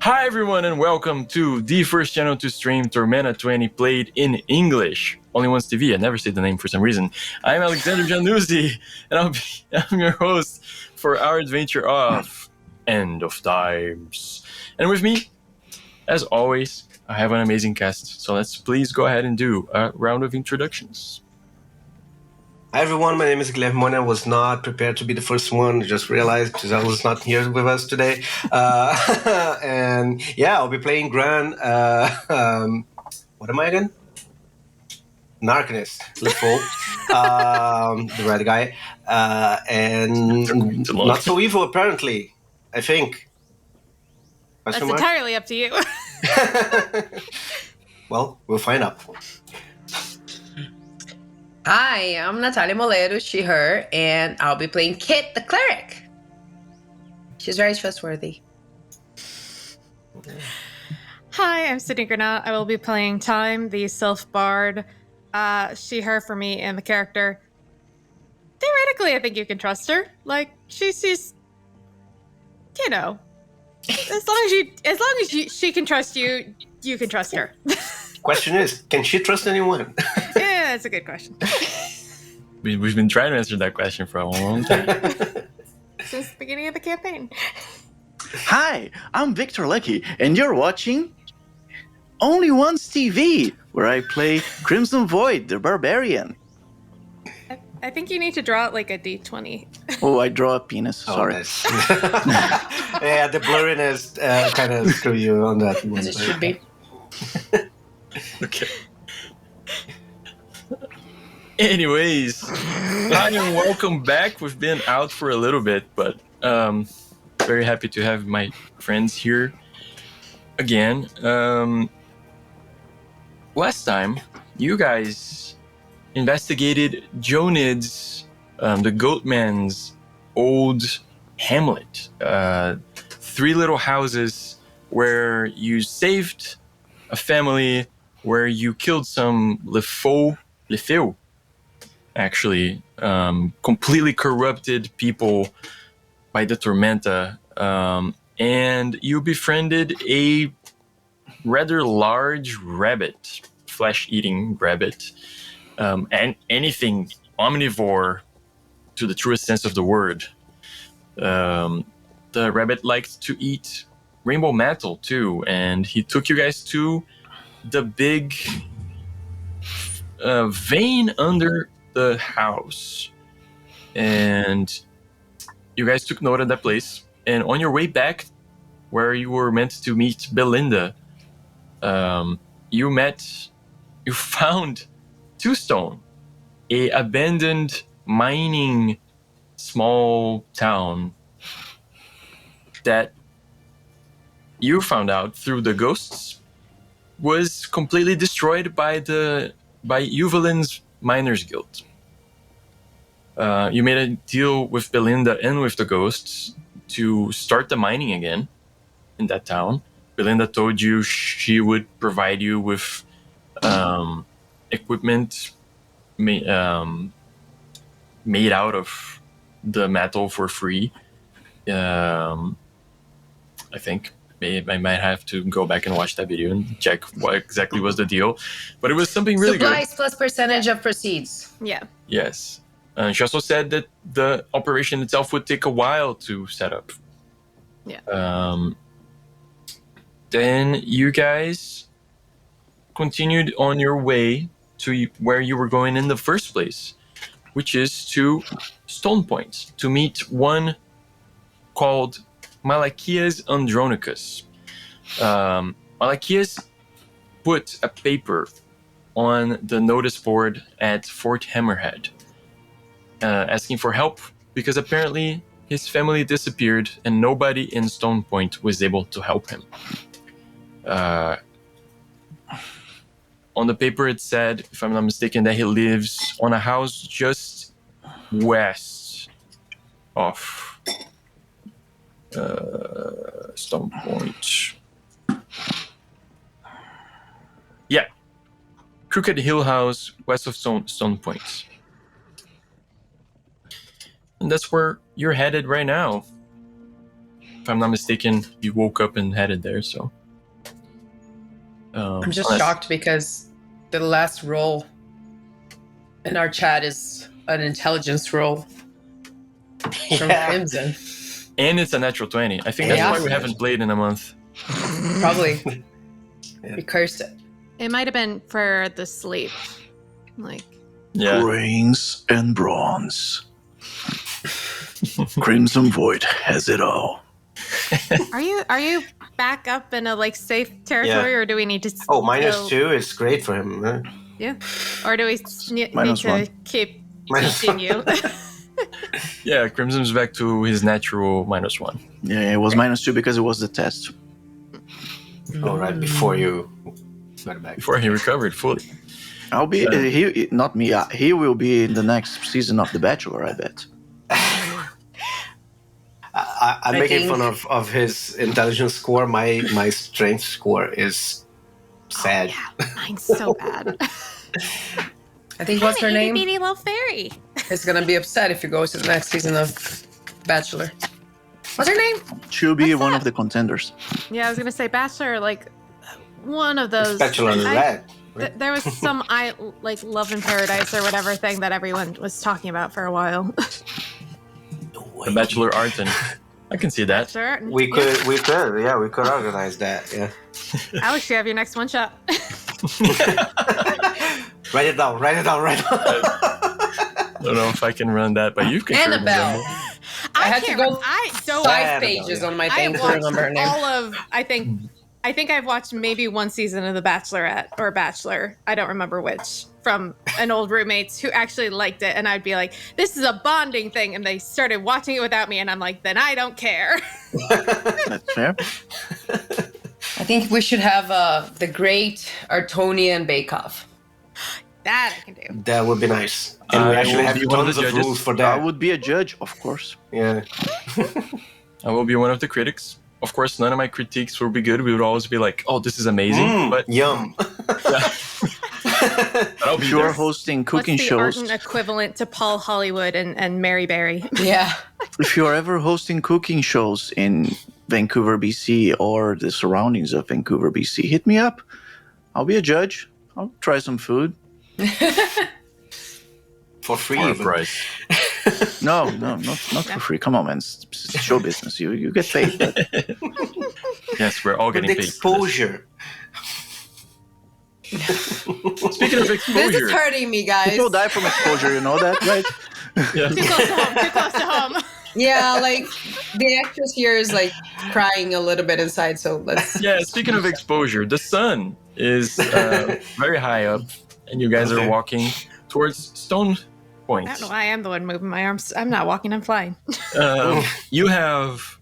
Hi everyone and welcome to the first channel to stream Tormenta 20 played in English. Only Once TV, I never say the name for some reason. I'm Alexander Januzzi and I'm your host for our adventure of End of Times. And with me, as always, I have an amazing cast. So let's please go ahead and do a round of introductions. Hi everyone, my name is Guilherme. I was not prepared to be the first one. I just realized Giselle was not here with us today. And yeah, I'll be playing Gran. What am I again? Narcanist, Lefou, the red guy. And not so evil, apparently, I think. That's entirely up to you. Well, we'll find out. Hi, I'm Natalia Molero, she, her, and I'll be playing Kit, the cleric. She's very trustworthy. Hi, I'm Sydney Granat. I will be playing Time, the Sylph Bard. She, her for me, and the character. Theoretically, I think you can trust her. Like, she's you know, as long as she can trust you, you can trust her. Question is, can she trust anyone? Yeah, that's a good question. We've been trying to answer that question for a long time. Since the beginning of the campaign. Hi, I'm Victor Lucky, and you're watching Only Once TV, where I play Crimson Void, the Barbarian. I think you need to draw it like a D20. Oh, I draw a penis, sorry. Nice. Yeah, the blurriness kind of screw you on that one. As it should be. Okay. Anyways, hi and welcome back. We've been out for a little bit, but very happy to have my friends here again. Last time, you guys investigated Jonid's, the Goatman's old hamlet. 3 little houses where you saved a family, where you killed some Lefou, actually, completely corrupted people by the Tormenta, and you befriended a rather large rabbit, flesh-eating rabbit, and anything omnivore to the truest sense of the word. The rabbit liked to eat rainbow metal too, and he took you guys to the big vein under the house, and you guys took note of that place. And on your way back, where you were meant to meet Belinda, you found Two Stone, a abandoned mining small town that you found out through the ghosts was completely destroyed by Uvalin's Miners Guild. You made a deal with Belinda and with the ghosts to start the mining again in that town. Belinda told you she would provide you with equipment made out of the metal for free. I think. I might have to go back and watch that video and check what exactly was the deal. But it was something really good. Supplies plus percentage of proceeds. Yeah. Yes. She also said that the operation itself would take a while to set up. Yeah. Then you guys continued on your way to where you were going in the first place, which is to Stone Point, to meet one called Malachias Andronicus. Malachias put a paper on the notice board at Fort Hammerhead, asking for help because apparently his family disappeared and nobody in Stone Point was able to help him. On the paper it said, if I'm not mistaken, that he lives on a house just west of Stone Point. Yeah. Crooked Hill House, west of Stone Point. And that's where you're headed right now. if I'm not mistaken, you woke up and headed there. So I'm just shocked because the last roll in our chat is an intelligence roll from Crimson. And it's a natural 20. I think that's Yeah. why we haven't played in a month. Probably. We cursed it. It might have been for the sleep. Like, Yeah. Brains and bronze. Crimson Void has it all. are you back up in a like safe territory, or do we need to? Oh, -2 is great for him. Huh? Yeah. Or do we need to -1. keep Minus teaching you? Yeah, Crimson's back to his natural -1. Yeah, it was -2 because it was the test. Oh, right before you got back. Before he recovered fully. I'll be he not me. He will be in the next season of The Bachelor, I bet. I'm making fun of his intelligence score. My strength score is sad. Oh, yeah, mine's so bad. I think what's her name? Itty bitty little fairy. Is gonna be upset if he goes to the next season of Bachelor. What's her name? She'll be What's one that? of the contenders. Yeah, I was gonna say Bachelor, like one of those. Bachelor in Red. There was some like Love in Paradise or whatever thing that everyone was talking about for a while. The Bachelor Arton. I can see that. Sure. We could organize that. Yeah. Alex, you have your next one shot. Write it down. Write it down. Right now. I don't know if I can run that, but you can. sure Annabelle. remember. I had to go I don't. 5 pages on my I thing have to remember her watched name. all of. I think I've watched maybe one season of The Bachelorette or Bachelor. I don't remember which. From an old roommates who actually liked it, and I'd be like, "This is a bonding thing," and they started watching it without me, and I'm like, "Then I don't care." That's fair. I think we should have the Great Artonian Bake Off. That I can do. That would be nice. And we I actually will have be one of tons the of judges. rules for I that. would be a judge, of course. Yeah. I will be one of the critics. Of course, none of my critiques will be good. We would always be like, "Oh, this is amazing," but Yum. I'll be If you're there. hosting cooking What's the shows, Arden equivalent to Paul Hollywood and Mary Berry? Yeah. if you're ever hosting cooking shows in Vancouver, BC, or the surroundings of Vancouver, BC, hit me up. I'll be a judge. I'll try some food. For free. For a even. price. No, not for free. Come on, man. It's show business. You get paid. But Yes, we're all With getting paid. for this. exposure. Speaking of This exposure, is hurting me, guys. people die from exposure. You know that, right? yeah. Too close to home. Too close to home. Yeah, like the actress here is like crying a little bit inside. So let's. Yeah, speaking of exposure, the sun is very high up, and you guys Okay. are walking towards Stone Point. I don't know why I'm the one moving my arms. I'm not walking. I'm flying. You have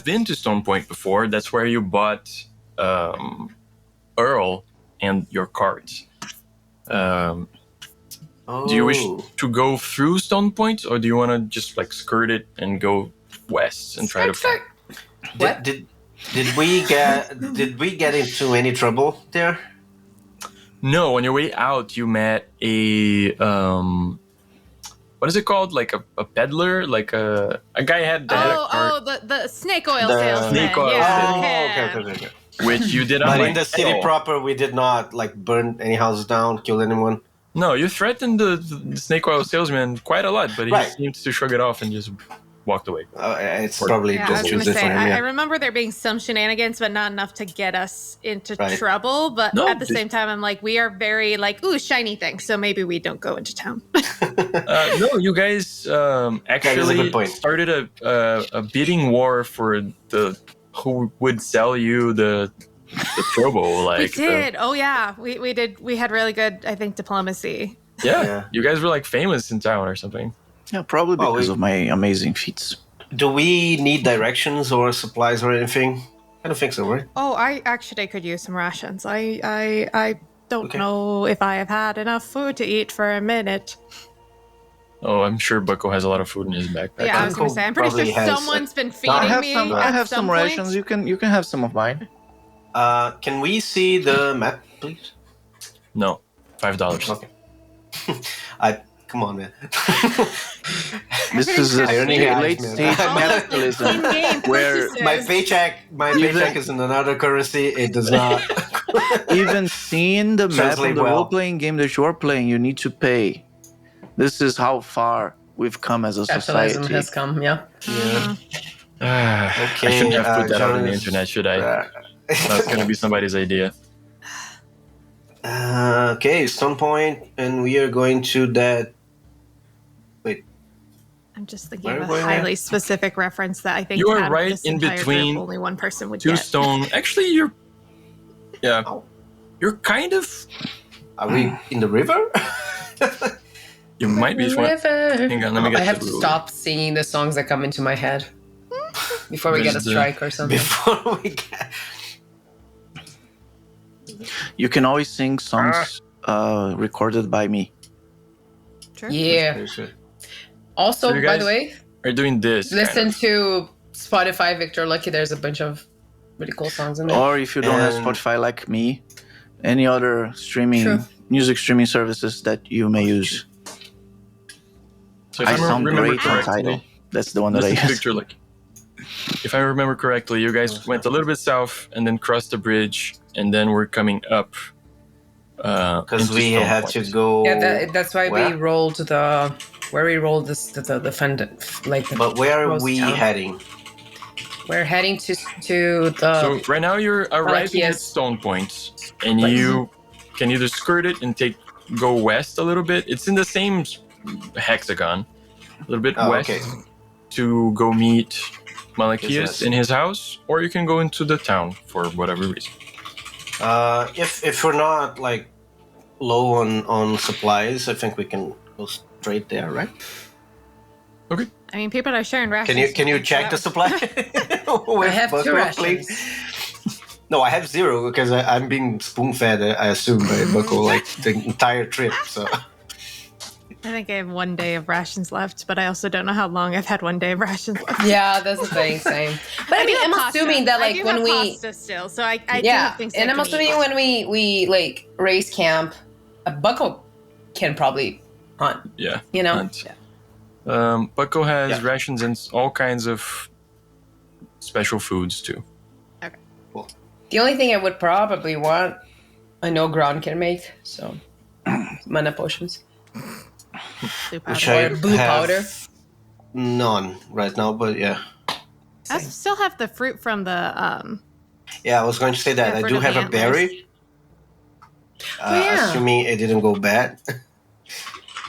been to Stone Point before. That's where you bought Earl and your cards. Do you wish to go through Stone Point, or do you want to just like skirt it and go west and try to? What? Did we get into any trouble there? No, on your way out, you met a what is it called? Like a peddler, like a guy had a cart, The snake oil The salesman. snake oil yeah. salesman. Oh, okay. which you did. But on in the city proper, we did not like burn any houses down, kill anyone. No, you threatened the snake oil salesman quite a lot, but he Right. seemed to shrug it off and just walked away. It's probably Yeah, I just was gonna used it say, for him. I Yeah. remember there being some shenanigans, but not enough to get us into Right. trouble. But No, at the same time, I'm like, we are very like, ooh, shiny things. So maybe we don't go into town. No, you guys actually good point. started a bidding war for the who would sell you the trouble. Like we did. Oh yeah, we did. We had really good, I think, diplomacy. Yeah, you guys were like famous in town or something. Yeah, probably Oh, because of my amazing feats. Do we need directions or supplies or anything? I don't think so, right? Oh, I actually could use some rations. I don't Okay. know if I have had enough food to eat for a minute. Oh, I'm sure Bucko has a lot of food in his backpack. Yeah, I was gonna say, I'm pretty Probably sure has- someone's been I feeding have me. some. I at have some point. rations. You can have some of mine. Can we see the map, please? No, $5. Okay. I Come on, man. This is a Irony eyes, late man. stage capitalism where My paycheck is in another currency. It does not. even seeing the map Translate of the well. role-playing game that you're playing, you need to pay. This is how far we've come as a Capitalism society. has come, yeah. Yeah. I Okay, shouldn't have put that out on the Jonas, internet, should I? That's going to be somebody's idea. Okay, Stone Point, and we are going to that. I'm just thinking Where of are a we going highly specific reference that I think You are out of right this in entire between group, only one person would Two get. stone. Actually, you're. Yeah. Oh. You're kind of. Are we in the river? You might be. River. Hang on, let me get I have the to ruler. stop singing the songs that come into my head before we get a Where's the- strike or something. Before we get. You can always sing songs recorded by me. Sure. Yeah. Also, So you by guys the way, Are doing this. listen to Spotify Victor Lucky. There's a bunch of really cool songs in there. Or if you don't have And- Spotify like me, any other streaming True. music streaming services that you may use. So if I I sound remember great on correctly, title. That's the one that I this is use. Victor Lucky. If I remember correctly, you guys went a little bit south and then crossed the bridge, and then we're coming up. Because into we Stone had Point. to go. Yeah, that's why Where? we rolled where we rolled the defendant. Like, But where are Ghost we town. heading? We're heading to the. So right now you're arriving at yes. Stone Point, and Right. you can either skirt it and go west a little bit. It's in the same hexagon, a little bit Oh, west okay. to go meet His Malachias house. in his house, or you can go into the town for whatever reason. If we're not like low on supplies, I think we can go straight there, right? I mean, people are sharing rations. Can you so check that the was- supply? I have two rations. No, I have 0 because I'm being spoon fed. I assume by Buckle like the entire trip. So I think I have 1 day of rations left, but I also don't know how long I've had 1 day of rations left. Yeah, that's the thing. Same. But I mean, do have I'm pasta. assuming that I like do when have we pasta still, so I do yeah, have things. and I I'm can assuming eat. when we like raise camp, a bucko can probably hunt. Yeah. You know. Hunt. Bucko has Yeah. rations and all kinds of special foods too. The only thing I would probably want, I know Gron can make, so mana potions Blue Which powder. or blue have powder. none right now, but yeah. I still have the fruit from the Yeah, I was going to say that. Yeah, I fruit do of have the a antlers. berry. Yeah. Assuming it didn't go bad.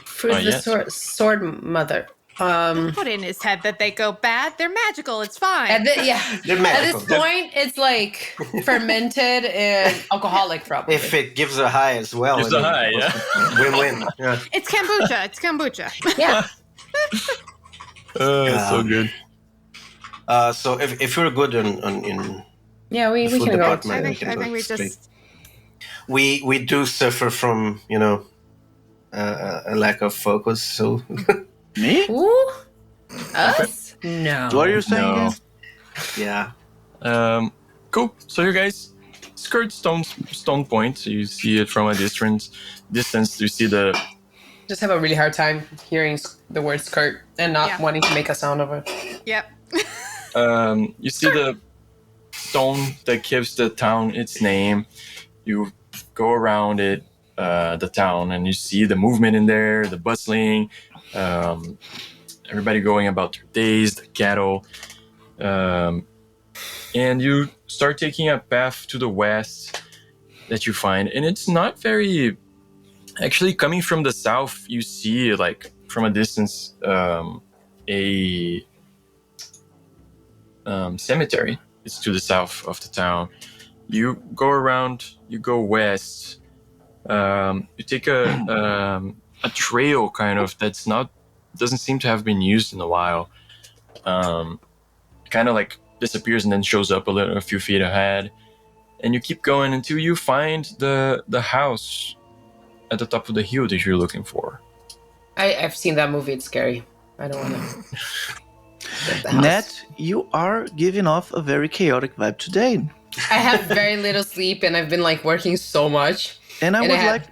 For the yes. sword mother. put in his head that they go bad. They're magical. It's fine. At They're at this magical. point, it's like fermented and alcoholic, probably. If it gives a high as well. Gives a high, yeah. Win-win. Yeah. It's kombucha. It's kombucha. Yeah. So good. So if you're good in Yeah, we food can go. department, I we think can I go think we straight. just We do suffer from a lack of focus. So Me? Ooh, us? No. What are you saying? No. again? yeah. Cool. So you guys skirt Stone Point. So you see it from a distance. You see the Just have a really hard time hearing the word skirt and not Yeah. wanting to make a sound of it. Yep. you see the stone that gives the town its name. You go around it, the town, and you see the movement in there, the bustling, everybody going about their days, the cattle, and you start taking a path to the west that you find, and it's not very. Actually, coming from the south, you see like from a distance a cemetery. It's to the south of the town. You go around, you go west. You take a trail kind of that's doesn't seem to have been used in a while. Kind of like disappears and then shows up a few feet ahead, and you keep going until you find the house at the top of the hill that you're looking for. I've seen that movie. It's scary. I don't want to. Nat, you are giving off a very chaotic vibe today. I have very little sleep and I've been like working so much. And I And would I have like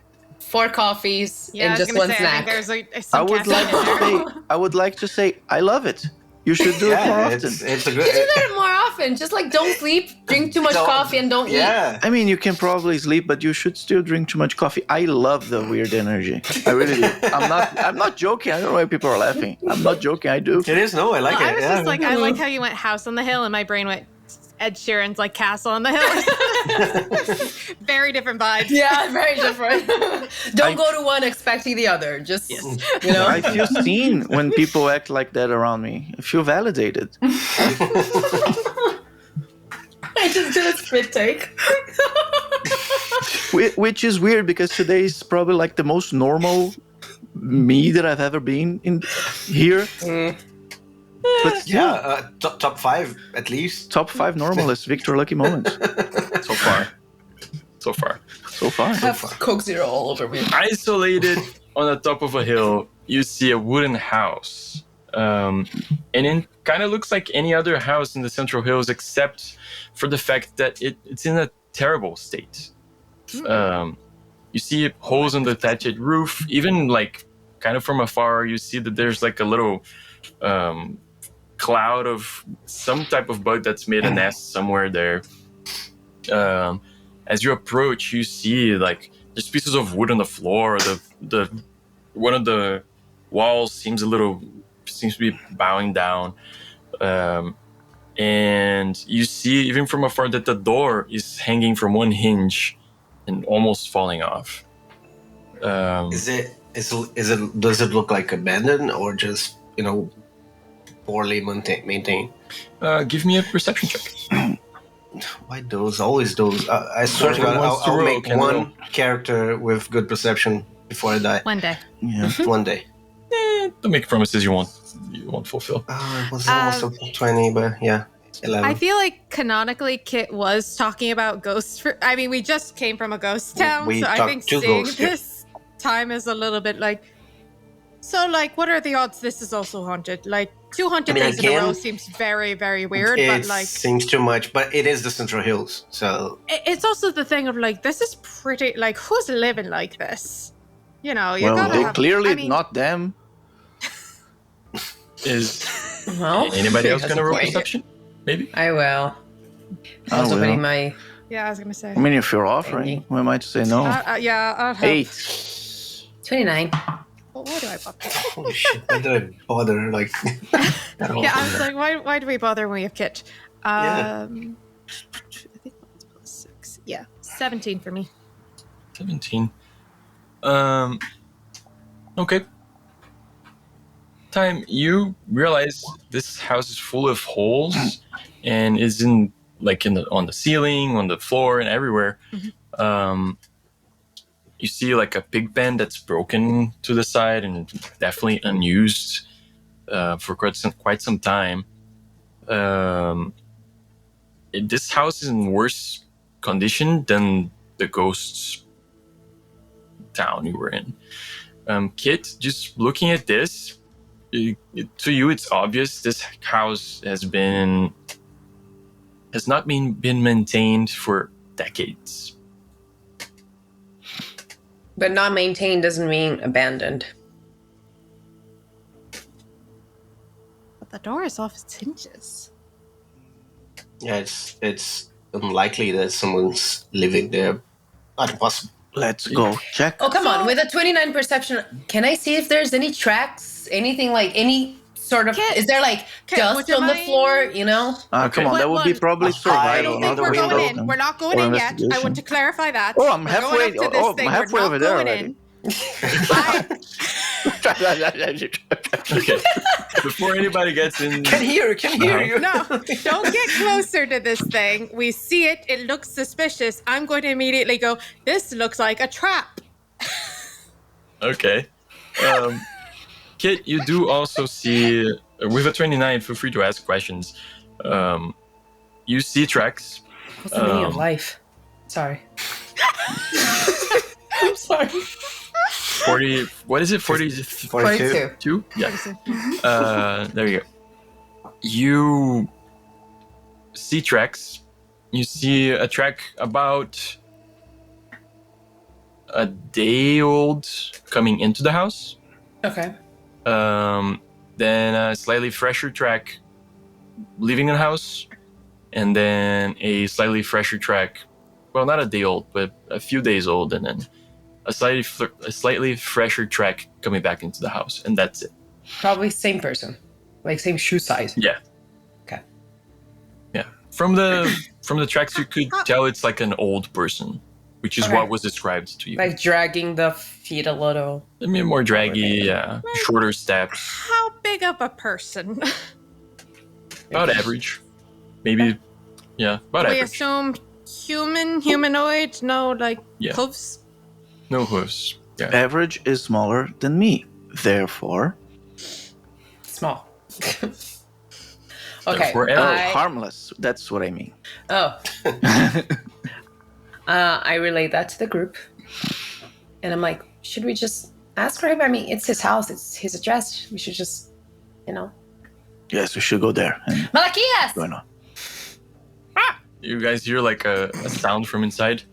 4 coffees Yeah, and I was just gonna one say, I snack. think there's I some would like caffeine in there. to say, I would like to say, I love it. You should do it more often. it's a good. You do that more often. Just like don't sleep, drink too much coffee, and don't eat. Yeah. I mean, you can probably sleep, but you should still drink too much coffee. I love the weird energy. I really do. I'm not joking. I don't know why people are laughing. I'm not joking. I do. It is. No, I like Well, it. I was yeah. just like, I like how you went house on the hill, and my brain went Ed Sheeran's like castle on the hill. Very different vibes. Yeah, very different. Don't go to one expecting the other. Just you know. I feel seen when people act like that around me. I feel validated. I just did a spit take. Which is weird because today is probably like the most normal me that I've ever been in here. But still, Yeah, top 5 at least. top 5 normalist Victor Lucky moments So far. so far. I have Coke Zero all over me. Isolated on the top of a hill, you see a wooden house. And it kind of looks like any other house in the Central Hills, except for the fact that it's in a terrible state. You see holes in the thatched roof. Even like kind of from afar, you see that there's like a little cloud of some type of bug that's made a nest somewhere there. As you approach, you see like there's pieces of wood on the floor. The one of the walls seems to be bowing down, and you see even from afar that the door is hanging from one hinge and almost falling off. Does it look like abandoned or just poorly maintained? Give me a perception check. Why those? Always those. I swear to God, Who wants to I'll roll? make Can one roll. character with good perception before I die. One day. Yeah. One day. Don't make promises you won't fulfill. It was almost a 20, but yeah, 11. I feel like canonically Kit was talking about ghosts. We just came from a ghost town, We so I talked think to seeing ghosts, yeah. this time is a little bit like. So, like, what are the odds this is also haunted? Like, 2 haunted days in a again, row seems very, very weird, it but like, seems too much, but it is the Central Hills, so it's also the thing of like, this is pretty. Like, who's living like this? You know, you Well, gotta they have. clearly I mean, not them. Is Well, anybody else that's gonna a roll point. perception? Maybe. I will. I Also will. putting my Yeah, I was gonna say. I mean, if you're offering, who am I to say no? Yeah, I'll help. 8. 29. Well, why do I bother? holy shit, why did I bother? Like, at all? Yeah, I was like, why do we bother when we have Kit? Yeah. I think that's plus 6. Yeah, 17 for me. 17. Okay. Time you realize this house is full of holes and is on the ceiling, on the floor, and everywhere. You see like a pig pen that's broken to the side and definitely unused for quite some time. This house is in worse condition than the ghosts town you were in. Kit, just looking at this, to you it's obvious this house has not been maintained for decades. But not maintained doesn't mean abandoned. But the door is off its hinges. Yeah, it's unlikely that someone's living there. Not impossible. Let's go check. Oh, come on. With a 29 perception, can I see if there's any tracks? Anything like any sort of. Kit, Is there like Kit, would dust you on the mind- floor, you know? Come on, What that would be one? probably I I survival. don't don't think know we're the going window. in. We're not going Or in yet. I investigation. want to clarify that. Oh, I'm We're halfway. Going up to this Oh, I'm thing. halfway We're over not there going already. in. Okay. Before anybody gets in, Can hear you. No, don't get closer to this thing. We see it. It looks suspicious. I'm going to immediately go, this looks like a trap. Okay. Kit, you do also see, with a 29, feel free to ask questions. You see tracks. What's the meaning of life? Sorry. I'm sorry. 40, what is it? 42. 42? Yeah. There you go. You see tracks. You see a track about a day old coming into the house. Okay. Then a slightly fresher track leaving the house, and then a slightly fresher track, well, not a day old, but a few days old, and then a slightly fresher track coming back into the house, and that's it. Probably same person, like same shoe size. Yeah. Okay. Yeah. From the tracks, you could tell it's like an old person, which is what was described to you. Like dragging the feet a little. I mean, more draggy, yeah, shorter steps. How big of a person? About average, maybe. Yeah, about We average. assume humanoid, no hooves. No hooves. Yeah. Average is smaller than me. Therefore, Small. Okay. Therefore, harmless. That's what I mean. I relay that to the group. And I'm like, should we just ask for him? I mean, it's his house. It's his address. We should just, Yes, we should go there. And Malachias! going on. You guys hear like a sound from inside.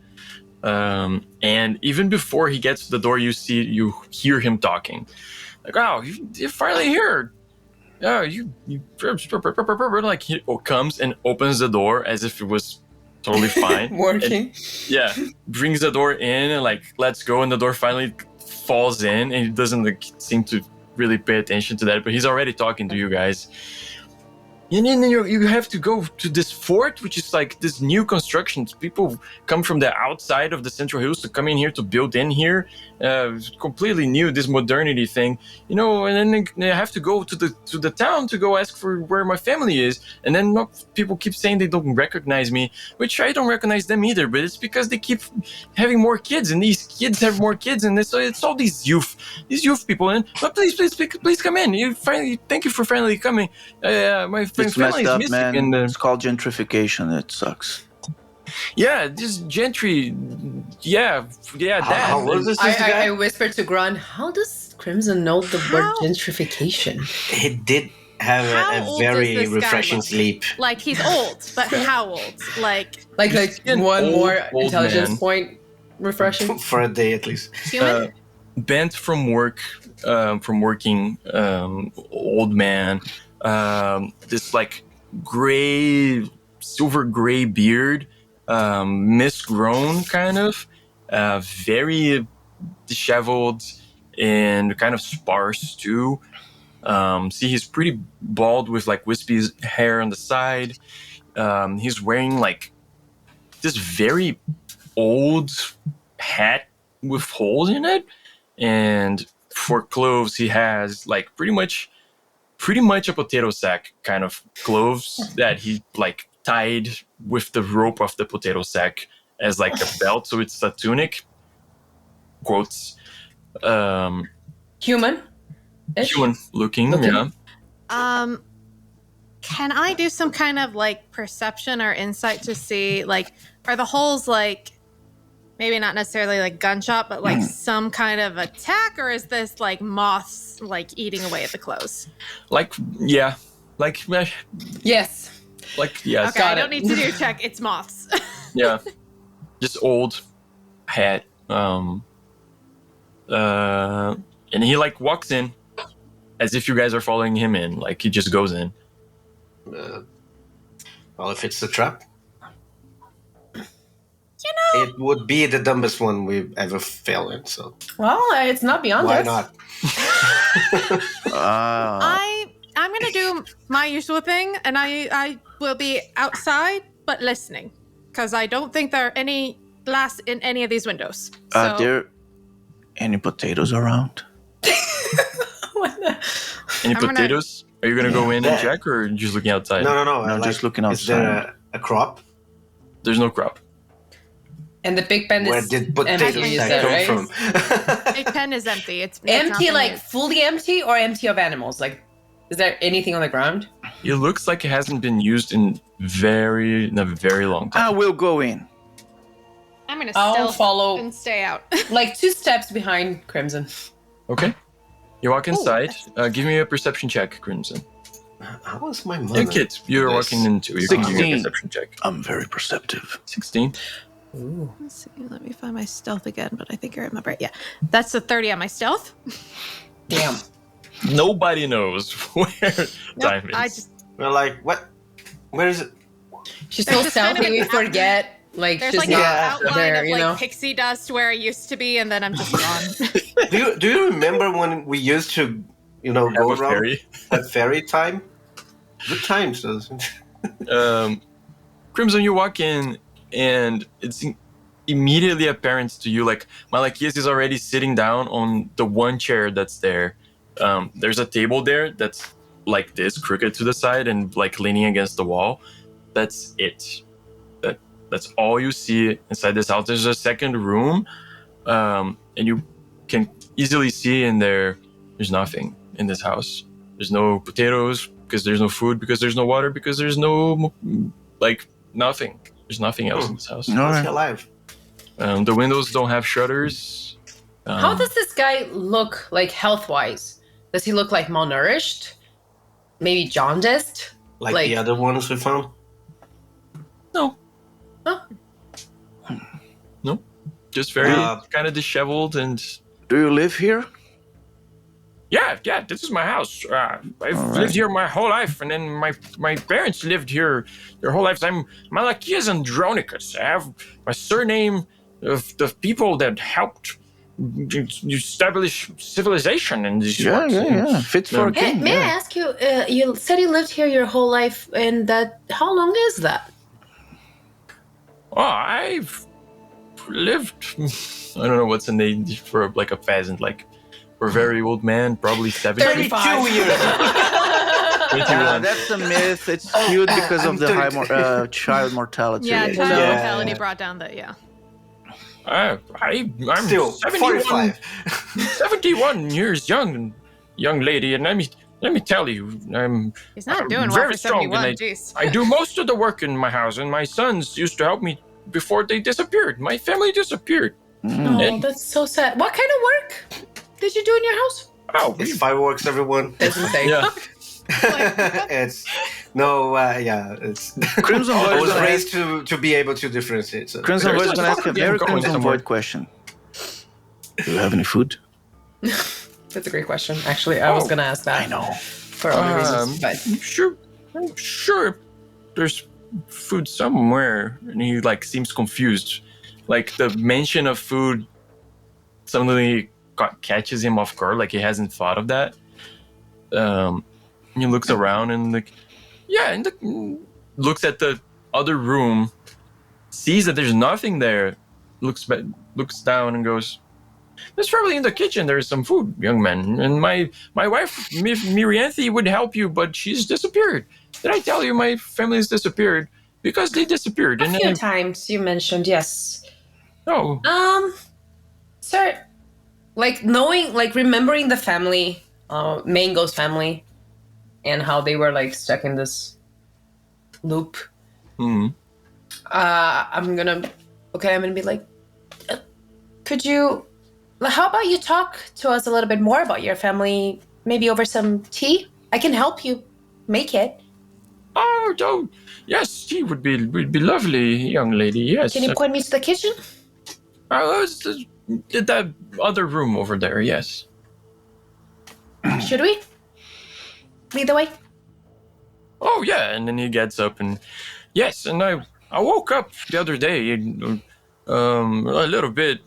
And even before he gets to the door, you hear him talking. Like, oh, you're finally here. Oh, you like he comes and opens the door as if it was totally fine. Working. And, brings the door in and like let's go, and the door finally falls in, and he doesn't seem to really pay attention to that, but he's already talking to you guys. And then you have to go to this fort, which is like this new construction. People come from the outside of the Central Hills to come in here to build in here. Completely new, this modernity thing, and then they have to go to the town to go ask for where my family is. And then people keep saying they don't recognize me, which I don't recognize them either. But it's because they keep having more kids, and these kids have more kids, and it's all these youth people. And please come in. Thank you for finally coming. It's messed up, man. It's called gentrification. It sucks. Yeah, this gentry. Yeah. How old is this guy? I whispered to Grun, how does Crimson know the word gentrification? He did have a very refreshing sleep. Like he's old, but how old? Like one more old intelligence man. point refreshing? For a day at least. human? Bent from working, old man. This like silver gray beard, misgrown kind of, very disheveled and kind of sparse too. See, he's pretty bald with like wispy hair on the side. He's wearing like this very old hat with holes in it, and for clothes he has like pretty much a potato sack kind of clothes that he like tied with the rope of the potato sack as like a belt, so it's a tunic. Quotes. Human Looking. Yeah. Can I do some kind of like perception or insight to see like are the holes like maybe not necessarily like gunshot, but like some kind of attack, or is this like moths like eating away at the clothes? Yes. Okay, I don't need to do a check. It's moths. Yeah. Just old hat. And he like walks in as if you guys are following him in. Like he just goes in. Well, if it's the trap, it would be the dumbest one we've ever failed in. So, well, it's not beyond why us. not? I'm gonna do my usual thing, and I will be outside but listening, because I don't think there are any glass in any of these windows. Are there any potatoes around? Any potatoes? Are you gonna go in and check, or just looking outside? No. No, just looking Is outside. there a crop? There's no crop. And the big pen Where is did potatoes empty, you sack said, come right? from? Big pen is empty. It's Empty, nothing like in. fully empty, or empty of animals? Like, is there anything on the ground? It looks like it hasn't been used in a very long time. I will go in. I'm gonna I'll stealth follow, and stay out. like 2 steps behind Crimson. Okay. You walk inside. Give me a perception check, Crimson. How was my mother? Yeah, kids, you're Nice. walking in too. You can give me a 16. perception check. I'm very perceptive. 16. Ooh. Let's see. Let me find my stealth again, but I think I remember it. Yeah, that's a 30 on my stealth. Damn. Nobody knows where time is. I just We're like, what? Where is it? She's There's so just kind of stealthy, we an forget. Like, there's she's like not an outline there, of you like know? pixie dust where I used to be, and then I'm just gone. Do you remember when we used to, go Have a around fairy. at fairy time? Good times. Crimson, you walk in, and it's immediately apparent to you, like, Malachias is already sitting down on the one chair that's there. There's a table there that's like this, crooked to the side and like leaning against the wall. That's it. That's all you see inside this house. There's a second room, and you can easily see in there's nothing in this house. There's no potatoes because there's no food, because there's no water, because there's no, like, nothing. There's nothing else in this house. No. How's he alive? The windows don't have shutters. How does this guy look, like, health-wise? Does he look, like, malnourished? Maybe jaundiced? Like the other ones we found? No. Huh? No. Just very kind of disheveled and... Do you live here? Yeah, this is my house. I've right. lived here my whole life, and then my parents lived here their whole lives. I'm Malachias Andronicus. I have my surname of the people that helped establish civilization in these parts. Yeah. Fits for a Hey, king. may I Yeah. ask you, you said you lived here your whole life, and how long is that? Oh, I've lived... I don't know what's the name for, like, a peasant, like... For a very old man, probably 70. 32 years! 21. That's a myth. It's skewed because of the high child mortality Yeah, rate. child Yeah. mortality brought down the I'm Still, 71, 45. 71 years young lady, and let me tell you, He's not I'm doing well very for strong, 71. and Jeez. I do most of the work in my house, and my sons used to help me before they disappeared. My family disappeared. Oh, that's so sad. What kind of work did you do in your house? Oh, It's fireworks, everyone. Doesn't say. yeah. It's it's. Crimson I Void was gonna raised to be able to differentiate. So. Crimson There's Void is a gonna ask a fucking very game going Crimson somewhere. Void question. Do you have any food? That's a great question. Actually, I was Oh, going to ask that. I know. For other reasons, but I'm sure there's food somewhere, and he like seems confused. Like the mention of food suddenly catches him off guard, like he hasn't thought of that. He looks around and looks at the other room, sees that there's nothing there, looks down and goes, "There's probably in the kitchen. There's some food, young man. And my wife, Mirianthe, would help you, but she's disappeared. Did I tell you my family's disappeared? Because they disappeared." a few times you mentioned, yes. Oh, Sir, like remembering the family, Mango's family, and how they were like stuck in this loop. hmm. I'm gonna be like, could you, how about you talk to us a little bit more about your family, maybe over some tea? I can help you make it. Oh, yes, tea would be lovely, young lady. Yes. Can you point me to the kitchen? It's that other room over there. Yes. Should we? Lead the way. Oh yeah, and then he gets up and yes, and I woke up the other day, a little bit,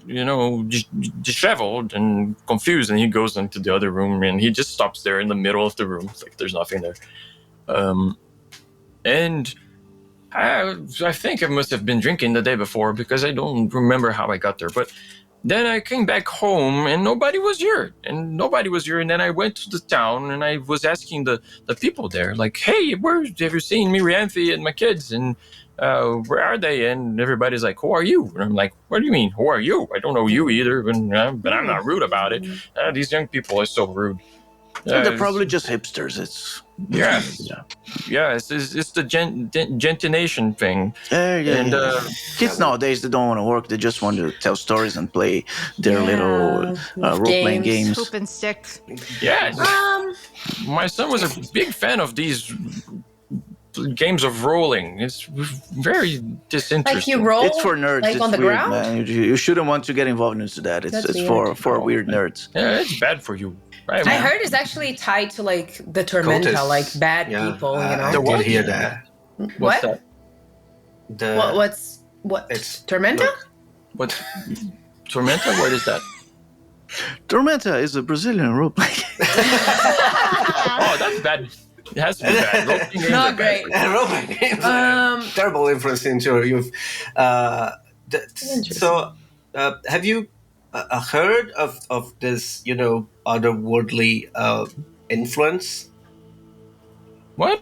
disheveled and confused, and he goes into the other room and he just stops there in the middle of the room. It's like there's nothing there. And I think I must have been drinking the day before because I don't remember how I got there. But then I came back home and nobody was here. And then I went to the town and I was asking the people there, like, "Hey, where have you seen Mirianthe and my kids? And where are they?" And everybody's like, "Who are you?" And I'm like, "What do you mean? Who are you? I don't know you either." But I'm not rude about it. These young people are so rude. They're probably just hipsters. It's it's the gentination thing. And kids nowadays, they don't want to work. They just want to tell stories and play their little role-playing games. Hoop and stick. Yeah. My son was a big fan of these games of rolling. It's very disinteresting. Like you roll It's for nerds. like It's on the weird, ground? man. You shouldn't want to get involved into that. It's That's for weird nerds. Yeah, it's bad for you. Right, I man? heard it's actually tied to like the Tormenta, Cultists. like bad people, you know. I The what? did hear that. What's What? that? The It's Tormenta? look, What? Tormenta? What is that? Tormenta is a Brazilian role-playing game. Oh, that's bad. It has to be bad. Role-playing games Not are bad great. for you. role-playing games. Terrible influence into your youth. So, have you heard of this, otherworldly influence? What?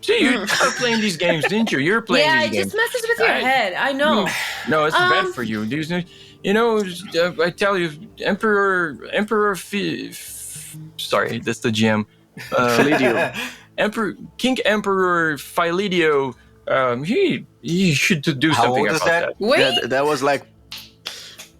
See, you are playing these games, didn't you? You're playing Yeah, these it games. just messes with your head. I know. No, it's bad for you. I tell you, sorry, that's the GM. Philidio. King Emperor Philidio. He should do How something old is about that? that. Wait, Yeah, that was like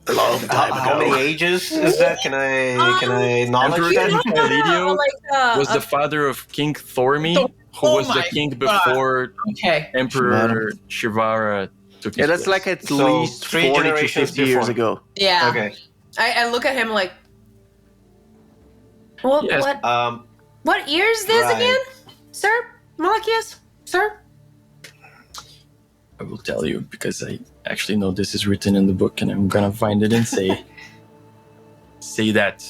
a long time ago. How many ages is that? Can I knowledge Emperor that? King Philidio like was the father of King Thormy, who was the king before okay. Emperor Shivara took his Yeah, that's place. like at So, least 3 40 to generations 50 years before. ago. Yeah. Okay. I look at him like, well, Yes. what year is this Right. again, sir? Malachias, sir? I will tell you because I actually know this is written in the book, and I'm gonna find it and say that.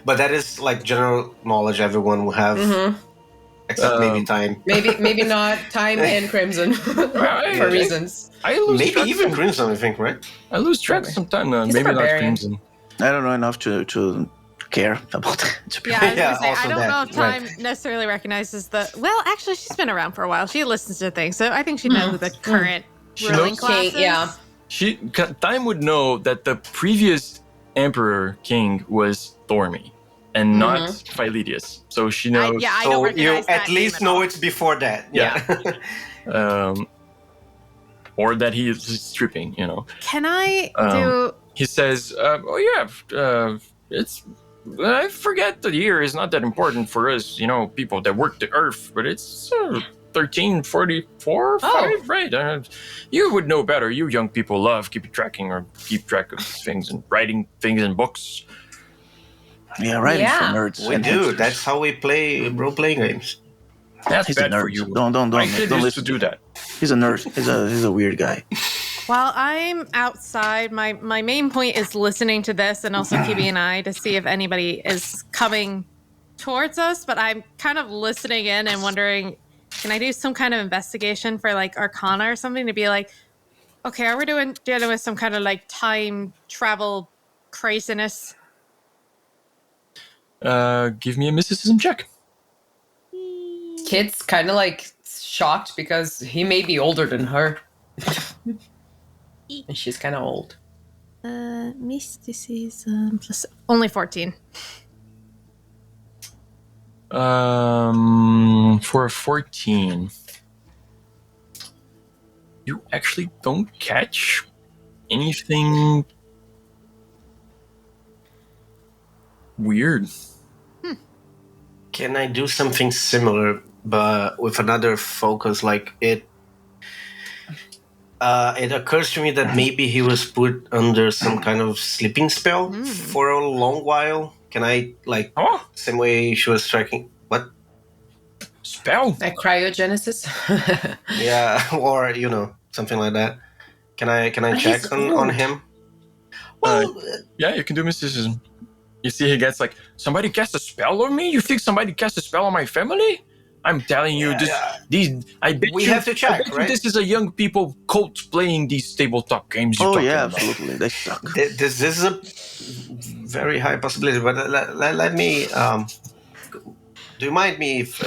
But that is like general knowledge everyone will have, except maybe time. Maybe not time and Crimson Right. for reasons. I lose Maybe track even some- Crimson, I think, right? I lose track sometimes. He's a Maybe not barbarian. Crimson. I don't know enough to care about that. To be Yeah, I was Yeah, gonna say, I also don't that, know if right. Time necessarily recognizes the. Well, actually, she's been around for a while. She listens to things, so I think she knows who the current ruling knows- class is. Yeah. Time would know that the previous emperor king was Thormy, and not Philidius. So she knows. I So don't you recognize that at least name at know all. it's before that. Yeah. Or that he is stripping. Can I Um, do? He says, it's. I forget the year is not that important for us, people that work the earth, but it's 1344, 5, right? You would know better. You young people love keep track of things and writing things in books. Yeah, writing Yeah. for nerds. We and do. hipsters. That's how we play role-playing games. That's He's a bad for nerd. you. Don't My kid don't used to listen do that. He's a nerd. He's a weird guy. While I'm outside, my main point is listening to this and also keeping an eye to see if anybody is coming towards us. But I'm kind of listening in and wondering, can I do some kind of investigation for like Arcana or something to be like, okay, are we dealing with some kind of like time travel craziness? Give me a mysticism check. Kid's kind of like shocked because he may be older than her. And she's kind of old. Mysticism plus only 14. For a 14, you actually don't catch anything weird. Can I do something similar, but with another focus? Like it occurs to me that maybe he was put under some kind of sleeping spell for a long while. Can I same way she was striking? What? Spell? Like cryogenesis. Yeah, or something like that. Can I check he's on old. him? Well, Yeah, you can do mysticism. You see, he gets like, somebody cast a spell on me? You think somebody cast a spell on my family? I'm telling you, I bet We you, have to check, I bet you right? this is a young people cult playing these tabletop games. You're Oh talking yeah, about. absolutely. They suck. this is a very high possibility, but let me. Do you mind me if Do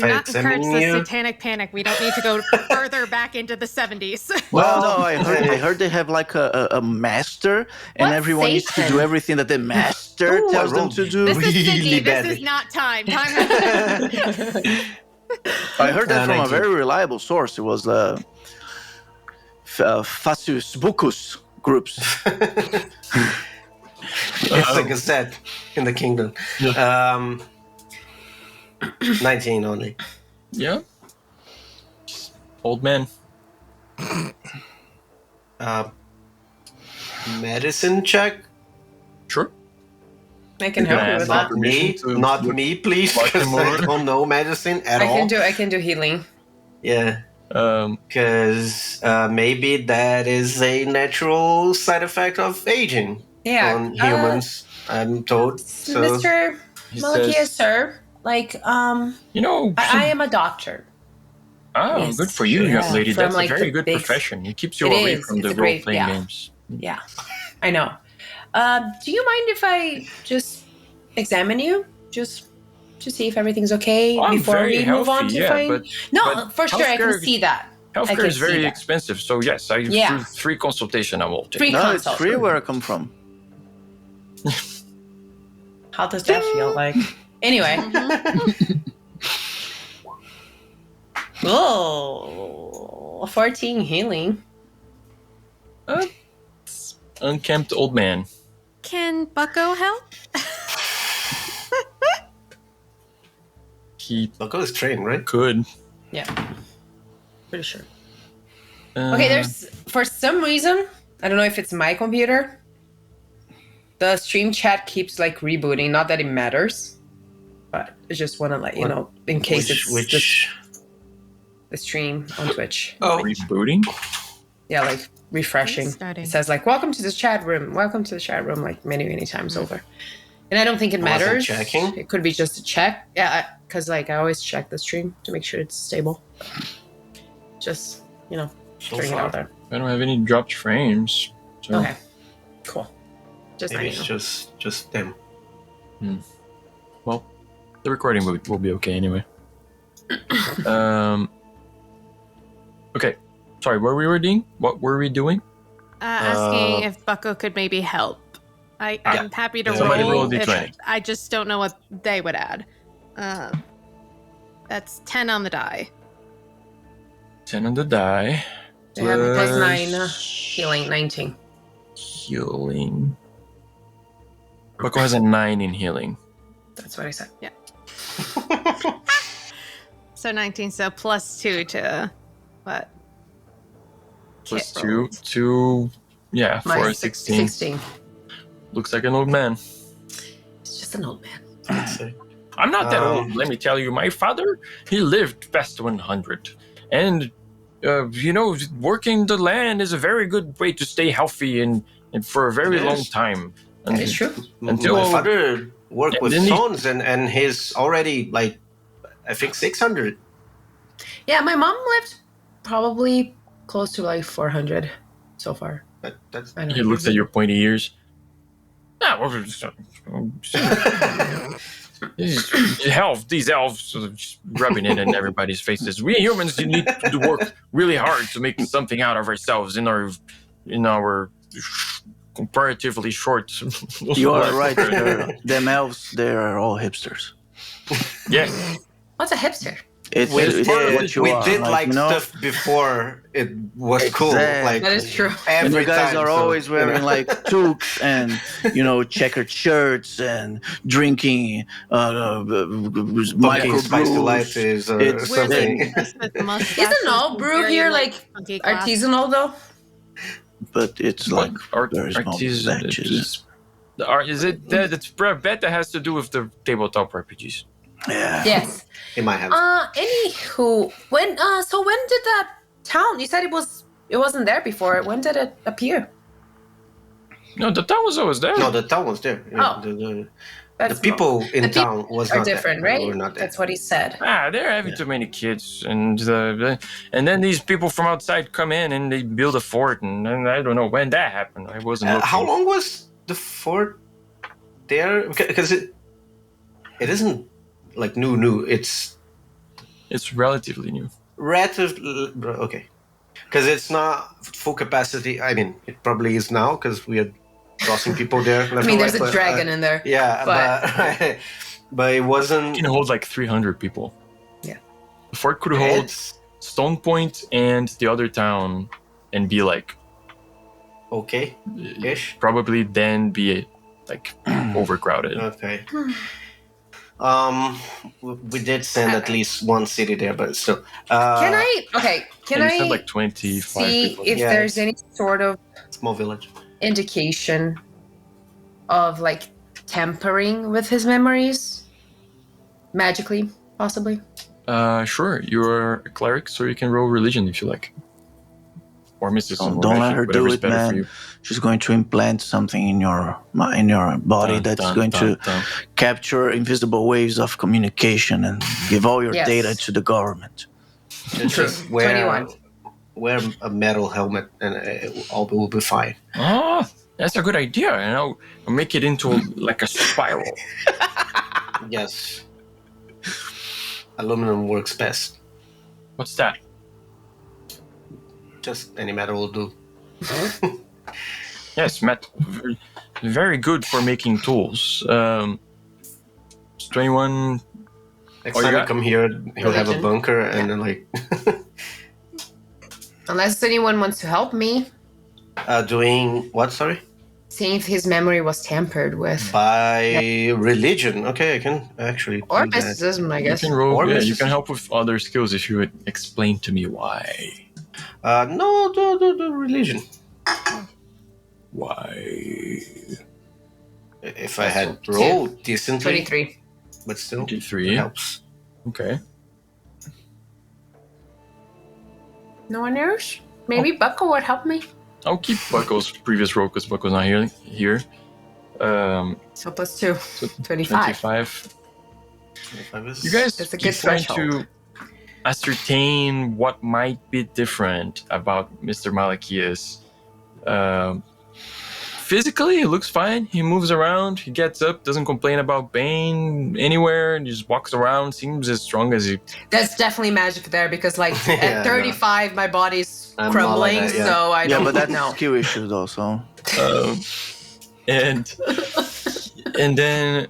I not encourage examine the you? satanic panic. We don't need to go further back into the 70s. Well, no, I heard they have like a master, and What everyone needs to do Satan? everything that the master Ooh, tells I them rolled to do. This is Really sticky. This badly. is not time. Time. I heard that from a 19. very reliable source. It was Facius Bucus groups. It's like a set in the kingdom. 19 only. Yeah. Old man. Medicine check. Sure. I can You're help gonna you ask with for that. permission Not to me, please, watch because him I over? don't know medicine at all. I can do healing. Yeah, Um, because maybe that is a natural side effect of aging Yeah. on humans. I'm told. So Mr. he Malakia, says, sir, like, you know, I am a doctor. oh, good for you, young Yes, lady. from, That's a like, very the good big- profession. It keeps you It away is. from It's the a great- role-playing yeah. games. Yeah, I know. Do you mind if I just examine you? Just to see if everything's okay Oh, I'm before very we move on healthy, to yeah, find... but No, for sure, I can healthcare- see that. I Healthcare can is very see that. expensive, so yes, Yeah. free consultation I will take. Free No, it's consult. free where I come from. How does that feel like? Anyway. Oh, 14 healing. Unkempt old man. Can Bucko help? He Bucko is trained, right? could. Yeah, pretty sure. Uh, Okay, there's, for some reason, I don't know if it's my computer, the stream chat keeps like rebooting. Not that it matters, but I just want to let you What? know in case it's Which the stream on Twitch. rebooting. Yeah, like refreshing. Restarting. It says like, welcome to the chat room, like many times over. And I don't think it Wasn't matters. checking? It could be just a check. Yeah, because like I always check the stream to make sure it's stable. Just, so throwing it far, out there. I don't have any dropped frames. So. Okay, cool. Just maybe letting you it's know. just them. Well, the recording will be okay anyway. Okay. Sorry, what were we doing? Asking if Bucko could maybe help. I'm happy to Somebody roll. roll a if- D20. I just don't know what they would add. That's 10 on the die. 10 on the die. They have plus 9 Plus healing, 19. Healing. Bucko has a 9 in healing. That's what I said. So 19, so plus 2 to what? Plus Kit 2 rolled. to yeah, My for a 16. 16. Looks like an old man. It's just an old man. Let's see. I'm not that old, let me tell you. My father, he lived past 100. And, working the land is a very good way to stay healthy and for a very It long is. time. That is true. Until- My father worked And with then he- stones, and he's already like, I think 600. Yeah, my mom lived probably close to like 400 so far. That's I know. He looks at your pointy ears. These elves are just rubbing it in everybody's faces. We humans need to work really hard to make something out of ourselves in our comparatively short. You are right. Them elves, they are all hipsters. Yes. What's a hipster? It's we it's did, what you we are. did like, stuff before it was cool. Exactly. Like That is true. And every you guys time, are so, always wearing like toques and checkered shirts and drinking pumpkin spice microbrews. lattes or It's- something. With mustaches Isn't all and brew very, here like funky glass. artisanal though? But it's like Art, very small batches. Is it that it's I bet that has to do with the tabletop RPGs. Yeah. Yes. It might have. Anywho, when did that town? You said it wasn't there before. When did it appear? No, the town was always there. No, the town was there. Yeah, Oh. the That's people in the people town was are not different, there. right? They were not there. That's what he said. They're having too many kids, and then these people from outside come in and they build a fort, and I don't know when that happened. I wasn't looking. How long was the fort there? Because it isn't like new. It's relatively new. Okay, because it's not full capacity. I mean, it probably is now because we are tossing people there. I mean, there's a dragon in there. Yeah, but it wasn't. It can hold like 300 people. Yeah. The fort could hold It's Stone Point and the other town, and be like okay-ish. probably then be like overcrowded. Okay. We did send at least one city there, but still. Can I? Okay. Can And you I said like 25 see people. if Yeah, there's any sort of small village. indication of like tampering with his memories, magically, possibly? Sure. You're a cleric, so you can roll religion if you like. Or mysticism. or Don't let magic, her do whatever's it, better for man. you. She's going to implant something in your body Dun, that's dun, going dun, to dun. capture invisible waves of communication and give all your Yes. data to the government. Just 21. wear a metal helmet and all will be fine. Oh, that's a good idea. And I'll make it into like a spiral. Yes. Aluminum works best. What's that? Just any metal will do. Yes, Matt. Very good for making tools. It's 21. Next Oh, you time you got- come here, he'll have a Religion. bunker and then like Unless anyone wants to help me, doing what? Sorry, seeing if his memory was tampered with. by religion. Okay, I can actually Or do that. mysticism, I You guess. can roll. Or Yeah, you mysticism. can help with other skills if you would explain to me why. No, do religion. Why? If I had Two. rolled decently, 23. but still, 23. it helps. Okay. No one knows? Maybe Bucko would help me. I'll keep Buckle's previous roll because Buckle's not here. So plus 2. So 25. 25. If I was- You guys That's a keep good trying threshold. to ascertain what might be different about Mr. Malachias. Physically, he looks fine. He moves around. He gets up. Doesn't complain about pain anywhere. And he just walks around. Seems as strong as he. That's definitely magic there because, like, Yeah, at 35, my body's I'm not crumbling, like that, yeah. so I Yeah, don't but that's know. skill issue though, so And then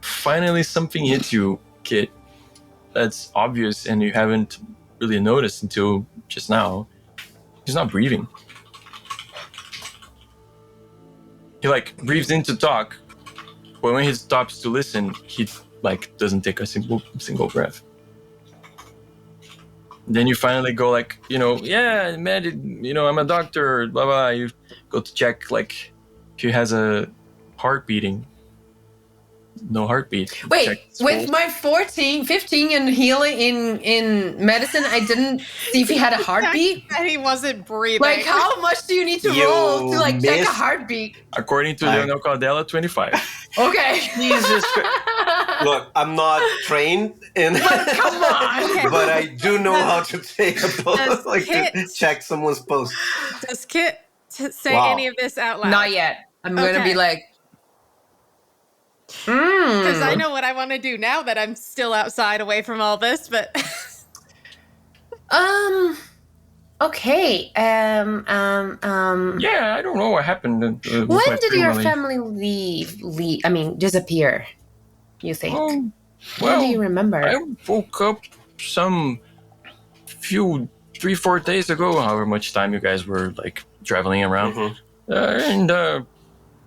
finally something hits you, Kit. That's obvious, and you haven't really noticed until just now. He's not breathing. He like breathes in to talk, but when he stops to listen, he like doesn't take a single breath. Then you finally go like, yeah, man, I'm a doctor, blah blah. You go to check like if he has a heart beating. No heartbeat. Wait, Check his with pulse. my 15 in healing in medicine, I didn't see if he had a heartbeat. And he wasn't breathing. Like, how much do you need to You roll to like check a missed- heartbeat? According to I- Leonel Caldela, 25. Okay. Jesus Christ. Look, I'm not trained in, Come on. Okay. but I do know how to take a pulse, Does like to Kit- check someone's pulse. Does Kit say Wow. any of this out loud? Not yet. I'm gonna Okay. be like, Because I know what I want to do now that I'm still outside away from all this, but okay. Yeah, I don't know what happened. With When my did your family. family leave? I mean, disappear, you think? Oh, When well, do you remember? I woke up some 3-4 days ago, however much time you guys were like traveling around. Mhm. And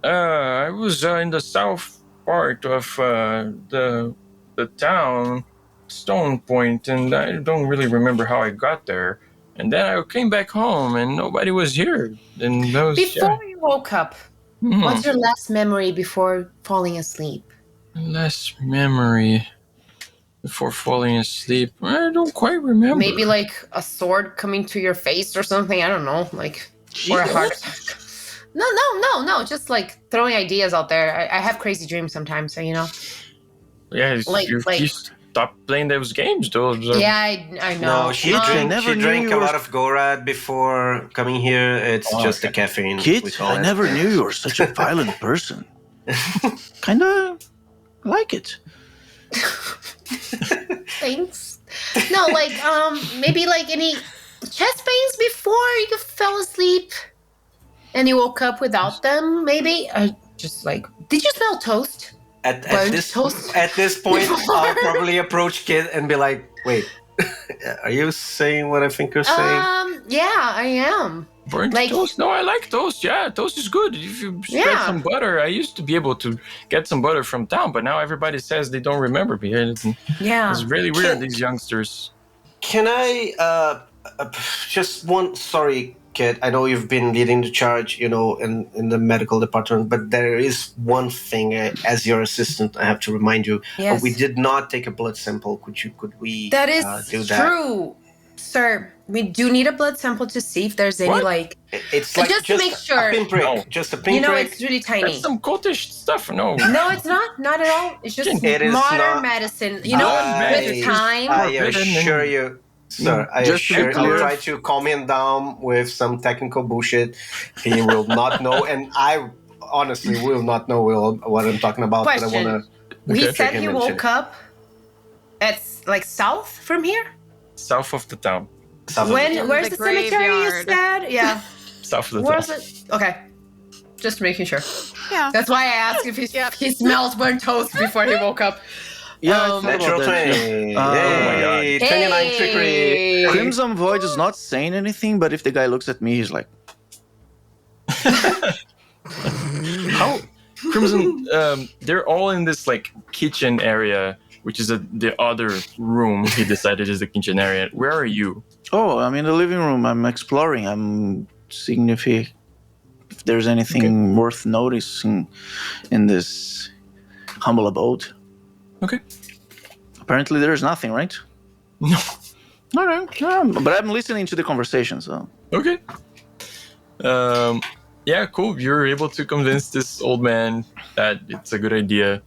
I was in the south part of the town, Stone Point, and I don't really remember how I got there. And then I came back home, and nobody was here. And that was Before you woke up, Mhm. what's your last memory before falling asleep? Last memory before falling asleep. I don't quite remember. Maybe like a sword coming to your face or something. I don't know, like or a heart attack. No. Just like throwing ideas out there. I have crazy dreams sometimes, so you know. Yeah, like- you stopped playing those games. Those are, Yeah, I know. No, she Kit, I drank, never she knew drank you a were- lot of Gorad before coming here. It's Oh, just okay. the caffeine. we Kit, call I it. never knew you were such a violent person. Kinda like it. Thanks. No, like maybe like any chest pains before you fell asleep and you woke up without them, maybe? Just like, did you smell toast? At Burnt this toast at this point, before. I'll probably approach Kid and be like, "Wait, are you saying what I think you're saying?" Yeah, I am. Burnt Like- toast? No, I like toast. Yeah, toast is good. If you spread Yeah. some butter, I used to be able to get some butter from town, but now everybody says they don't remember me. And Yeah. it's really weird, Can- these youngsters. Can I just one? Sorry, Kit. I know you've been leading the charge, in the medical department, but there is one thing. As your assistant, I have to remind you. Yes. We did not take a blood sample. Could we? That is do that? true, sir. We do need a blood sample to see if there's any What? It's like Just to make sure. a pinprick. No. Just a pinprick. it's really tiny. That's some cultish stuff. No. No, it's not at all. It's just It is modern not- medicine. I- With time. I Forbidden assure you, sir. I Just to be assure you. clear- I'll try to calm him down with some technical bullshit. He will not know, and I honestly will not know what I'm talking about. But I Question. want to. He Okay. said Take he him and woke shit. up at like south from here. South of the town. Where's the cemetery you graveyard. said? Yeah. South of the Where's town. it? Okay. Just making sure. Yeah. That's why I asked if he smelled burnt toast before he woke up. Yeah, I thought Natural about that, 20. too. Oh my God. Yay, 29 trickery. Crimson Void is not saying anything, but if the guy looks at me, he's like, How Crimson? They're all in this like kitchen area, which is the other room. He decided is the kitchen area. Where are you? "Oh, I'm in the living room. I'm exploring. I'm seeing if there's anything worth noticing in this humble abode." Okay. Apparently, there's nothing, right? No. All right. But I'm listening to the conversation, so. Okay. Yeah, cool. You're able to convince this old man that it's a good idea.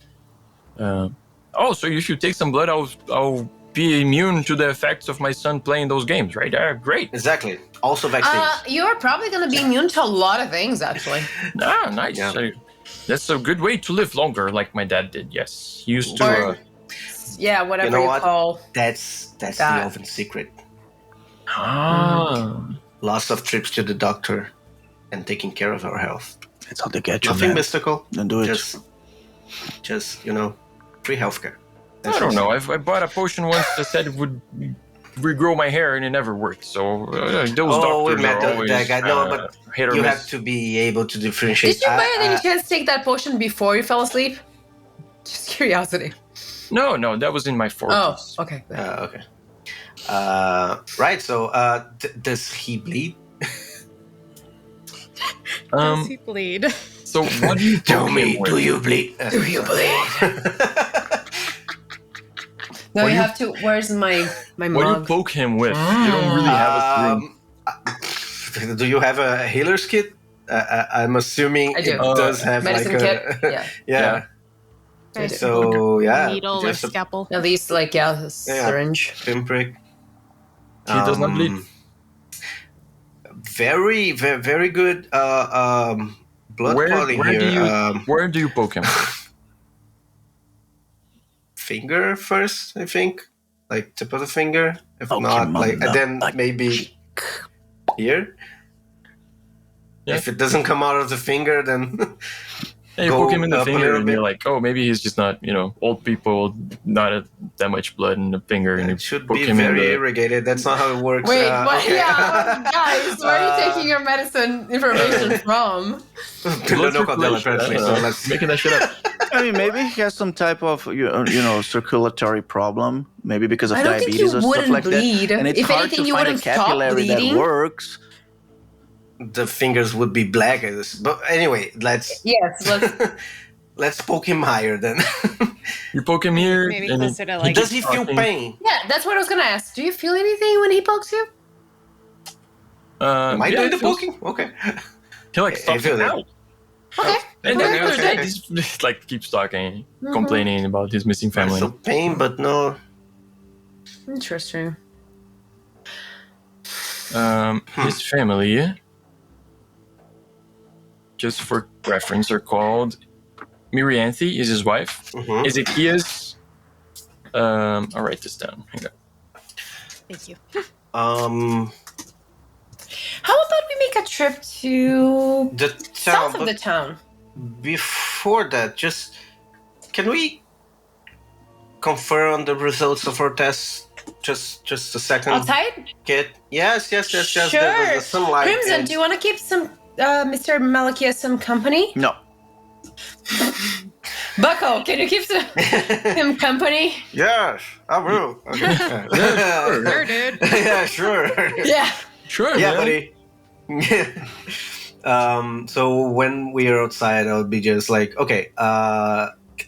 So if you take some blood, I'll be immune to the effects of my son playing those games, right? Great. Exactly. Also vaccines. You're probably going to be immune to a lot of things, actually. Ah, nice. Yeah. That's a good way to live longer, like my dad did. Yes, he used to. Or- Yeah, whatever You know you what? call. That's the that. elven secret. Ah. Lots of trips to the doctor and taking care of our health. That's how they get you, Nothing man. mystical. Don't do it. Just free healthcare. I don't know. I bought a potion once that said it would regrow my hair, and it never worked. So those we doctors met are always that guy. No, but hit or you miss. have to be able to differentiate. Did you by any chance take that potion before you fell asleep? Just curiosity. No, that was in my 40s. Oh, okay. Okay. Right. So, does he bleed? Does he bleed? So what do you Tell poke me, him with? do you bleed? Do you bleed? No, What do you you- have to. Where's my What do you mug? poke him with? You don't really have a thing. Do you have a healer's kit? I'm assuming I do. it does have Medicine like kit? a Yeah. yeah. I do. So yeah, Needle or just a scalpel. At least, like, a syringe. pinprick. He does not bleed. Very, very, very good blood quality here. Where do you poke him? Finger first, I think, like tip of the finger. If Poke not, him on like the then butt maybe here. Yeah. If it doesn't come out of the finger, then Yeah, you Go poke him in the up a finger, little and bit. you're like, oh, maybe he's just not, old people, not that much blood in the finger, and you it should poke be him in very the. irrigated. That's not how it works. Wait, what? okay. Yeah, guys, where are you taking your medicine information from? The local Blood apparently. circulation, I So don't know. let's. Making that shit up. I mean, maybe he has some type of circulatory problem, maybe because of I don't think diabetes you or stuff wouldn't like bleed. that. And it's If hard anything, to you find a wouldn't stop capillary that bleeding. works. The fingers would be black. But anyway, let's Yes, let's. let's poke him higher then. You poke him here, Maybe and closer to, he like- Does keeps he feel talking. pain? Yeah, that's what I was gonna ask. Do you feel anything when he pokes you? Am I yeah, doing the it feels- poking? Okay. He like I stops feel it that. out. Okay. And then Okay, after okay. that, he's like keeps talking, complaining about his missing family. So pain, but no. Interesting. His family, just for reference, are called Mirianthe is his wife. Mhm. Ezekias. I'll write this down. Hang on. Thank you. How about we make a trip to The town. south of but the town? before that, just can we confer on the results of our tests just a second. Outside? Kid. Yes. Sure. There's the sunlight. Crimson, and- do you want to keep some Mr. Malakia some company? No. Bucko, can you keep him company? Yes, I will. Okay. Sure, dude. Yeah, sure. Yeah. Sure, Yeah, man. buddy. So when we are outside, I'll be just like, okay,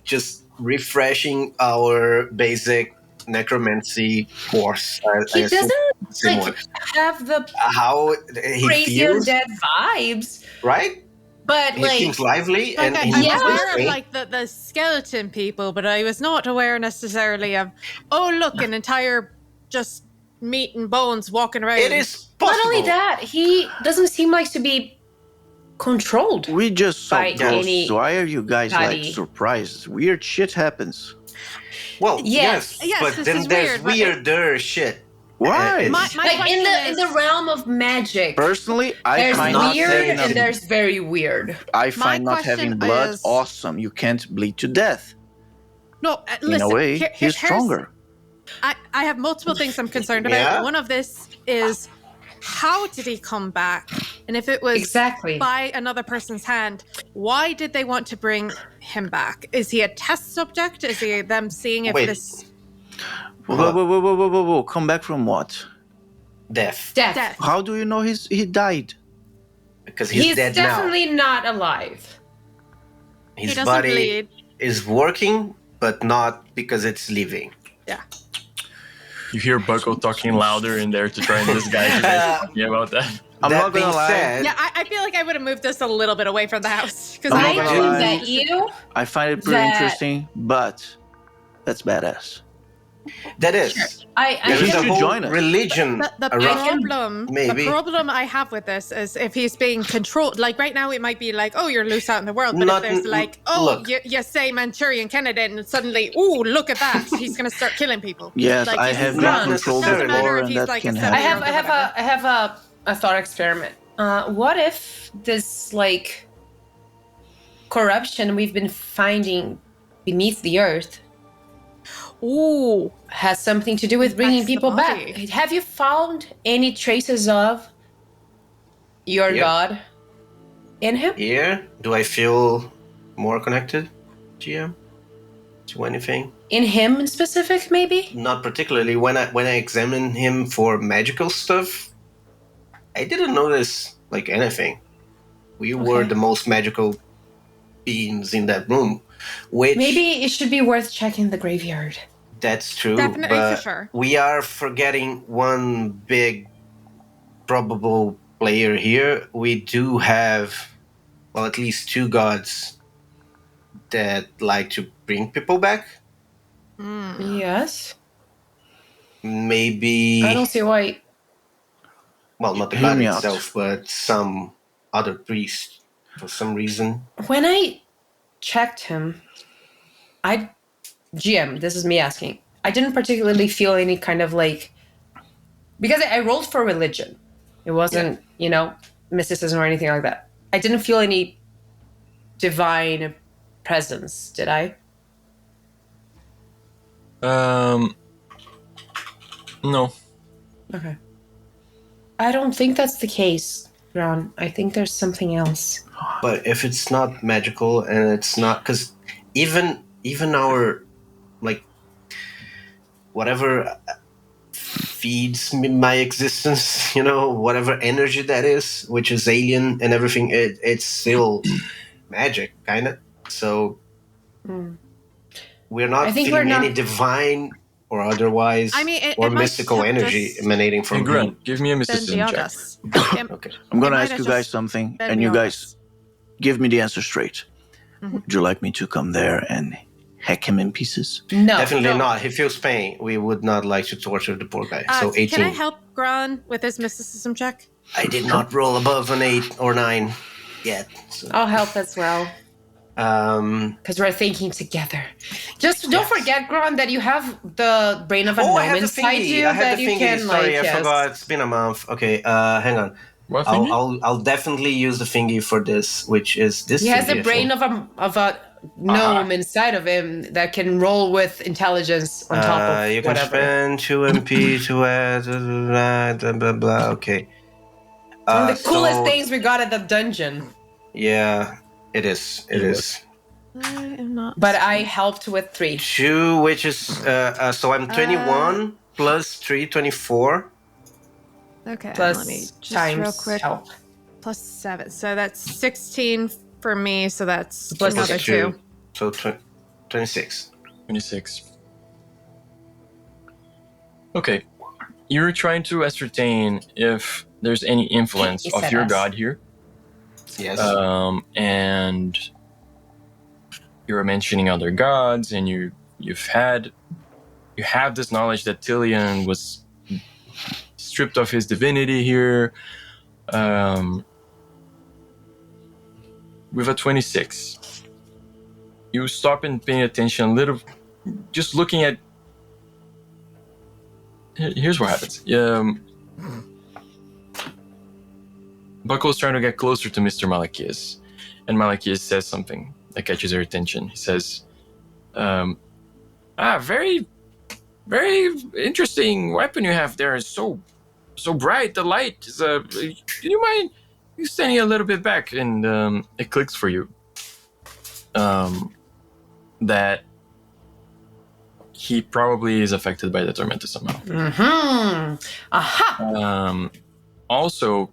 just refreshing our basic necromancy course. He doesn't same like one. have the How he crazy feels, undead vibes, right? but He like seems lively, Like, and I he was Yeah. aware of great. like the skeleton people, but I was not aware necessarily of, oh look, an entire just meat and bones walking around. It is possible. not only that, he doesn't seem like to be controlled. We just saw By ghosts. any Why are you guys like body. surprised? Weird shit happens. Well, Yes. yes, Yes, but this then is there's weird, but weirder shit. Why? My Like in question the realm of magic, Personally, I there's find not not weird saying having and a, there's very weird. I find not question having blood is- awesome. You can't bleed to death. No, In listen. a way, here- he's here's- stronger. I have multiple things I'm concerned about. Yeah? One of this is how did he come back? And if it was Exactly. by another person's hand, why did they want to bring him back? Is he a test subject? Is he them seeing if Wait. this Whoa. Come back from what? Death, death? How do you know he died? because he's dead definitely not alive. now. He His doesn't body bleed. is working, but not because it's living. Yeah. You hear Bucko talking louder in there to try and disguise you guys talking about that. I'm That not gonna being lie. said, Yeah, I feel like I would have moved this a little bit away from the house because I'm I not gonna do lie. bet you. I find it pretty That- interesting, but that's badass. that is. I If There's you a should whole join us. religion the around. Maybe. the problem I have with this is if he's being controlled. Like right now, it might be like, oh, you're loose out in the world, but Not- if there's like, oh, look. you say Manchurian candidate, and suddenly, oh, look at that, he's gonna start killing people. Yes, Like, I he's have not been controlled necessarily. Doesn't matter before, if and he's that like can a I happen. have a thought experiment. What if this like corruption we've been finding beneath the earth Ooh, has something to do with bringing Affects the people back? body. Have you found any traces of your Yep. god in him? Yeah. Do I feel more connected, GM, to anything? In him in specific, maybe? Not particularly. When I examine him for magical stuff, I didn't notice like anything. We were Okay. the most magical beings in that room, which Maybe it should be worth checking the graveyard. that's true. Definitely, but for sure. we are forgetting one big probable player here. We do have, well, at least two gods that like to bring people back. Yes. Maybe, I don't see why. well, not the Hear god me out. itself, but some other priest for some reason. When I checked him, GM, this is me asking. I didn't particularly feel any kind of like, because I rolled for religion. It wasn't, mysticism or anything like that. I didn't feel any divine presence, did I? No. Okay. I don't think that's the case, Ron. I think there's something else. But if it's not magical and it's not, because even our like whatever feeds my existence, whatever energy that is, which is alien and everything, it's still magic, kind of. So we're not I think feeling we're any not- divine or otherwise, I mean, it or might mystical have energy just emanating Hey, from him. Grant, give me a been mysticism beyond check. us. Okay. I'm gonna It might ask have you guys just something, been and you beyond guys us. give me the answer straight. Would you like me to come there and hack him in pieces? No. Definitely no. not. He feels pain. We would not like to torture the poor guy. So 18. Can I help Gran with his mysticism check? I did not roll above an 8 or 9 yet. So, I'll help as well. Because we're thinking together. Just don't forget, Gron, that you have the brain of a I gnome have the inside thingy. you I have that the you thingy. can Sorry, like. I forgot. It's been a month. Okay, hang on. What thingy? I'll definitely use the thingy for this, which is this. He has thingy, the I brain think. of a gnome inside of him that can roll with intelligence on top of you can whatever. spend 2 MP to add blah, blah, blah. Okay. One of the coolest so- things we got at the dungeon. Yeah, it is. It It is. I am not. But I helped with 3. 2, which is so I'm 21 plus 3, 24. Okay, Plus let me just times real quick. help. Plus 7. So that's 16 for me, so that's Plus another 2. So 26. 26. Okay. You're trying to ascertain if there's any influence He of said your us. god here. Yes. And you were mentioning other gods, and you have this knowledge that Tillian was stripped of his divinity here. With a 26, you stop and pay attention a little, just looking at. Here's what happens. Buckle's trying to get closer to Mr. Malachias, and Malachias says something that catches your attention. He says, very, very interesting weapon you have there. It's so bright. The light is do you mind you standing a little bit back? And it clicks for you that he probably is affected by the Tormenta somehow. Mm-hmm. Aha! Also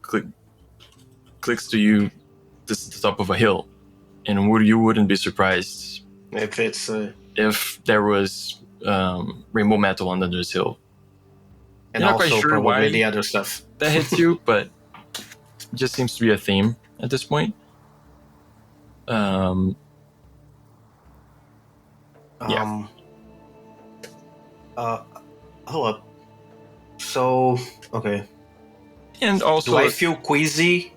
clicks to you. This is the top of a hill, and you wouldn't be surprised If it's if there was rainbow metal under this hill. and You're not quite also sure probably why the other stuff. that hits you, but it just seems to be a theme at this point. Yeah. Hold up. So okay. And also, Do I feel queasy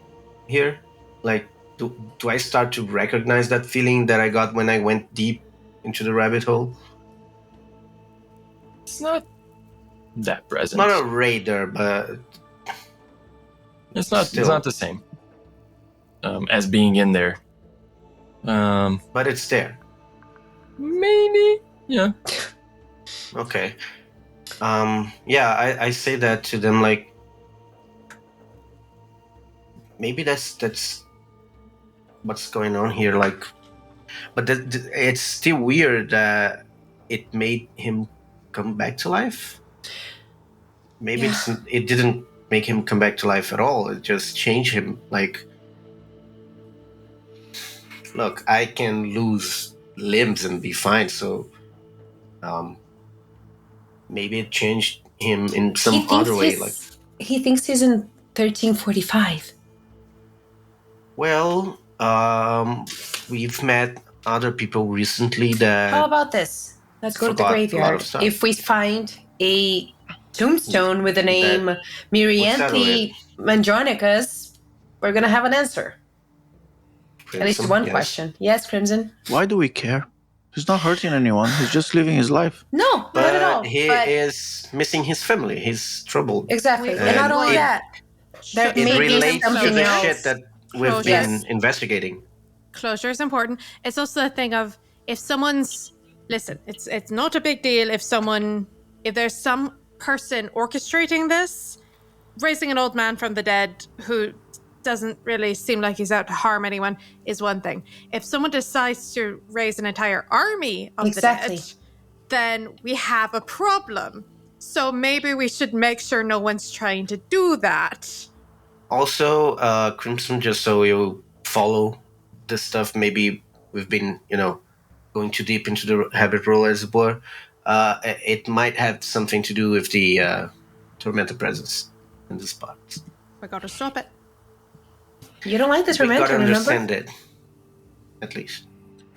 here? Like, do I start to recognize that feeling that I got when I went deep into the rabbit hole? it's not that present. Not a raider, but It's not still. the same as being in there. but it's there. Maybe, yeah. Okay. Yeah, I say that to them, like, maybe that's what's going on here, like, but it's still weird that it made him come back to life. Maybe it didn't make him come back to life at all. It just changed him. Like, look, I can lose limbs and be fine, so maybe it changed him in some other way. Like, he thinks he's in 1345. well, we've met other people recently How that about this? Let's go to the forgot a lot of graveyard. stuff. If we find a tombstone with the name Mirianthi Mandronicus, we're gonna have an answer. At least Crimson, one yes. question. Yes, Crimson? Why do we care? He's not hurting anyone. He's just living his life. No, not at all. But he is missing his family. He's troubled. Exactly. Wait, And not and only it- that, there It may be relates to something the else. shit that we've Oh, been yes. investigating. Closure is important. It's also the thing of if someone's listen, it's not a big deal if there's some person orchestrating this, raising an old man from the dead who doesn't really seem like he's out to harm anyone is one thing. If someone decides to raise an entire army of Exactly. the dead, then we have a problem. So maybe we should make sure no one's trying to do that. Also, Crimson, just so you follow this stuff, maybe we've been, going too deep into the habit roll, as it were. It might have something to do with the Tormenta presence in the spot. We gotta stop it. You don't like this We gotta romantic, remember? understand it, at least.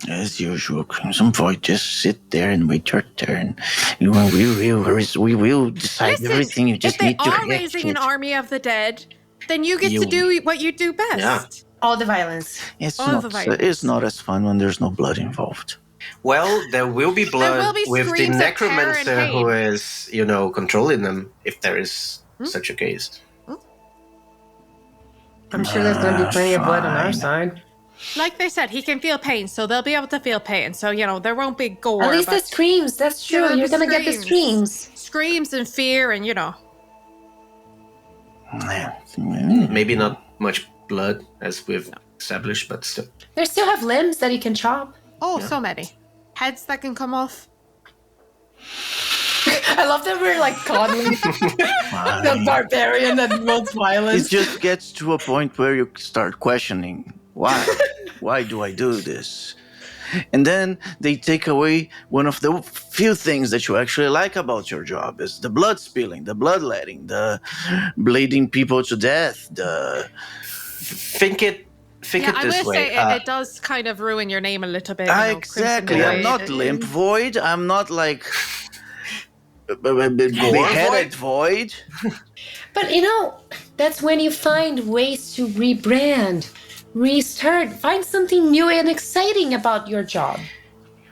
As usual, Crimson Void, just sit there and wait your turn. We will decide Listen, everything. You if just they need to are raising an execute. army of the dead, then you get You- to do what you do best. Yeah. All the violence. It's all not. the violence. It's not as fun when there's no blood involved. Well, there will be blood will be with the screams of terror and necromancer pain. who is, controlling them, if there is such a case. I'm sure there's going to be plenty of blood on our Fine. side. Like they said, he can feel pain, so they'll be able to feel pain. So, there won't be gore. At least the but screams. That's true. Yeah, You're the gonna get the screams. Screams and fear and, Maybe not much blood, as we've established, but still. They still have limbs that you can chop. Oh, so many. Heads that can come off. I love that we're like coddling the barbarian that wants violence. It just gets to a point where you start questioning, why? Why do I do this? And then they take away one of the few things that you actually like about your job is the blood spilling, the bloodletting, the bleeding people to death, the... Think it I this will way. say it does kind of ruin your name a little bit. Exactly. Crimson I'm Void. not Limp Void. I'm not like... beheaded Void. But that's when you find ways to rebrand, restart, find something new and exciting about your job.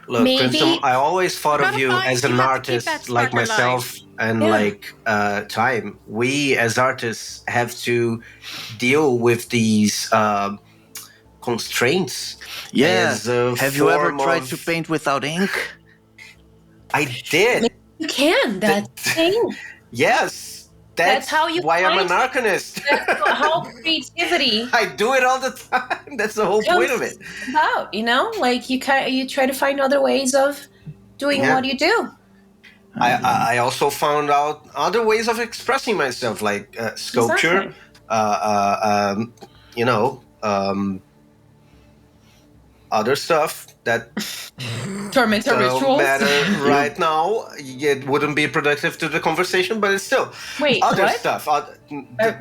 Look, Maybe- Crimson, I always thought of you as an you have to keep that artist like spark myself alive. and Yeah. like Time. We as artists have to deal with these constraints. Yeah. as a Have you ever form tried of- to paint without ink? I did. You can. That's the thing. Yes. That's how you why I'm an find- arcanist. That's how creativity I do it all the time. That's the whole point of it. comes about. Like you try to find other ways of doing Yeah. what you do. I also found out other ways of expressing myself, like sculpture, other stuff that Tormenta don't rituals. matter right now. It wouldn't be productive to the conversation, but it's still Wait, other what? stuff. What?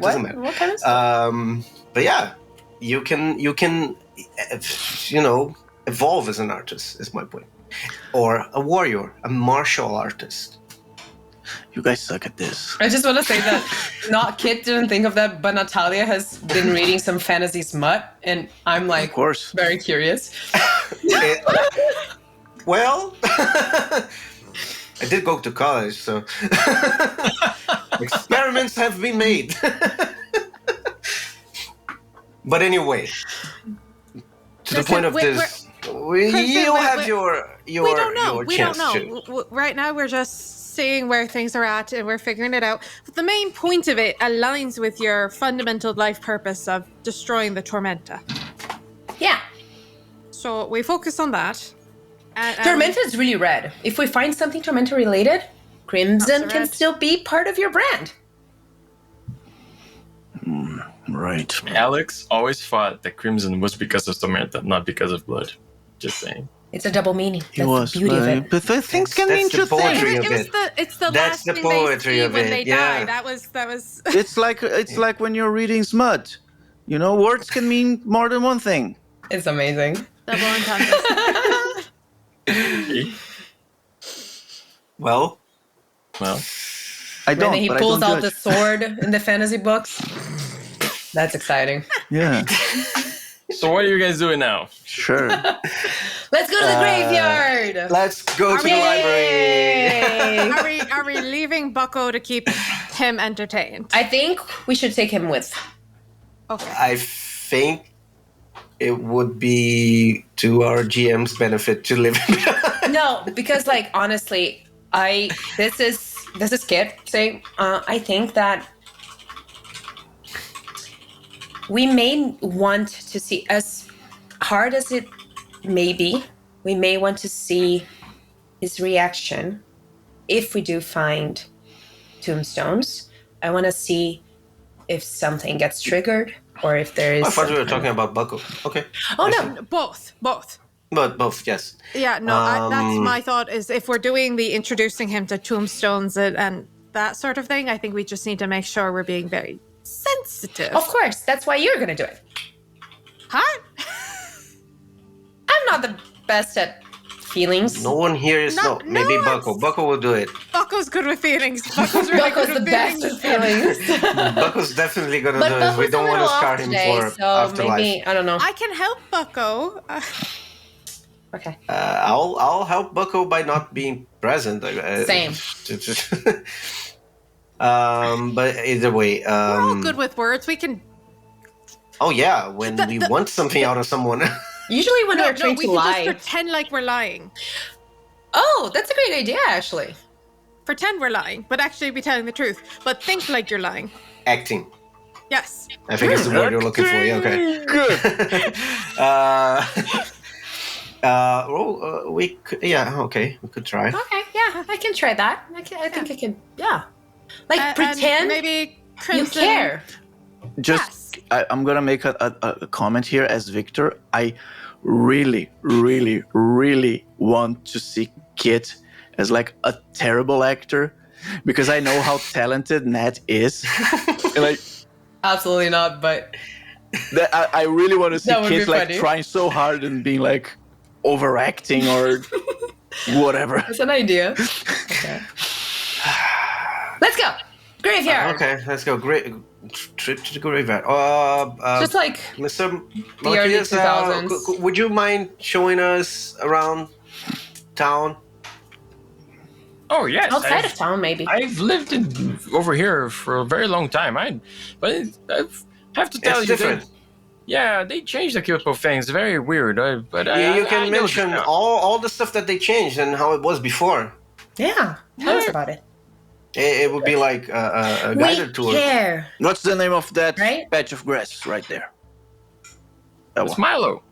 Doesn't matter. What kind of stuff? But yeah, you can evolve as an artist. Is my point, or a warrior, a martial artist. You guys suck at this. I just want to say that not Kit didn't think of that, but Natalia has been reading some fantasy smut, and I'm like Of course. very curious. Well, I did go to college, so experiments have been made. But anyway, to the Listen, point of this, you have your We don't know. your We chance don't to. know. Right now, we're just seeing where things are at, and we're figuring it out. But the main point of it aligns with your fundamental life purpose of destroying the Tormenta. Yeah, So we focus on that. And, Tormenta is really red. If we find something Tormenta related, Crimson That's can red. still be part of your brand. Right. Alex always thought that Crimson was because of Tormenta, not because of blood. Just saying. It's a double meaning. He That's was. the beauty of it. But things can That's mean the two poetry things. of it. It's the That's last the thing poetry they see of when it, they yeah. die. That was It's like when you're reading smut. Words can mean more than one thing. It's amazing. double entendre. Well, I When don't. he but pulls I don't out the judge. sword in the fantasy books, that's exciting. Yeah. So what are you guys doing now? Sure. Let's go to the graveyard. let's go to the library. Are we leaving Bucko to keep him entertained? I think we should take him with. Okay. I think it would be to our GM's benefit to live. No, because honestly, this is Kit saying I think that we may want to see, as hard as it may be, we may want to see his reaction if we do find tombstones. I want to see if something gets triggered or if there is. I thought we were some kind talking about Bucko. Okay. Oh no! Both. But both, yes. Yeah, no, that's my thought is if we're doing the introducing him to tombstones and that sort of thing, I think we just need to make sure we're being very sensitive. Of course, that's why you're gonna do it. Huh? I'm not the best at feelings. No one here is No, maybe no, Bucko. it's- Bucko will do it. Bucko's good with feelings. Bucko's really Bucko's good the with best feelings. at feelings. Bucko's definitely gonna But do it. Bucko's We don't a want little to scar off him today, for so afterlife. maybe I don't know. I can help Bucko. Okay. I'll help Bucko by not being present. Same. But either way, We're all good with words. We can Oh yeah, when we want something out of someone. Usually when we're trying we to can lie. just pretend like we're lying. Oh, that's a great idea, actually. Pretend we're lying, but actually be telling the truth. But think like you're lying. Acting. Yes. I think it's the word you're looking for. Yeah, okay. Good. Okay, we could try. Okay, yeah, I can try that. I think I can. Yeah, like pretend maybe you Crimson. care. Just, I'm gonna make a comment here as Victor. I really, really, really want to see Kit as like a terrible actor because I know how talented Nat is. And like, Absolutely not, but that, I really want to see That would be Kit like funny. trying so hard and being like overacting or whatever. it's an idea. Okay. Let's go. Graveyard. Okay, let's go. Great trip to the graveyard. Just like Mr. the early Malachias, 2000s. would you mind showing us around town? Oh yes, outside of town, maybe. I've lived over here for a very long time. But I have to tell It's you, different. they changed a couple of things. Very weird. You can mention all the stuff that they changed and how it was before. Yeah. Tell us about it. It would be like a guided tour. care. What's the name of that Right? patch of grass right there? That It's one. Milo.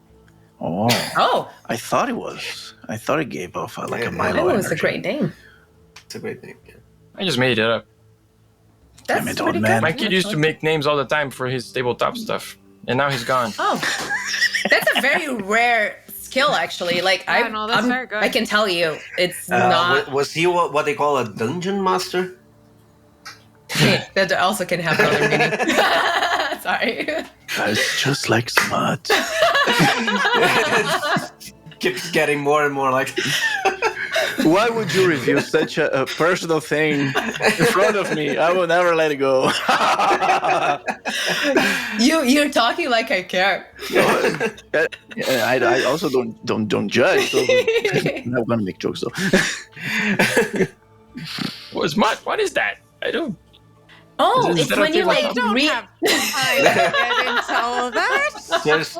Oh, Oh, I thought it was. I thought it gave off like Yeah, a yeah. Milo that was a energy. great name. It's a great name. Yeah. I just made it up. That's Damn it, pretty old man. good. My kid used to make names all the time for his tabletop stuff, and now he's gone. Oh, that's a very rare skill, actually. Like Yeah, no, that's very good. I can tell you, it's not. Was he what they call a dungeon master? That also can have another meaning. Sorry. Guys, just like smut. Keeps getting more and more like. Why would you reveal such a personal thing in front of me? I will never let it go. You're talking like I care. I also don't judge. So I'm not gonna make jokes though. What is that? I don't. Oh, Is it's that when okay you with like Don't read. have time to get into all of that. Just,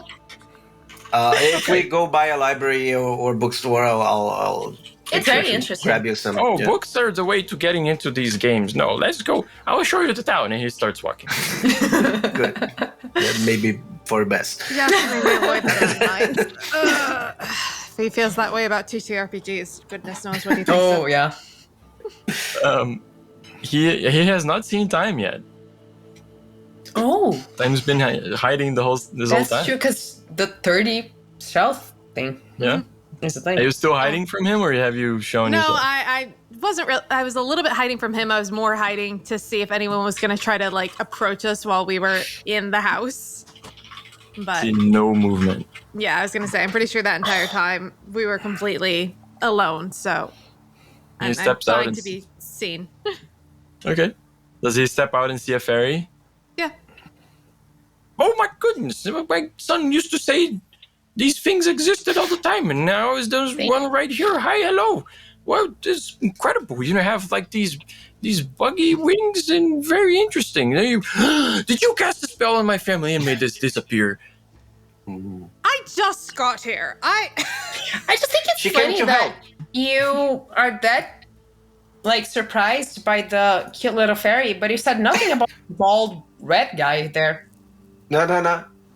if we go by a library or bookstore, I'll It's very interesting. grab you some. Oh, yeah. books are the way to getting into these games. No, let's go. I will show you the town. And he starts walking. Good. Yeah, maybe for best. Yeah, maybe avoid that on mine. If he feels that way about TTRPGs, goodness knows what he thinks Oh of. yeah. He has not seen time yet. Oh, Time's been hiding this whole that's time. true. Because the 30 stealth thing Yeah. is the thing. Are you still hiding from him, or have you shown No, yourself? I wasn't real. I was a little bit hiding from him. I was more hiding to see if anyone was going to try to like approach us while we were in the house. But See no movement. yeah, I was going to say, I'm pretty sure that entire time we were completely alone. So He I'm steps out fine and to be seen. Okay. Does he step out and see a fairy? Yeah. Oh my goodness! My son used to say these things existed all the time, and now there's one right here. Hi, hello. Well, this is incredible. You know, have like these buggy wings and very interesting. Did you cast a spell on my family and made this disappear? I just got here. I just think it's She came funny to that help. you are that like surprised by the cute little fairy, but you said nothing about the bald red guy there. No.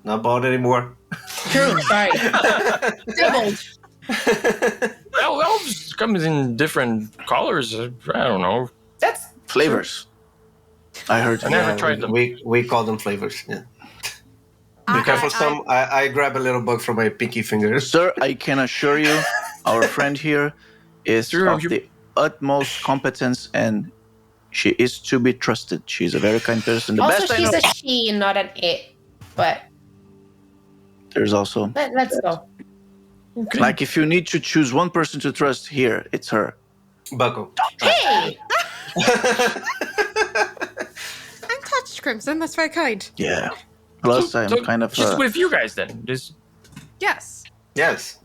Not bald anymore. True, sorry. Doubled. Well, elves comes in different colors. I don't know. That's Flavors. I heard. I never tried them. We call them flavors. Yeah. Be careful, some. I grab a little bug from my pinky finger. Sir, I can assure you, our friend here is Sure, of you- the utmost competence and she is to be trusted. She's a very kind person. The also best I she's know. a she, not an it. But There's also, let's go. Okay. like, if you need to choose one person to trust here, it's her. Buckle. Hey! I'm touched, Crimson. That's very kind. Yeah. Plus, I'm So kind of. just with you guys then. Yes. Yes.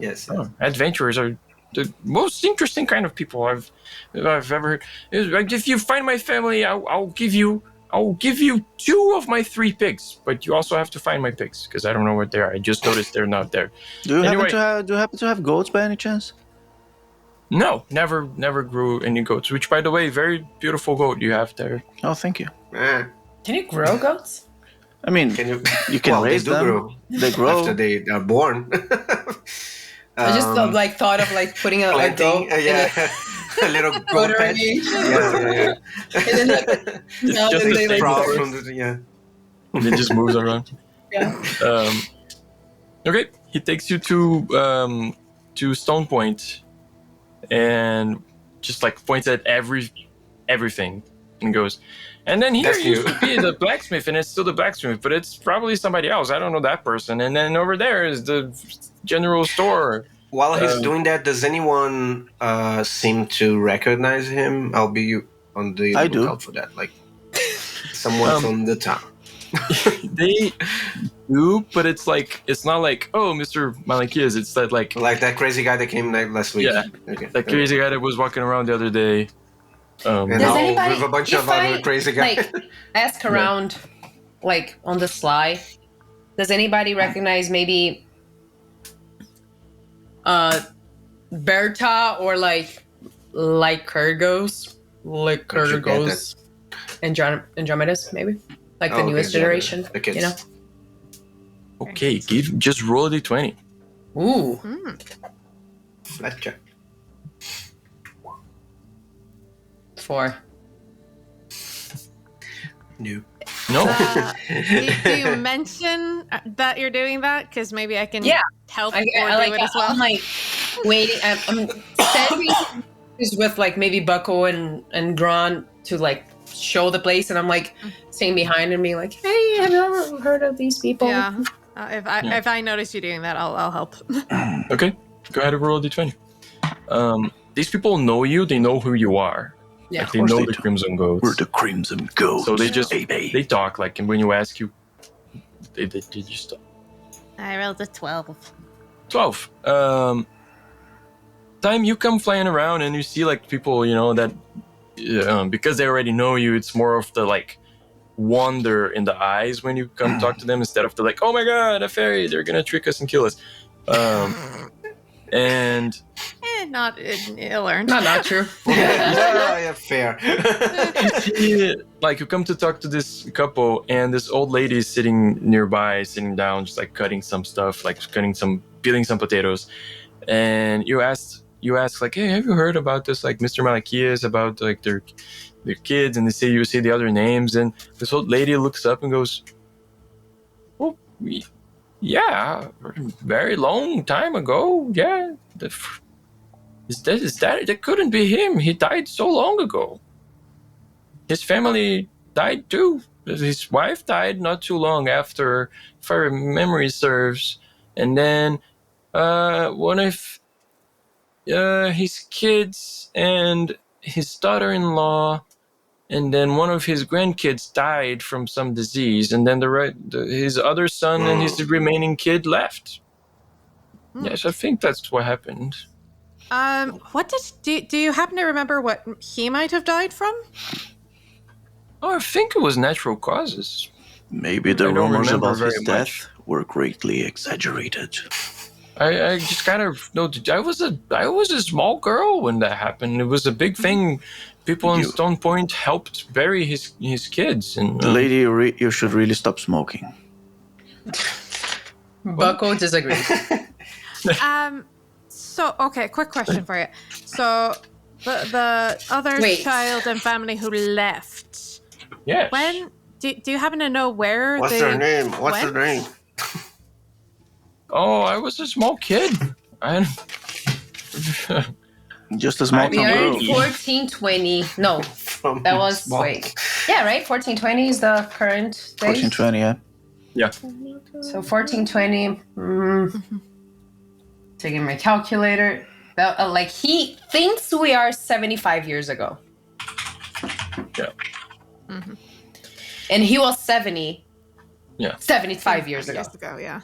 Adventurers are the most interesting kind of people I've ever heard. Like, if you find my family, I'll I'll give you 2 of my 3 pigs, but you also have to find my pigs because I don't know where they are. I just noticed they're not there. Do you Anyway. happen to have goats by any chance? No, never grew any goats. Which, by the way, very beautiful goat you have there. Oh, thank you. Eh, Can you grow goats? I mean, can you? you can well, raise they do them. grow They grow. after they are born. I just thought of like putting a planting. goat Yeah, a little in a goat goat patch. cage. Yeah. And then like, now just then a they like stable Sprouts horse. from the, yeah. And it just moves around. yeah. Okay, he takes you to Stone Point, and just like points at everything, and goes. And then here That's used you. to be the blacksmith, and it's still the blacksmith, but it's probably somebody else. I don't know that person. And then over there is the general store. While he's doing that, does anyone seem to recognize him? I'll be on the I do. lookout for that. Like someone from the town. They do, but it's not like, oh, Mr. Malachias. It's like Like that crazy guy that came last week. Yeah. Okay. that crazy guy that was walking around the other day. And Does now anybody, with a bunch if of other I, crazy guys. like ask around, like on the sly? Does anybody recognize maybe Berta or like Lycurgos? Lycurgos. Andromedas, maybe? Like the Oh, okay, newest yeah, generation. the kids. You know? Okay, just roll a d20. Ooh. Flat check. 4. No. No. Do you mention that you're doing that? Because maybe I can help or I do it as well. I'm like waiting. I'm standing with like maybe Bucko and Gron to like show the place, and I'm like staying behind and being like, "Hey, have you ever heard of these people?" Yeah. If I notice you doing that, I'll help. Okay, go ahead and roll a d20. These people know you. They know who you are. Yeah, Like, they course know they the do. Crimson Goats. We're the Crimson Goats. So they just baby. they talk like, and when you ask you, they just talk. I rolled a 12. 12. Time you come flying around and you see like people, that because they already know you, it's more of the like wonder in the eyes when you come talk to them instead of the like, oh my god, a fairy, they're gonna trick us and kill us. And Not ill earned. not true. yeah, fair. like you come to talk to this couple, and this old lady is sitting nearby, sitting down, just like cutting some stuff, like peeling some potatoes. And you ask like, hey, have you heard about this, like Mr. Malachias, about like their kids? And you say the other names, and this old lady looks up and goes, oh, yeah, very long time ago. Yeah, that couldn't be him. He died so long ago. His family died too. His wife died not too long after, if my memory serves. And then one of his kids and his daughter-in-law, and then one of his grandkids died from some disease, and then his other son and his remaining kid left. Yes, I think that's what happened. What do you happen to remember what he might have died from? Oh, I think it was natural causes. Maybe the I don't rumors remember about his very death much. were greatly exaggerated. I just kind of know. I was a small girl when that happened. It was a big thing. People in Stone Point helped bury his kids. And Lady, you should really stop smoking. Bucko disagrees. So, okay, quick question for you. So, the other child and family who left, yes. when, do you happen to know where What's they their name? What's went? their name? Oh, I was a small kid. Just a small We town are girl. in 1420. No, that was small. wait. Yeah, right. 1420 is the current date. 1420, yeah. Yeah. So 1420. Taking my calculator. Like he thinks we are 75 years ago. Yeah. Mm-hmm. And he was 70. Yeah. 75 years ago. Years ago, yeah.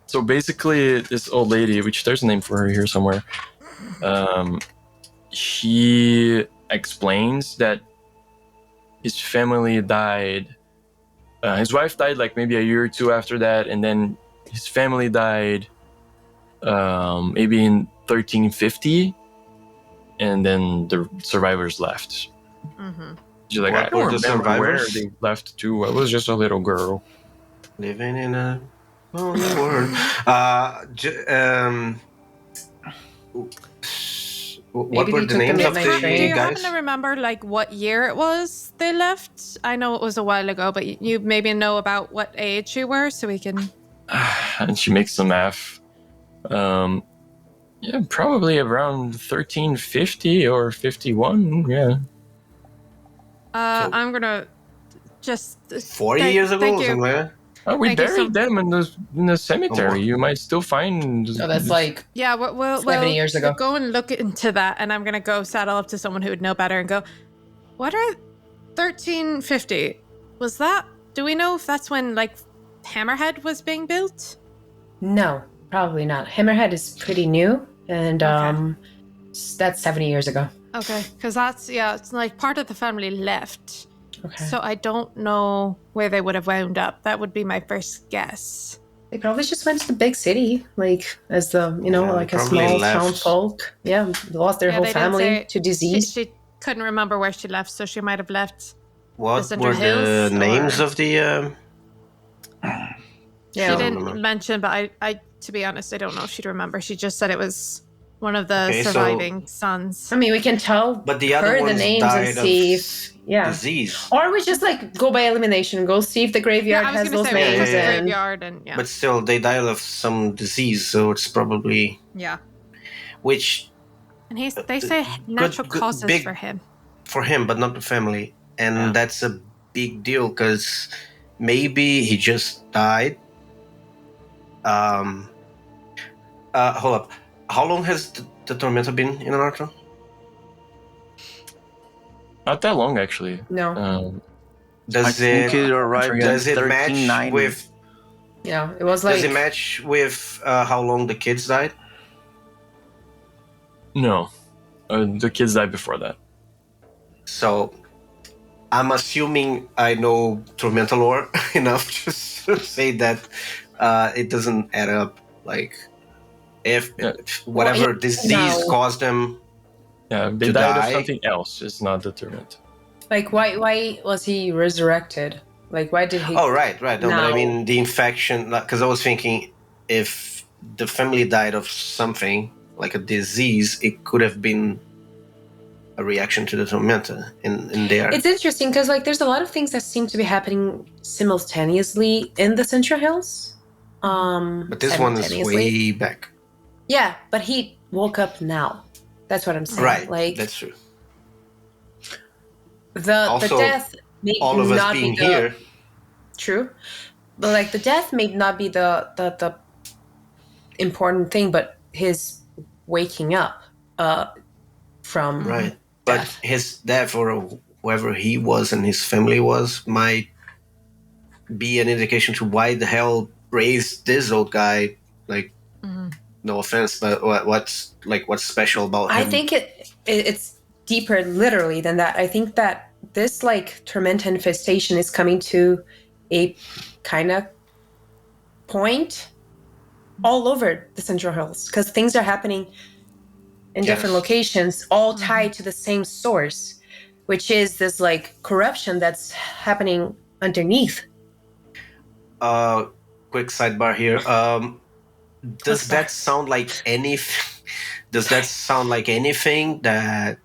So basically, this old lady, which there's a name for her here somewhere, she explains that his family died. His wife died like maybe a year or two after that, and then his family died maybe in 1350, and then the survivors left. Mm-hmm. She's like, What I don't were the remember where survivors? they left to. I was just a little girl. Living in a lonely world. What Maybe were they the took the names of midnight the train. Do you happen guys? to remember like what year it was they left? I know it was a while ago, but you maybe know about what age you were, so we can. And she makes some math. Yeah, probably around 1350 or 51. Yeah. So- I'm gonna just 40 years ago, Thank or you. something like that? Oh, we Thank you so- buried them in the Oh, cemetery. You might still find. So that's like Yeah, we'll 70 years ago. go and look into that, and I'm gonna go saddle up to someone who would know better and go. What are 1350? Was that? Do we know if that's when like Hammerhead was being built? no, probably not. Hammerhead is pretty new, and Okay. that's 70 years ago. Okay, because it's like part of the family left. Okay. So I don't know where they would have wound up. That would be my first guess. They probably just went to the big city, like as the Yeah, like they a probably small left. town folk. Yeah, lost their Yeah, whole they did family say to disease. She couldn't remember where she left, so she might have left. What Central were the Hills, names or- of the? Yeah. She don't didn't remember. mention, but I, to be honest, I don't know if she'd remember. She just said it was one of the Okay, so- surviving sons. I mean, we can tell But the other her the ones names died and of see if disease. or we just like go by elimination, go see if the graveyard I was has gonna those say we names. look at the And graveyard and But still, they died of some disease, so it's probably yeah. which And they say natural good- causes big- for him. for him, but not the family, and Yeah. that's a big deal because maybe he just died. Hold up. How long has the Tormenta been in Anarto? Not that long, actually. no, I Does think it it arrived in does it match 1390. with yeah, it was like does it match with how long the kids died? No. The kids died before that. So I'm assuming I know Tormenta lore enough to say that it doesn't add up. Like if Yeah. whatever Well, disease no. caused them. Yeah, they To died die? of something else. It's not the Tormenta. like why was he resurrected? Like why did he? Oh right. No, but I No. mean the infection. Because I was thinking if the family died of something like a disease, it could have been a reaction to the Tormenta in there. It's interesting because like there's a lot of things that seem to be happening simultaneously in the Central Hills. But this one is simultaneously. way back. Yeah, but he woke up now. That's what I'm saying. Right. Like That's true. the Also, death may All of us not being be the, here. True, but like the death may not be the important thing, but his waking up from Right. But death. his death or whoever he was and his family was might be an indication to why the hell raised this old guy. Like, no offense, but what's special about him? I think it's deeper literally than that. I think that this like Tormenta infestation is coming to a kind of point all over the Central Hills because things are happening in different Yes. locations, all tied to the same source, which is this like corruption that's happening underneath. Quick sidebar here. Does that sound like anything? Does that sound like anything that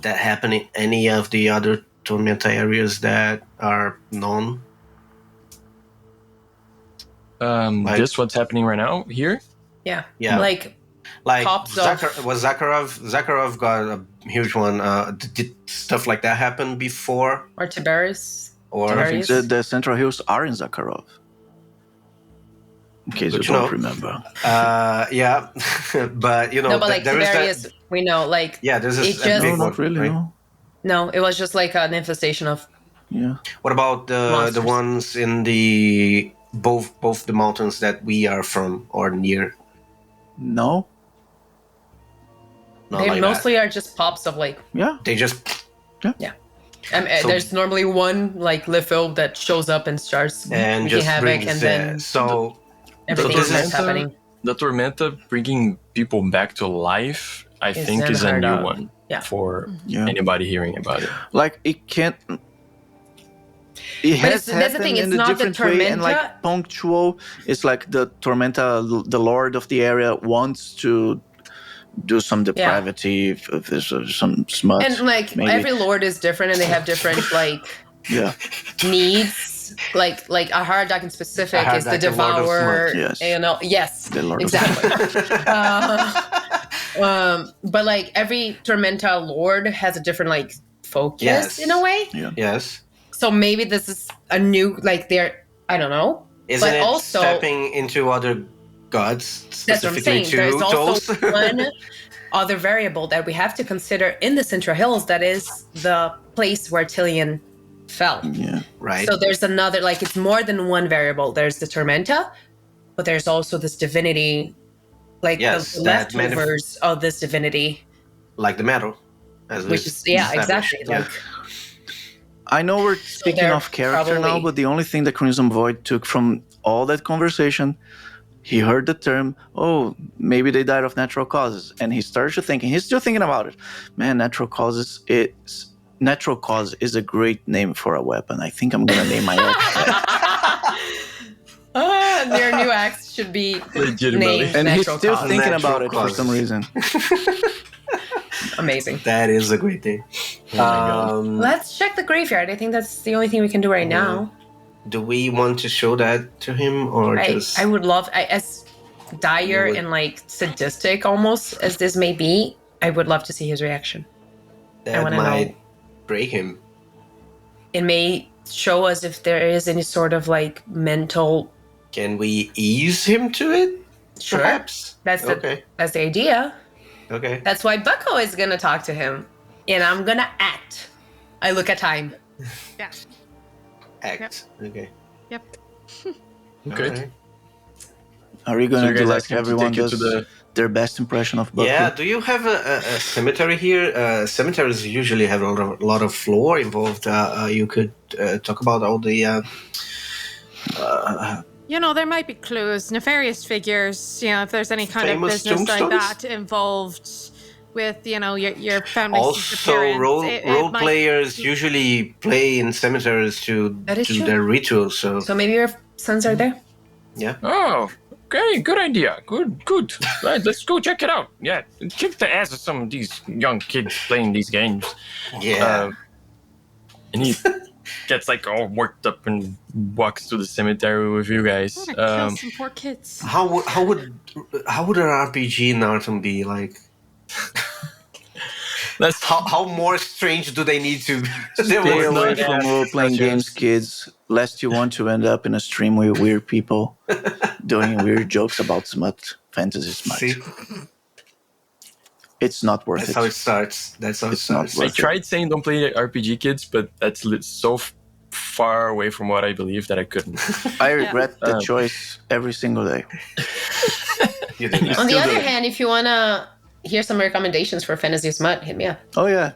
happened in any of the other Tormenta areas that are known? Like- This what's happening right now here? Yeah. Yeah. Like Pops off. Zakharov got a huge one. Did stuff like that happen before? or Tiberius. Or I think Tiberius. the Central Hills are in Zakharov. In case But you you don't know- remember. yeah, but you know, No, but like there is Tiberius, that. we know like Yeah, this it is a just- big No, one. not really, right? no. no, it was just like an infestation of Yeah. What about the Monsters. ones in the both the mountains that we are from or near? No? Not they like mostly are just pops of like Yeah. that. They just There's normally one like litho that shows up and starts and wreaking just havoc, brings and then so everything the starts Tormenta- happening. The Tormenta bringing people back to life, I think, is a unheard new of. one Yeah. for Yeah. anybody hearing about it. Like it can't. It But has that's the thing, happened it's in a not the different way, and like Tormenta. punctual. It's like the Tormenta, the lord of the area, wants to do some depravity, if there's some smut. And like maybe. every lord is different, and they have different like Yeah, needs. Like a hard dark in specific A is the Hard Dark, the Lord of devourer. Smut, yes. You know, yes, The Lord of exactly. But like every Tormenta lord has a different like focus Yes. in a way. yes, So maybe this is a new like they're I don't know. isn't But it also- stepping into other gods That's what I'm specifically saying. There's too? also Tolls? one other variable that we have to consider in the Central Hills. That is the place where Tillian fell. yeah. Right. So there's another, like, it's more than one variable. There's the Tormenta, but there's also this divinity, like Yes, the that leftovers of this divinity, like the metal, as which we is, yeah, established. exactly. Yeah. Like, I know we're speaking they're off character now, probably- but the only thing that Crimson Void took from all that conversation, he heard the term, oh, maybe they died of natural causes. And he started to thinking, he's still thinking about it. Man, natural cause is a great name for a weapon. I think I'm going to name my weapon. their new axe should be Legitimately. named And he's Natural still Cause. thinking Natural about it for some causes. reason. Amazing. That is a great thing. Oh my God. Let's check the graveyard. I think that's the only thing we can do right now. Do we want to show that to him, or just? I would love, as dire You would- and like sadistic almost as this may be, I would love to see his reaction. that wanna might know. break him. It may show us if there is any sort of like mental. Can we ease him to it? Sure. Perhaps. That's the Okay. that's the idea. Okay. That's why Bucko is gonna talk to him, and I'm gonna act. I look at time. Yeah. Act. Okay. Yep. Okay. Alright. Are you going So to you do guys like ask him to everyone take you does to the- their best impression of Bucky? Yeah. Do you have a cemetery here? Cemeteries usually have a lot of floor involved. You could talk about all the. You know, there might be clues, nefarious figures, you know, if there's any kind of Famous business like tombstones? that involved with, you know, your family's Also, disappearance. role It might- players usually play in cemeteries to That is do true. their rituals. So So maybe your sons are there. yeah. Oh, okay, good idea. Good. Right, let's go check it out. Yeah, kick the ass of some of these young kids playing these games. Yeah. And he gets like all worked up and walks to the cemetery with you guys. I wanna kill some poor kids. How would an RPG in Arkham be like? Let's How more strange do they need to? Stay away not- from role-playing That's games, kids, lest you want to end up in a stream with weird people doing weird jokes about smut, fantasy smut. See, It's not worth that's it. how it starts. That's how it It's not starts. I worth tried saying don't play RPG kids, but that's so far away from what I believe that I couldn't. I regret the Um, choice every single day. You did that. On the Still other do it. hand, if you wanna hear some recommendations for Fantasy Smut, hit me up. Oh yeah,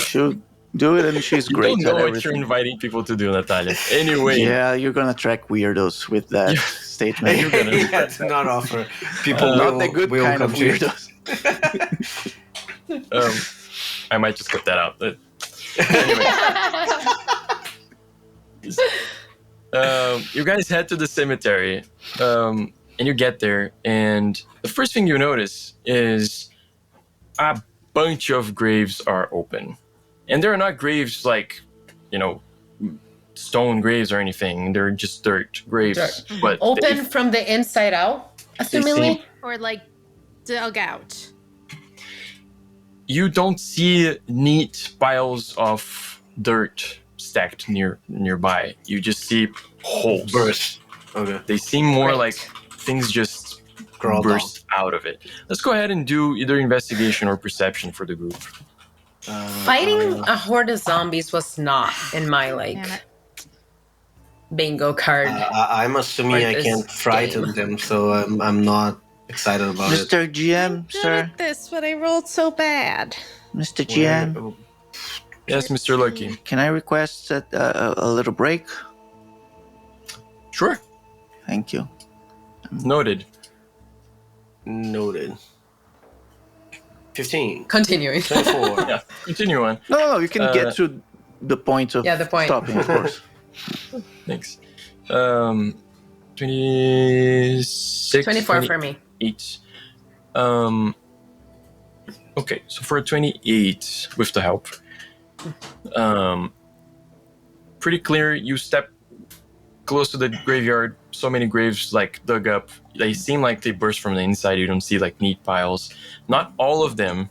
she'll do it, and she's You great don't at know what everything. you're inviting people to do, Natalia. Anyway, Yeah, you're gonna attract weirdos with that Yeah. statement. You're gonna- Yeah, do not offer. People Not the good will kind come of to you. weirdos. I might just cut that out. But you guys head to the cemetery, and you get there, and the first thing you notice is a bunch of graves are open, and they're not graves like, you know, stone graves or anything. They're just dirt graves, Dirt. but Open from the inside out, assumingly. Or like dug out. you don't see neat piles of dirt stacked nearby. You just see holes. Burst. Okay. They seem more Great. like things just Crawl down. burst out of it. Let's go ahead and do either investigation or perception for the group. Fighting a horde of zombies was not in my like Damn it. bingo card. I'm assuming Or I this can't frighten game. them, so I'm not excited about it. Mr. GM, Good sir, at this, but I rolled so bad. Mr. GM. Yes, Mr. Lucky. Can I request a little break? Sure. Thank you. Noted. Noted. 15. Continuing. 24. Yeah. Continue on. No, you can get to the point of Yeah, the point. stopping, of course. Thanks. 26. 24 for me. 8. Okay, so for a 28 with the help, pretty clear. You step close to the graveyard. So many graves like dug up. They seem like they burst from the inside. You don't see like neat piles. Not all of them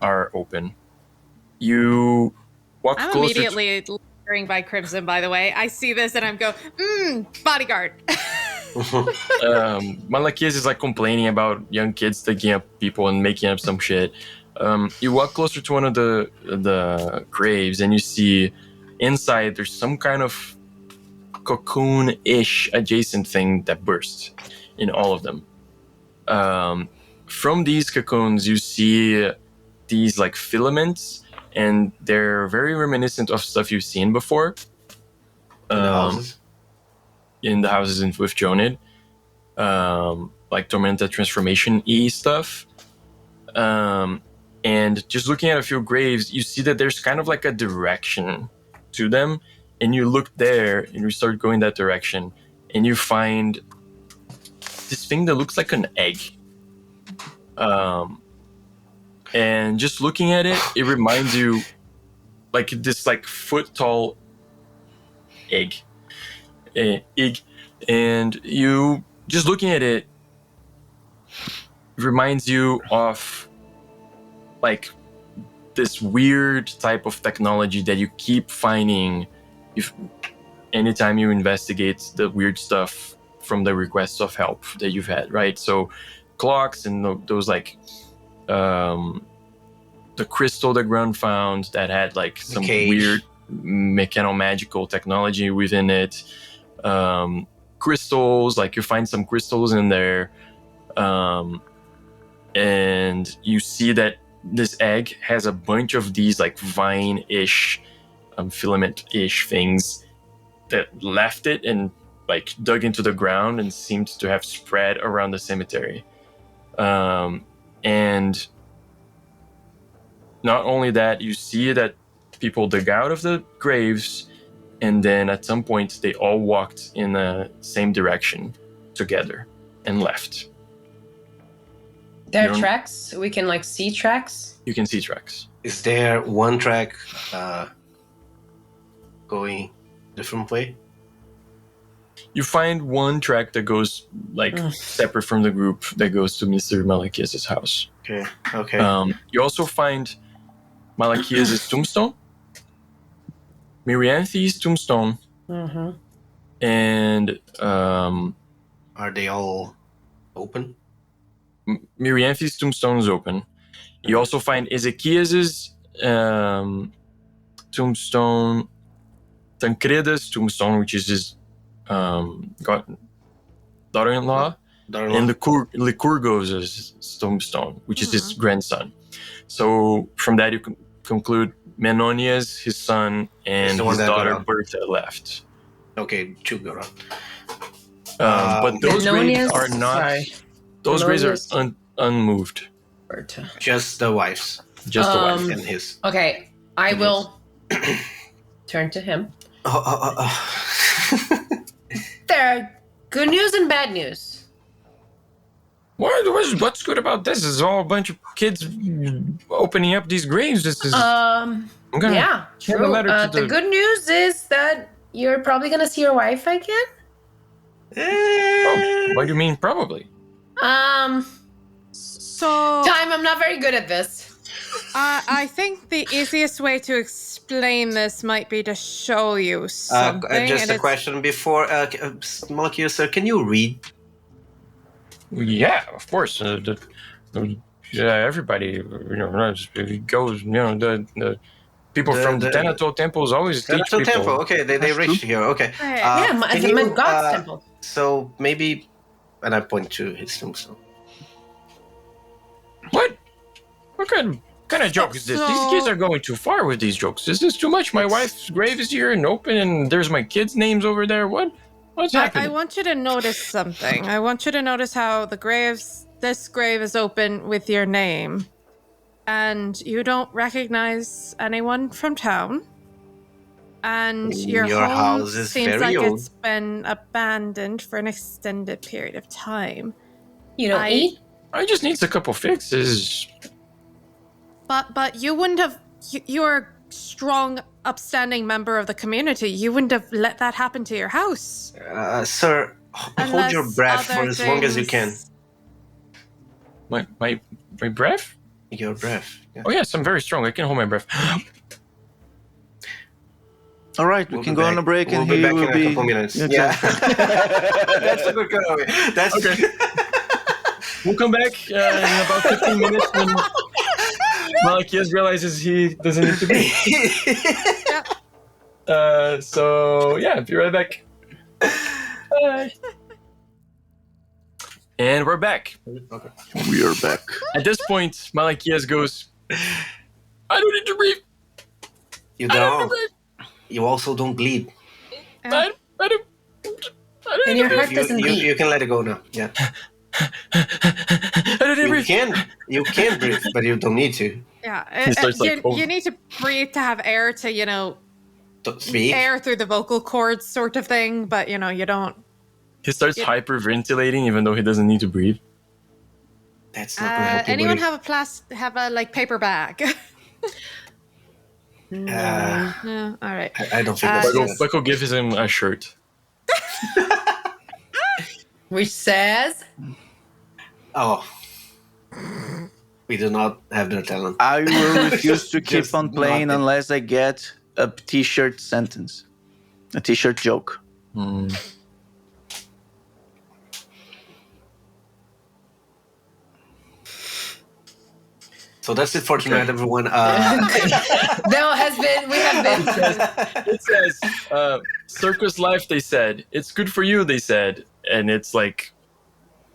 are open. You walk I'm closer. immediately lingering by Crimson, by the way. I see this and I'm go, bodyguard. Malachias is like complaining about young kids taking up people and making up some shit. You walk closer to one of the graves and you see inside there's some kind of cocoon-ish adjacent thing that bursts in all of them. From these cocoons you see these like filaments, and they're very reminiscent of stuff you've seen before. In the houses with Jonid, like Tormenta transformation-y stuff. And just looking at a few graves, you see that there's kind of like a direction to them, and you look there and you start going that direction, and you find this thing that looks like an egg. And just looking at it, it reminds you like this like foot-tall egg. And you just looking at it reminds you of like this weird type of technology that you keep finding if anytime you investigate the weird stuff from the requests of help that you've had, right? So clocks and those like the crystal that Grun found that had like some weird mechano-magical technology within it. Crystals, like you find some crystals in there, and you see that this egg has a bunch of these like vine-ish, filament-ish things that left it and like dug into the ground and seemed to have spread around the cemetery. And not only that, you see that people dug out of the graves, and then at some point they all walked in the same direction together and left. There are tracks? We can like see tracks? You can see tracks. Is there one track going different way? You find one track that goes like separate from the group that goes to Mr. Malachias' house. Okay. You also find Malachias' tombstone, Mirianthy's tombstone, and are they all open? Mirianthy's tombstone is open. You also find Ezekias's tombstone, Tancreda's tombstone, which is his daughter-in-law, and Lycurgos' tombstone, which is his grandson. So from that you can conclude Menonias, his son, and his daughter Bertha left. Okay, two go on. But those graves are not. Sorry. Those graves are unmoved. Bertha. Just the wives. Just the wife and his. Okay, I will turn to him. There are good news and bad news. What's good about this? Is all a bunch of kids opening up these graves. This is. Yeah, true. The good news is that you're probably gonna see your wife again. Oh, what do you mean? Probably. So Time. I'm not very good at this. I think the easiest way to explain this might be to show you something. Just a question before, Malachias, sir, can you read? Yeah, of course. Everybody, goes. The people from the Tenato temples always teach people. Temple. Okay, they reached here. Okay. My God's temple. So maybe, and I point to his tombstone. What kind of kind of joke is this? These So- kids are going too far with these jokes. Is this too much? My wife's grave is here and open, and there's my kids' names over there. What's happening? I want you to notice something. I want you to notice how this grave is open with your name, and you don't recognize anyone from town. And your home house is seems very like old. it's been abandoned for an extended period of time. You don't eat? I just need a couple fixes. But you wouldn't have. You're a strong, upstanding member of the community. You wouldn't have let that happen to your house. Sir, hold your Unless breath for other as long as you can. things- My breath? Your breath. Yeah. Oh yes, I'm very strong. I can hold my breath. All right, we We'll can be go on back. a break, We'll and be he back will in be. a couple minutes. Okay. Yeah. That's a good cutaway. That's Okay. We'll come back in about 15 minutes when Malachias realizes he doesn't need to be. So yeah, be right back. Bye. And we're back. Okay. We are back. At this point, Malachias goes, I don't need to breathe. You I don't don't. need to breathe. You also don't bleed. I don't And need your to heart breathe. doesn't beat. You can let it go now. Yeah. I don't need to breathe. You can breathe, but you don't need to. Yeah, He starts, like, you need to breathe to have air to, Don't speak. air through the vocal cords, sort of thing. But you don't. He starts hyperventilating even though he doesn't need to breathe. That's not gonna help you. Anyone buddy. have a paper bag? No. All right. I don't think that's good. Bucko gives him a shirt. Which says, Oh. We do not have their talent. I will refuse to keep Just on playing nothing. unless I get a T-shirt sentence, a T-shirt joke. So that's it for tonight, everyone. we have been. It says, circus life, they said. It's good for you, they said. And it's like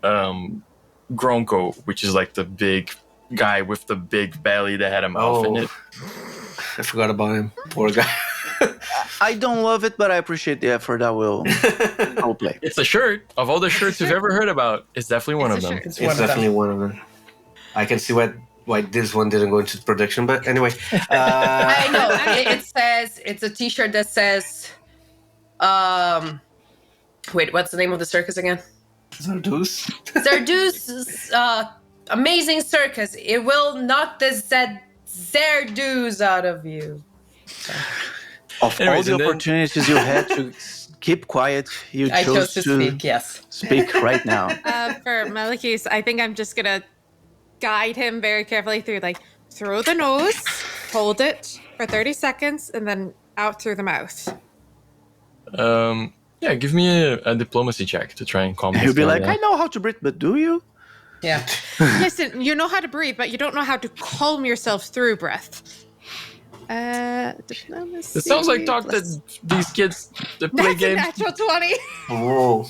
Gronko, which is like the big guy with the big belly that had a mouth in it. I forgot about him. Poor guy. I don't love it, but I appreciate the effort. I will play. It's a shirt. Of all the shirts you've ever heard about, it's definitely one of It's a them. shirt. It's It's one of them. definitely one of them. I can see why this one didn't go into production, but anyway. I know. It says, it's a t-shirt that says, wait, what's the name of the circus again? Zardoz? Zardooz's amazing circus. It will knock the Zardoz out of you. Of Anyways, all the and then- opportunities you had to keep quiet, you I chose chose to speak, yes. speak right now. For Malachis, I think I'm just gonna guide him very carefully through, through the nose, hold it for 30 seconds, and then out through the mouth. Yeah, give me a diplomacy check to try and calm this He'll be guy like, down. I know how to breathe, but do you? Yeah. Listen, you know how to breathe, but you don't know how to calm yourself through breath. Diplomacy. It sounds like talk plus- that these kids that play That's a games. natural 20. Whoa.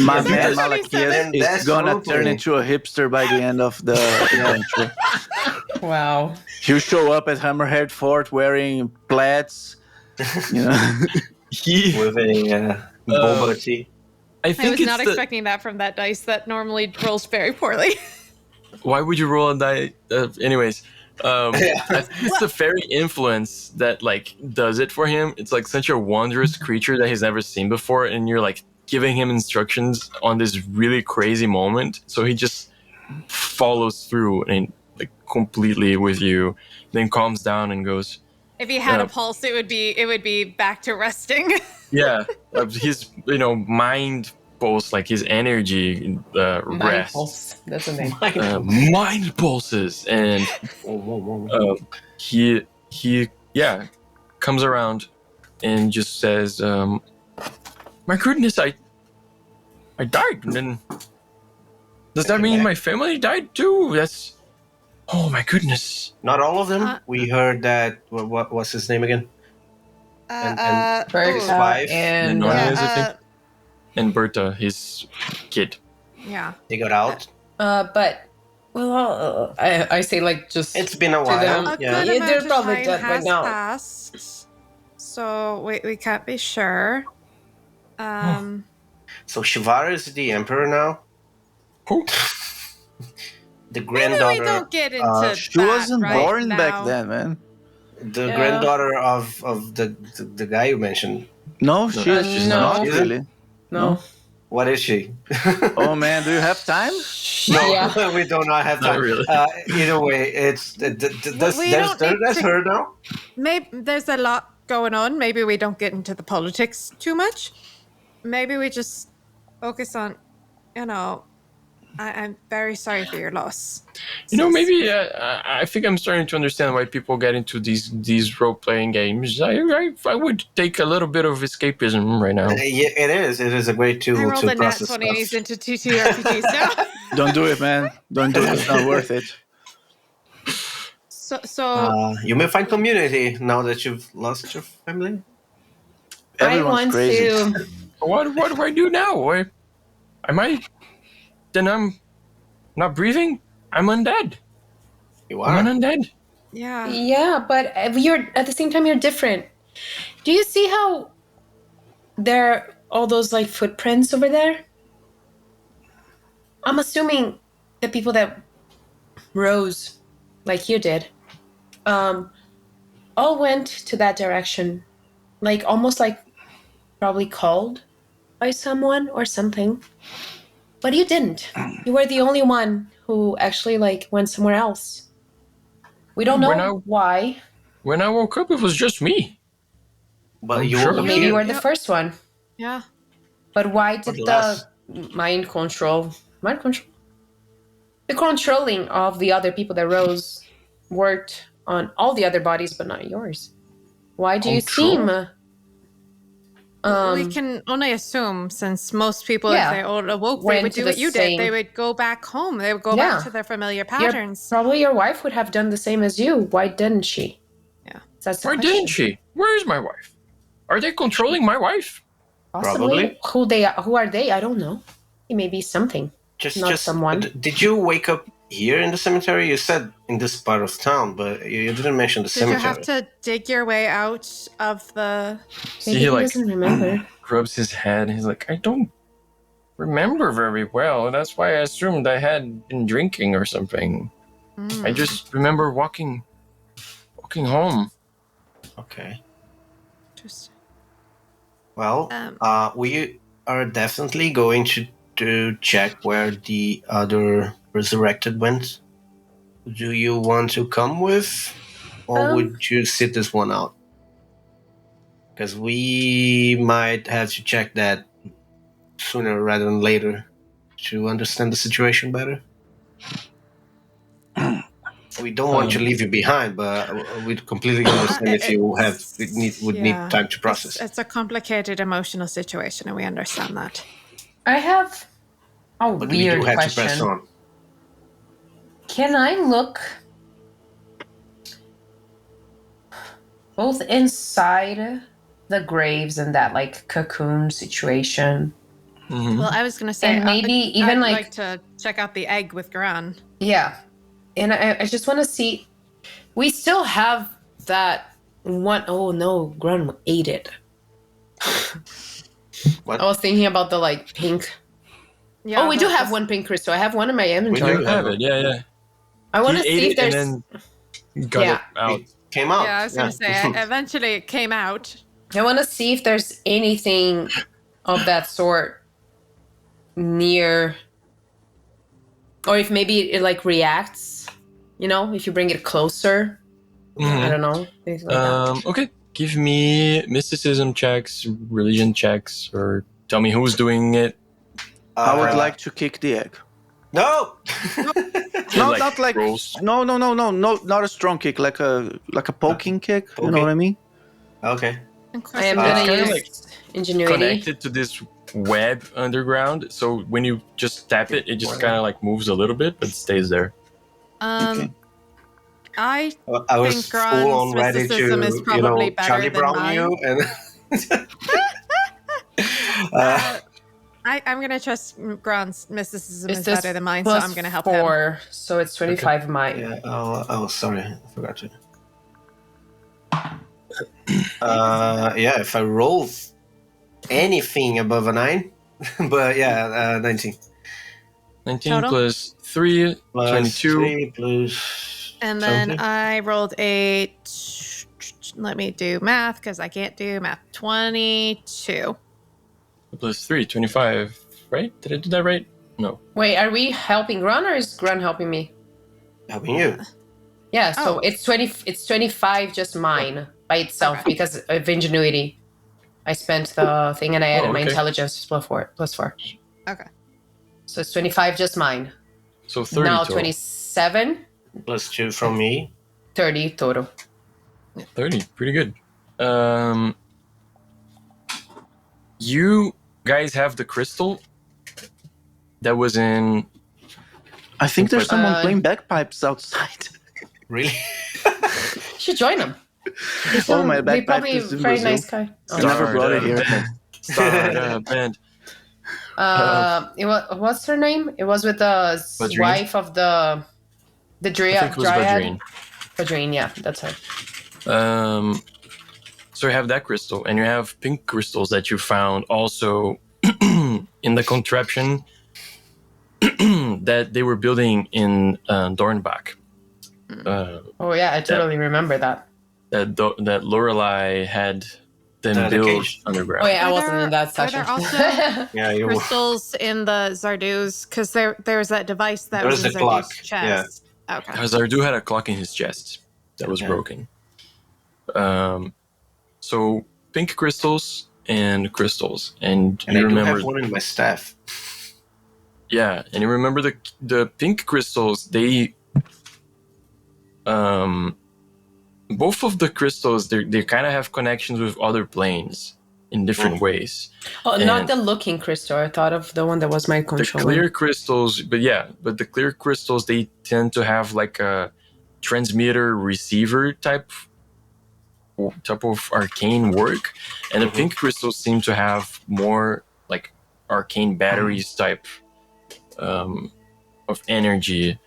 My That's man actually Malachias seven. is That's gonna brutal. turn into a hipster by the end of the adventure. Wow. He'll show up at Hammerhead Fort wearing plaids. You know, He, With a boba tea. I I think was it's not expecting that from that dice that normally rolls very poorly. Why would you roll a die? Anyways, I think it's the fairy influence that does it for him. It's like such a wondrous creature that he's never seen before, and you're giving him instructions on this really crazy moment, so he just follows through and completely with you, then calms down and goes, If he had Yeah. a pulse, it would be back to resting. yeah, his mind pulse, his energy Mind rests. pulse. That's a name. Mind pulses, and he comes around and just says, my goodness, I died, and then does that mean my family died too? That's, oh my goodness. Not all of them. We heard that. What was his name again? Berta his wife. and No, yeah, is a thing. And Berta, his kid. yeah. They got out. but Well, I say like just. It's been a to while. them. A Yeah. good They're amount of probably time dead by has now. passed, so we can't be sure. So Shivara is the emperor now. Who? The Maybe granddaughter. we don't get into She that wasn't right born now. back then, man. The Yeah. granddaughter of the guy you mentioned. No, she's no. not Isn't- really. No. What is she? Oh man, do you have time? No, Yeah. we do not have Not time. really. Either way, it's We don't need that's to- her now. Maybe there's a lot going on. Maybe we don't get into the politics too much. Maybe we just focus on, I'm very sorry for your loss. Maybe I think I'm starting to understand why people get into these role playing games. I would take a little bit of escapism right now. Yeah, it is. It is a great tool I rolled to a nat process 20 and he's stuff. into TTRPGs now. Don't do it, man. Don't do it. It's not worth it. So You may find community now that you've lost your family. Everyone's I want crazy. to. What do I do now? Then I'm not breathing? I'm undead. You I'm are. an undead. yeah. Yeah, but you're at the same time you're different. Do you see how there are all those like footprints over there? I'm assuming the people that rose, like you did, all went to that direction, like almost like probably called by someone or something. But you didn't. You were the only one who actually like went somewhere else. We don't know why. When I woke up, it was just me. But I'm you sure. were Maybe you here. were the first one. Yeah. But why did the the last- mind control, the controlling of the other people that rose worked on all the other bodies, but not yours? Why do you seem? We can only assume, since most people, Yeah. if they all awoke, they Went would to do the what you same- did. They would go back home. They would go Yeah. back to their familiar patterns. Probably your wife would have done the same as you. Why didn't she? Yeah. That's the Why question. didn't she? Where is my wife? Are they controlling my wife? Possibly. Probably. Who are they? I don't know. It may be something. Just someone. Did you wake up here in the cemetery? You said in this part of town, but you didn't mention the Did you cemetery. have to dig your way out of the... See, Maybe he he like doesn't remember. rubs his head. He's like, I don't remember very well. That's why I assumed I had been drinking or something. I just remember walking home. Okay. Interesting. Well, we are definitely going to check where the other resurrected went. Do you want to come with, or would you sit this one out? Because we might have to check that sooner rather than later to understand the situation better. We don't want to leave you behind, but we completely understand if you would need time to process. It's a complicated emotional situation, and we understand that. I have a But weird we do have question. to press on. Can I look both inside the graves and that like cocoon situation? Mhm. Well, I was going to say, And maybe even I'd like to check out the egg with Gran. yeah, and I just want to see. We still have that one. Oh no, Gran ate it. What? I was thinking about the like pink. Yeah, Oh, we do have one pink crystal. I have one in my inventory. do. I have it. Yeah. I want to He ate see if it there's. and then got Yeah. it out. It came out. Yeah, I was going to say, eventually it came out. I want to see if there's anything of that sort near, or if maybe it like reacts. You know, if you bring it closer. I don't know. Things like that. Okay, give me mysticism checks, religion checks, or tell me who's doing it. I would like to kick the egg. No. Not like rolls. no, not a strong kick, like a poking kick. You know Okay. what I mean? Okay. Of course I am it gonna is. kinda use like ingenuity. Connected to this web underground, so when you just tap it, it just kind of like moves a little bit, but stays there. Okay. I I was think full on Gron's ready to, mysticism is probably better Charlie than Brown mine. you, and I'm gonna trust Gron's mysticism is this better than mine, so plus I'm gonna help him. 4, so it's 25 mine. Yeah. Oh, sorry, I forgot to. Yeah, if I roll anything above a 9, but yeah, 19. 19 Total? plus 3, Plus 22. 3 plus And then something. I rolled a. Let me do math because I can't do math. 22. Plus 3, 25, right? Did I do that right? No. Wait, are we helping Grun or is Grun helping me? Helping you. Yeah, so Oh. it's 20. It's 25 just mine by itself Okay. because of ingenuity. I spent the thing and I added my okay. intelligence plus 4. Okay. So it's 25 just mine. So 30 Now total. 27, Plus 2 from me. 30 total. 30, pretty good. You guys have the crystal that was in. I think there's someone Uh, playing bagpipes outside. Really? You should join them. Oh, my They bagpipe probably is in very Brazil. nice guy. I never brought it here. Start a band. What's her name? It was with the Vadrine? wife of the I think dryad. it was Vadrine. Vadrine, yeah, that's her. So you have that crystal, and you have pink crystals that you found also in the contraption that they were building in Dornbach. Oh yeah, I totally remember that. That Lorelei had them The build cage. underground. Oh yeah, I Are wasn't in that are session. there also Yeah, you crystals in the Zardoz? Because there's that device that There was was in the clock, Zarduz's chest. Okay. Zardu had a clock in his chest that was Yeah. broken. So pink crystals and crystals, and and you I do remember, have one in my staff. yeah, and you remember the pink crystals. They, both of the crystals, they kind of have connections with other planes in different ways. Oh, not And the looking crystal. I thought of the one that was my The controller. clear crystals, but the clear crystals, they tend to have like a transmitter receiver type of arcane work, and the pink crystals seem to have more like arcane batteries type of energy,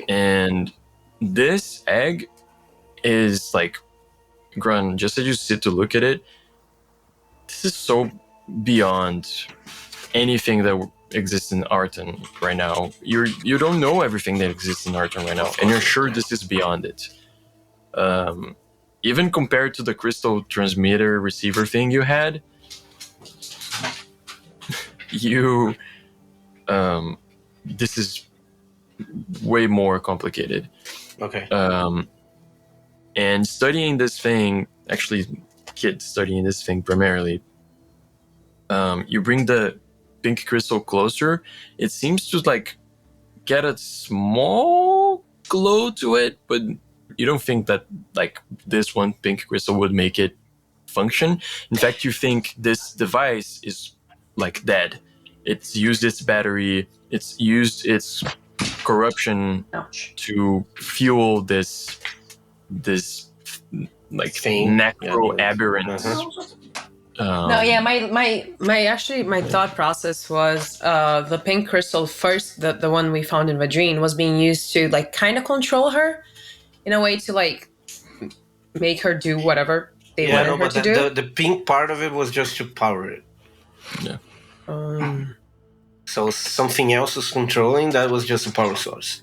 and this egg is like, Grun, just as you sit to look at it, this is so beyond anything that exists in Arton right now. You don't know everything that exists in Arton right now, and you're sure this is beyond it. Even compared to the crystal transmitter receiver thing you had, this is way more complicated. Okay. And studying this thing, actually, kids studying this thing primarily, you bring the pink crystal closer. It seems to like get a small glow to it, but you don't think that like this one pink crystal would make it function. In fact, you think this device is like dead. It's used its battery. It's used its corruption to fuel this like Thing. necro aberrance. No, yeah, my thought process was the pink crystal first, the one we found in Vadrine, was being used to like kind of control her in a way to like make her do whatever they wanted her to do. The pink part of it was just to power it. Yeah. So something else was controlling, that was just a power source.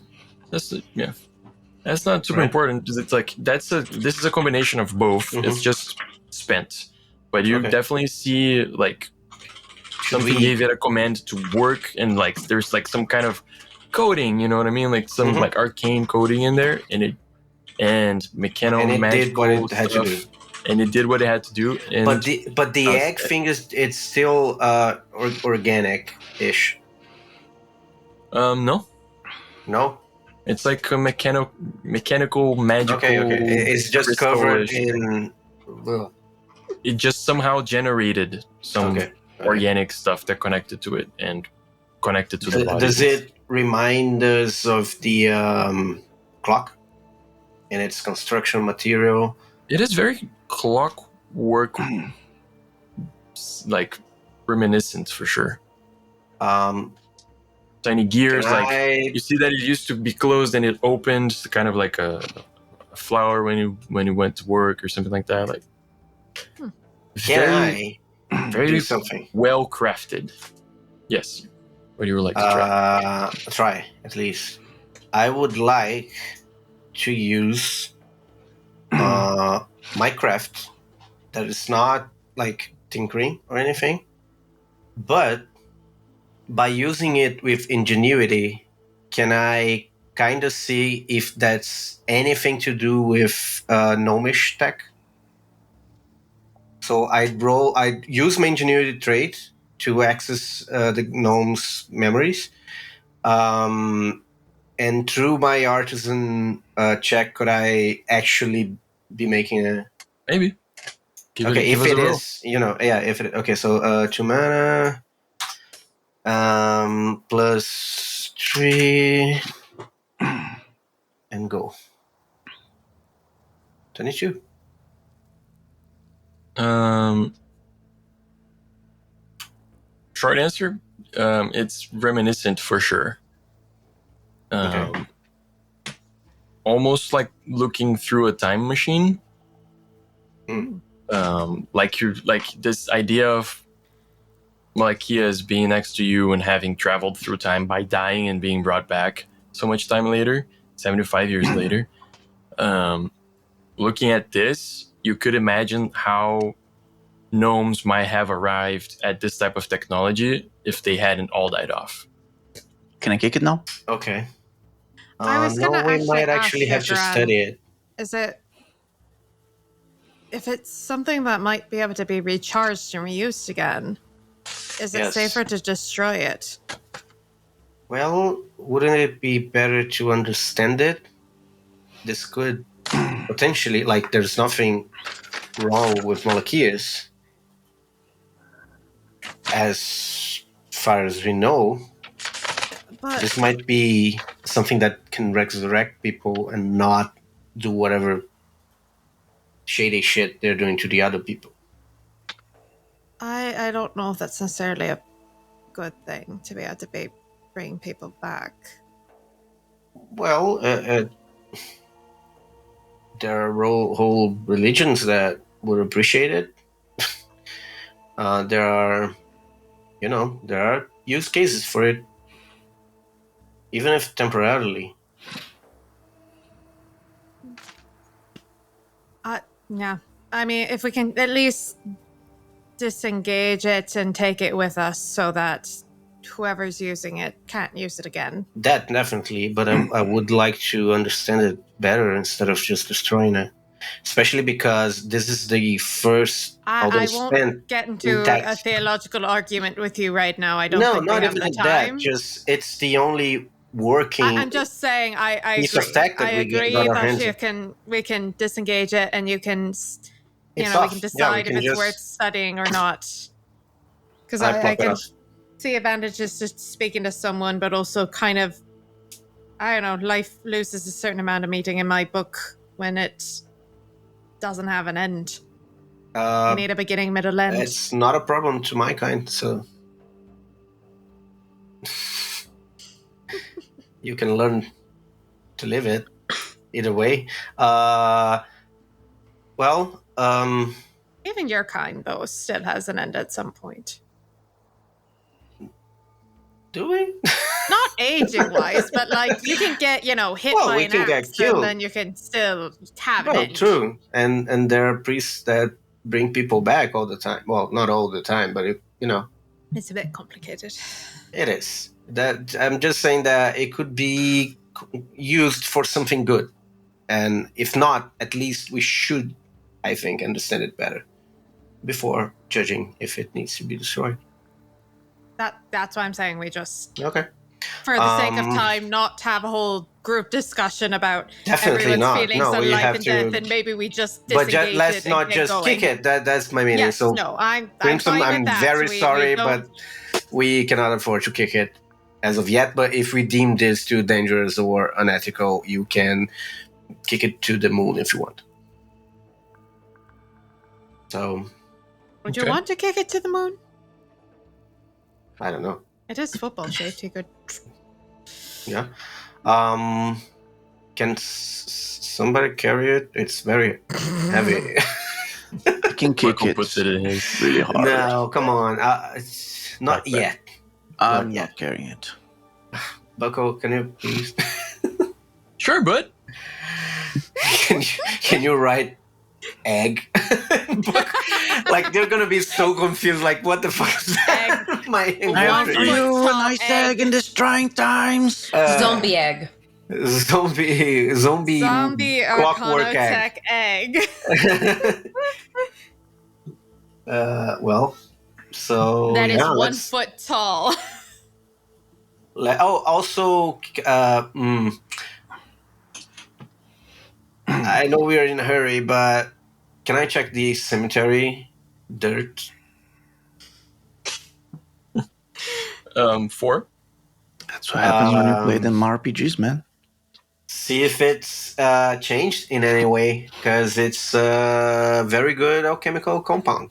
That's not super important because it's like this is a combination of both. It's just spent, but you definitely see like something gave it a command to work, and like there's like some kind of coding, you know what I mean, like some like arcane coding in there, and it did what it had to do. And it did what it had to do. And but the egg thing it's still organic-ish. No. It's like a mechanical, magical. Okay. It's just covered in. Well, it just somehow generated some organic stuff that connected to it and connected to the body. Does it remind us of the clock and its construction material? It is very clockwork, like reminiscent for sure. Um, Tiny gears, Can like I- you see that it used to be closed and it opened, kind of like a flower when you went to work or something like that. Like can I very do something? well crafted. Yes. What do you like to try? Try at least. I would like to use my craft that is not like tinkering or anything, but by using it with ingenuity, can I kind of see if that's anything to do with gnomish tech? So I'd use my ingenuity trait to access the gnome's memories. And through my artisan check, could I actually be making a... Maybe. Give if us it a roll. is, if it... Okay, so 2 mana, plus 3, and go. 22. Short answer, it's reminiscent for sure. Okay. Almost like looking through a time machine. Mm. Like this idea of Malachias being next to you and having traveled through time by dying and being brought back so much time later, 75 years later. Looking at this, you could imagine how gnomes might have arrived at this type of technology if they hadn't all died off. Can I kick it now? Okay. I was gonna we actually might ask actually you, have to Gran. study it. Is it if it's something that might be able to be recharged and reused again? Is it Yes. safer to destroy it? Well, wouldn't it be better to understand it? This could potentially, like, there's nothing wrong with Malachias. As far as we know, But this might be something that can resurrect people and not do whatever shady shit they're doing to the other people. I don't know if that's necessarily a good thing to be able to bring people back. Well, there are whole religions that would appreciate it. There are use cases for it, even if temporarily. Yeah. I mean, if we can at least disengage it and take it with us so that whoever's using it can't use it again. That definitely, but I would like to understand it better instead of just destroying it. Especially because this is the first. I won't get into a theological argument with you right now. I don't think we have the time. Just it's the only working. I'm just saying. I piece agree. of tech that I we agree got our that hands we can disengage it, and you can, we can we decide can if it's just- worth studying or not. Because I I pluck it can off. see advantages to speaking to someone, but also kind of, I don't know, life loses a certain amount of meaning in my book when it doesn't have an end. You need a beginning, middle, end. It's not a problem to my kind, so you can learn to live it either way. Even your kind, though, still has an end at some point. Do we? Not aging-wise, but like you can get, hit by we an can get axe, killed. and then you can still have an Well, end. true. And there are priests that bring people back all the time. Well, not all the time, but It's a bit complicated. it is. That I'm just saying that it could be used for something good, and if not, at least we should, I think, understand it better before judging if it needs to be destroyed. That's why I'm saying we just, Okay. for the sake of time, not have a whole group discussion about Definitely everyone's not. feelings No, on we life have and to- death, and maybe we just But disengage let's it not and just get kick going. it. That's my meaning. Yes, So, no, I'm Crimson, fine with I'm that. very We sorry, don't- but we cannot afford to kick it as of yet. But if we deem this too dangerous or unethical, you can kick it to the moon if you want. So, Would you Okay. want to kick it to the moon? I don't know. It is football shaped. You could. Yeah. Can somebody carry it? It's very heavy. I can kick Buckle it puts it in his. really hard. No, come on. It's not Not bad. yet. I'm yet. not carrying it. Bucko, can you please? Sure, bud. Can you write egg? Like they're gonna be so confused. Like what the fuck is that? My I inventory. offer you a nice egg in these trying times. Zombie egg. Zombie Zombie clockwork Arcanotech egg. Well, so That is yeah, 1 foot tall. Also, I know we are in a hurry, but can I check the cemetery dirt? 4. That's what happens when you play them RPGs, man. See if it's changed in any way, because it's a very good alchemical compound.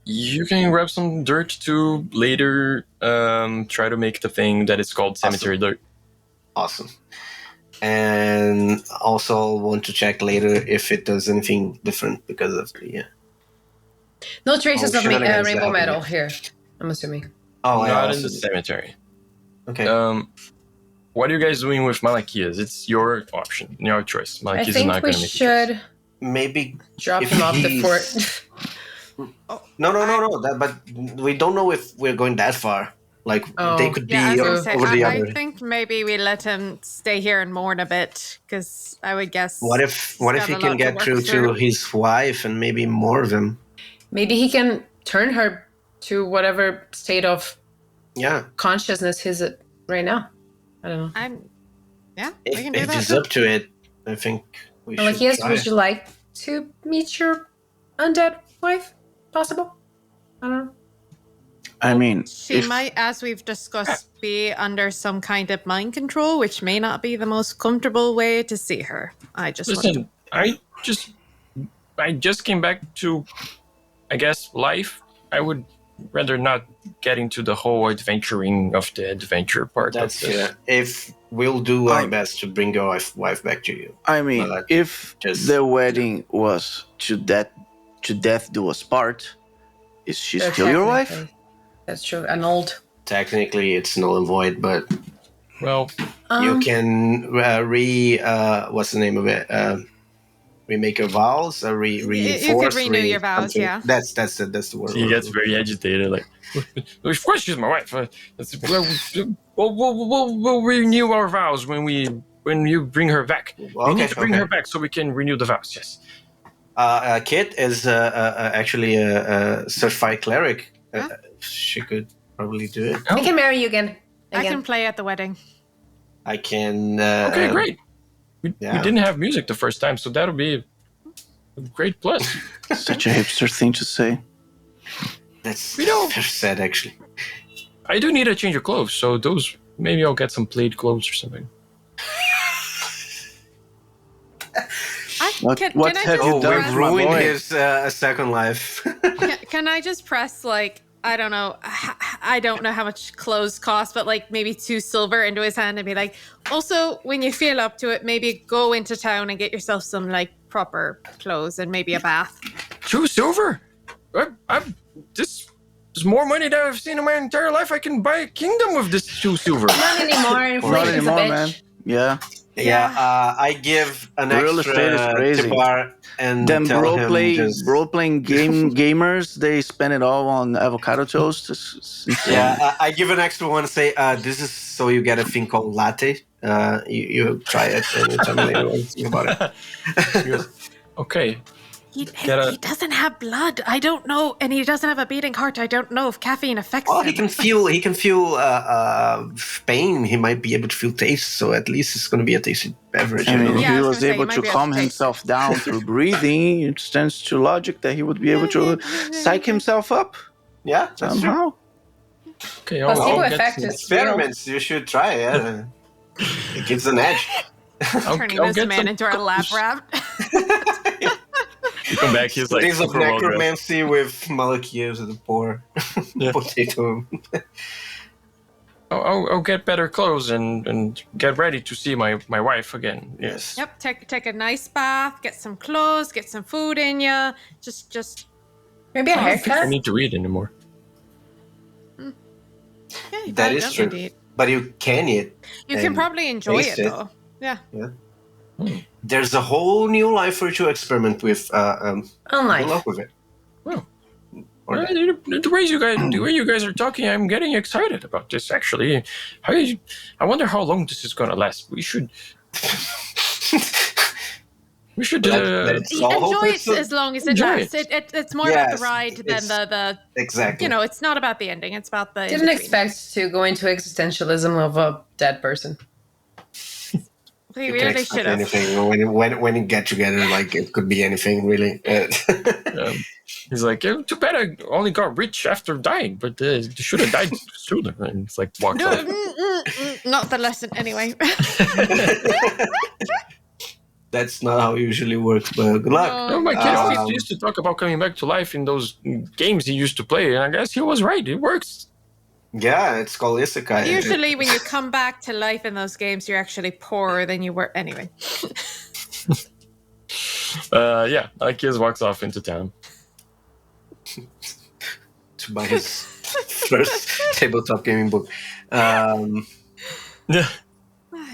You can grab some dirt to later try to make the thing that is called cemetery dirt. Awesome. And also want to check later if it does anything different because of the... No traces of shenanigans rainbow that metal happen. here, I'm assuming. Oh, I Not in also the did. cemetery. Okay. What are you guys doing with Malachias? It's your option, your choice. I Malachias is think not we going to make a choice. should Maybe... drop if him off the he's- fort. No. But we don't know if we're going that far. Like, Oh. they could be Yeah, I was gonna say, over the I other... think maybe we let him stay here and mourn a bit, because I would guess. What if got he a can lot to get work through through. to his wife and maybe more of them? Maybe he can turn her to whatever state of Yeah. consciousness he's at right now. I don't know. We can do If that. he's too. up to it, I think we should Malachias, try. would you like to meet your undead wife? Possible? I don't know. I mean, She if- might, as we've discussed, be under some kind of mind control, which may not be the most comfortable way to see her. I just want to. Listen, I just came back to, I guess, life. I would rather not get into the whole adventuring of the adventure part That's of this. If we'll do our I- best to bring your wife back to you. I mean, But if just- the wedding was to death do us part, is she still your wife? Technically. That's true. An old. Technically, it's null and void, but Well, you can what's the name of it? Remake your vows, or You could reinforce. renew your vows, something. yeah. That's the word. he gets very agitated. Like, of course she's my wife. We'll renew our vows when you bring her back. We need to bring her back so we can renew the vows. Yes. Kit is actually a certified cleric. Huh? She could probably do it. I can marry you again. I can play at the wedding. I can. Okay, great. We yeah. didn't have music the first time, so that'll be a great plus. Such a hipster thing to say. That's We don't- very sad, actually. I do need a change of clothes, so those maybe I'll get some plaid clothes or something. What Can have I you just done, press, my Ruined boy? his second life. can I just press, like, I don't know, I don't know how much clothes cost, but like maybe 2 silver into his hand and be like, also, when you feel up to it, maybe go into town and get yourself some like proper clothes and maybe a bath. 2 silver? This is more money that I've seen in my entire life. I can buy a kingdom with this 2 silver. Not anymore. Inflation Not is a anymore, bitch. man. Yeah. I give an Real extra estate is crazy. tipar and Them tell him just... role playing gamers, they spend it all on avocado toast. It's insane. Yeah, I give an extra one. Say, this is so you get a thing called latte. You try it and tell me later what you think about it. He goes, okay. He Gotta- doesn't have blood. I don't know, and he doesn't have a beating heart. I don't know if caffeine affects Well, him. he can feel pain. He might be able to feel taste. So at least it's going to be a tasty beverage. I you mean, know? if Yeah, I he was was gonna say, able you to might be able calm to taste himself down through breathing, it stands to logic that he would be able to psych himself up Yeah, that's true. somehow. Okay, Placebo I'll get effect some, is real. Experiments, you should try it. Yeah. It gives an edge. Turning I'll this get man some into our lab clothes. rat. You come back, he's like Days of super well dressed. necromancy with Malachias and the poor Yeah. potato. I'll get better clothes and get ready to see my wife again. Yes. Yep, take a nice bath, get some clothes, get some food in you. Just Maybe a I don't think I haircut? need to read anymore. yeah, you That probably is don't true. need to eat. But you can eat. You can And probably enjoy taste it it. though. Yeah. There's a whole new life for you to experiment with. Good Unlike. luck with it. Well, Or that. the way you guys are talking, I'm getting excited about this. Actually, I wonder how long this is gonna last. We should. Let's all hope Enjoy it's it as long as it enjoy lasts. it. It's more about Yes, the ride than it's- the exactly. you know, it's not about the ending. It's about the Didn't in-between. expect to go into existentialism of a dead person. We You can really expect should have. anything when you get together. Like it could be anything really. He's like, too bad I only got rich after dying, but should have died sooner. And it's like walks No, off. not the lesson anyway. That's not how it usually works. But good luck. No. No, my kid always Um, used to talk about coming back to life in those games he used to play, and I guess he was right. It works. Yeah, it's called isekai. Usually, when you come back to life in those games, you're actually poorer than you were anyway. Yeah, Akias walks off into town. To buy his first tabletop gaming book. Yeah,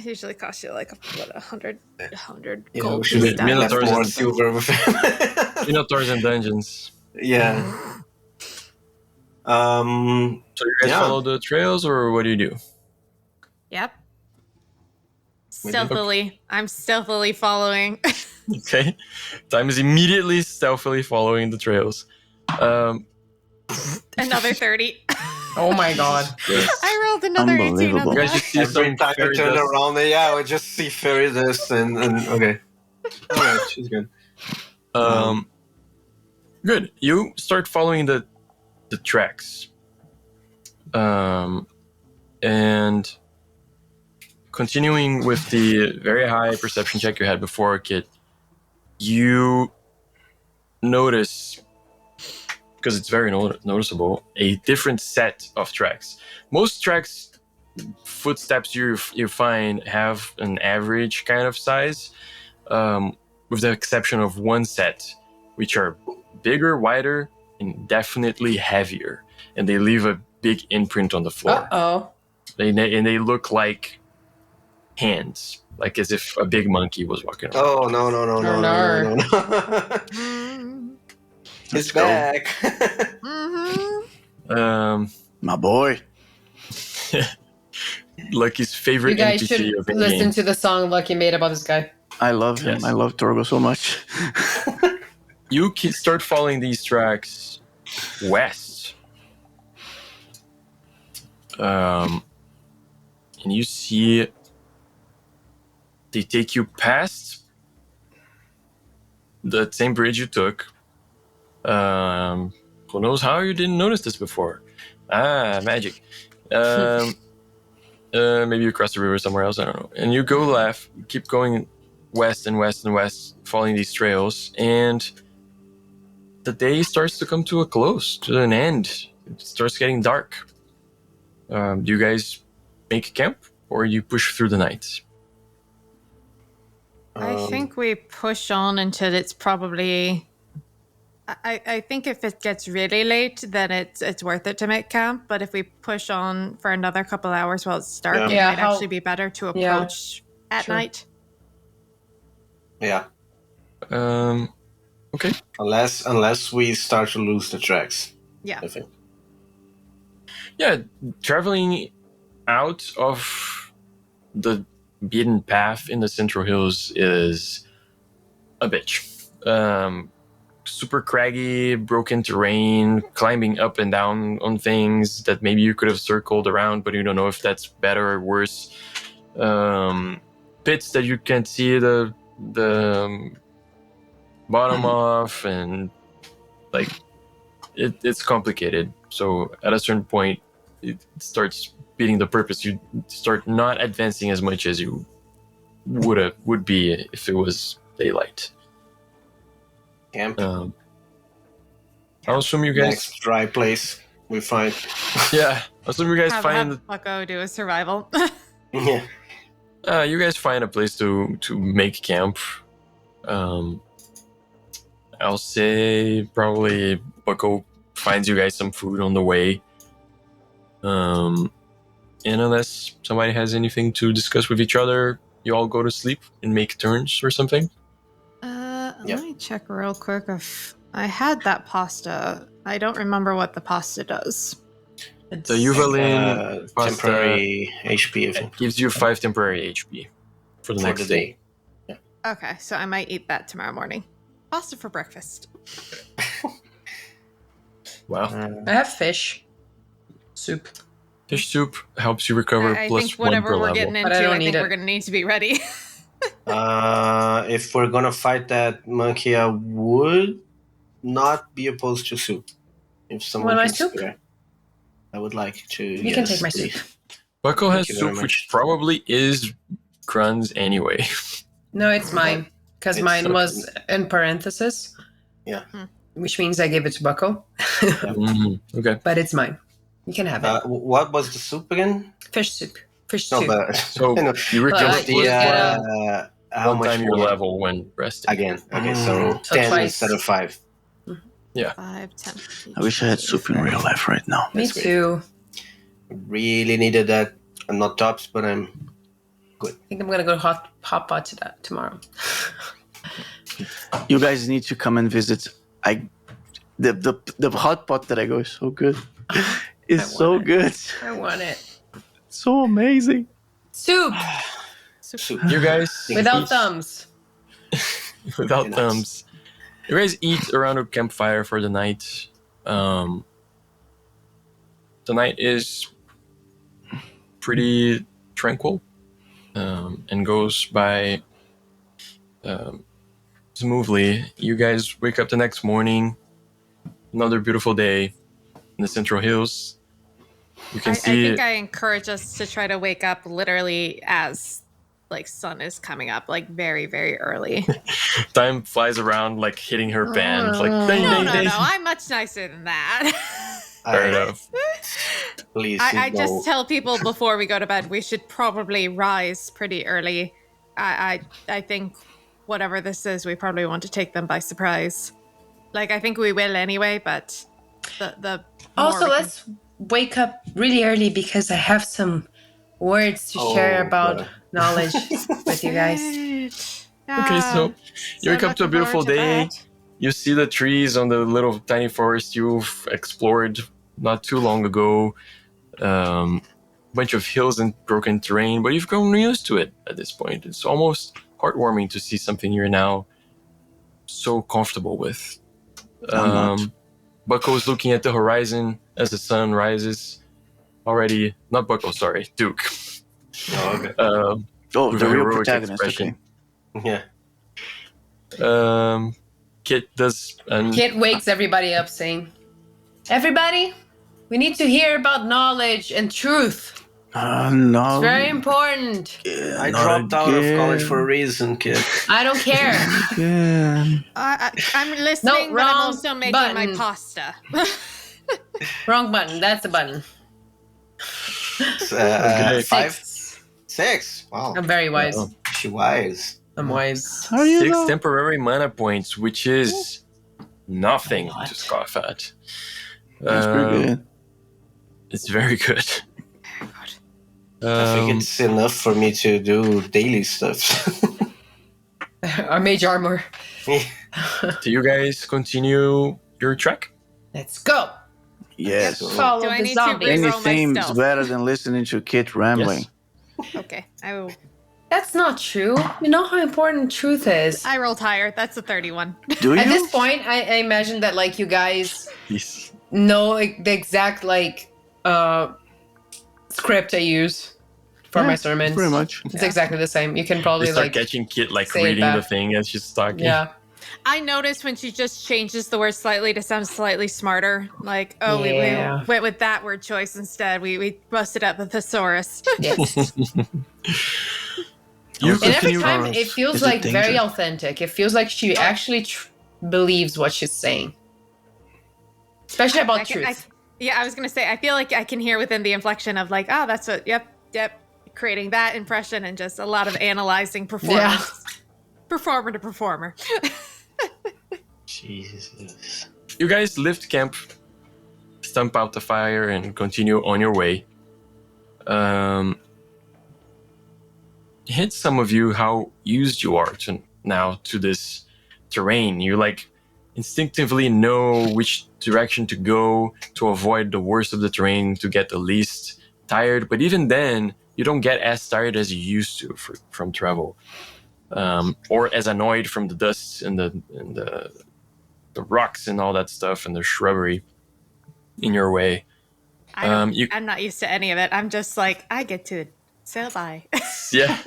Usually costs you like what 100 Yeah, gold. we should pieces have down. left Minotaurs more and- silver with him. Minotaurs and Dungeons. Yeah. So you guys Yeah. follow the trails, or what do you do? Yep. We did. Stealthily. I'm stealthily following. Okay, Time is immediately stealthily following the trails. Another 30. Oh my god. I rolled another 18 on Unbelievable. the You guys just see Every some time I fairy turn dust. around, we just see fairy dust and okay. Alright, she's good. Good. You start following the tracks, and continuing with the very high perception check you had before, Kit. You notice, because it's very noticeable, a different set of tracks. Most tracks, footsteps you find have an average kind of size, with the exception of one set, which are bigger, wider, and definitely heavier, and they leave a big imprint on the floor. Uh-oh. They look like hands, like as if a big monkey was walking around. Oh no. Mm-hmm. He's go. back. Mm-hmm. My boy. Lucky's favorite You guys NPC should of the listen game. to the song Lucky made about this guy. I love him. Yes. I love Torgo so much. You start following these tracks west, and you see they take you past the same bridge you took. Who knows how you didn't notice this before? Magic. Maybe you cross the river somewhere else, I don't know. And you go left, you keep going west and west and west, following these trails, and the day starts to come to a close, to an end. It starts getting dark. Do you guys make camp, or you push through the night? I think we push on until it's probably. I think if it gets really late, then it's worth it to make camp. But if we push on for another couple hours while it's dark, it Yeah, might actually be better to approach at Sure. night. Yeah. Okay. Unless we start to lose the tracks. Yeah. I think. Yeah, traveling out of the beaten path in the Central Hills is a bitch. Super craggy, broken terrain, climbing up and down on things that maybe you could have circled around, but you don't know if that's better or worse. Pits that you can't see the bottom of, and like it's complicated. So at a certain point, it starts beating the purpose. You start not advancing as much as you would be if it was daylight. Camp. I'll assume you guys. Next dry place we find. Yeah, I'll assume you guys Have find. Bucko do a survival. Yeah. You guys find a place to make camp. I'll say probably Bucko finds you guys some food on the way. And unless somebody has anything to discuss with each other, you all go to sleep and make turns or something. Yep. Let me check real quick if I had that pasta. I don't remember what the pasta does. The Yuvalin pasta Temporary HP, I think. gives you 5 temporary HP for the For next the day. Okay, so I might eat that tomorrow morning. Pasta for breakfast. Wow. I have fish. Soup. Fish soup helps you recover I plus think 1 whatever per we're level. getting But I into, don't I think need it. we're gonna need to be ready. If we're gonna fight that monkey, I would not be opposed to soup. If someone Want my can soup? spare, I would like to. You can take my soup. Bucko has Thank you very soup, which much. probably is Grun's anyway. No, it's mine. Because It's mine okay. was in parentheses. Yeah. Which means I gave it to Bucko. Okay. But it's mine. You can have it. What was the soup again? Fish soup. Fish No, soup. but So I know. you recover Well, Just you the get how one much time your more? level when resting. Again. Okay, so So 10 twice. instead of 5. 5, 10. I wish I had soup in real life right now. Me That's great. too. Really needed that. I'm not tops, but I'm I think I'm gonna go hot pot to that tomorrow. You guys need to come and visit. The hot pot that I go is so good. It's so want it. good. I want it. So amazing. Soup soup. You guys without eat- thumbs. without Nice. thumbs. You guys eat around a campfire for the night. The night is pretty tranquil and goes by smoothly. You guys wake up the next morning. Another beautiful day in the Central Hills. You can I see think I encourage us to try to wake up literally as like sun is coming up, like very, very early. time flies around like hitting her band. Like ding, No, ding, no, ding. no. I'm much nicer than that. Fair enough. Please. I no. just tell people before we go to bed we should probably rise pretty early. I think whatever this is, we probably want to take them by surprise. Like I think we will anyway, but the more Also, we can- let's wake up really early because I have some words to share about God. knowledge with you guys. Okay, so you wake up to a beautiful day. You see the trees on the little tiny forest you've explored not too long ago. Bunch of hills and broken terrain, but you've grown used to it at this point. It's almost heartwarming to see something you're now so comfortable with. Bucko's looking at the horizon as the sun rises. Already, not Bucko, sorry, Duke. Oh, okay. Oh, With the a real heroic protagonist. expression. Okay. Yeah. Kit does an Kit wakes everybody up saying, "Everybody, we need to hear about knowledge and truth. No. It's very important. I dropped out of college for a reason, kid. I don't care." Again. I'm listening, No, but I'm wrong also making my button. pasta. Wrong button. That's the button. Okay. 5? 6. Wow. I'm very wise. Oh. She wise. I'm wise. How are you? 6 though? temporary mana points, which is nothing What? to scoff at. That's pretty good. It's very good. I think it's enough for me to do daily stuff. Our mage armor. Do you guys continue your trek? Let's go. Yes. Follow Do I the need to zombie. re- Anything's stealth. better than listening to Kit rambling. Okay, I will. That's not true. You know how important truth is. I rolled higher. That's a 31. Do you? At this point, I imagine that like you guys Yes. know like, the exact like script I use for Yeah, my sermons. Pretty much. It's exactly the same. You can probably You start like catching Kit like say it reading back. the thing as she's talking. yeah. I noticed when she just changes the word slightly to sound slightly smarter. Like, oh, Yeah. we went with that word choice instead. We busted up the thesaurus. Yes. You And every continue. time it feels Is it like very danger? authentic. It feels like she actually believes what she's saying, especially about truth. I was gonna say, I feel like I can hear within the inflection of like, oh, that's what, yep, creating that impression and just a lot of analyzing performance, performer to performer. Jesus. You guys lift camp, stump out the fire, and continue on your way. It hits some of you how used you are to this terrain. You like instinctively know which direction to go to avoid the worst of the terrain, to get the least tired. But even then, you don't get as tired as you used to from travel, or as annoyed from the dust and the rocks and all that stuff and the shrubbery in your way. I'm not used to any of it. I'm just like, I get to sail by. Yeah.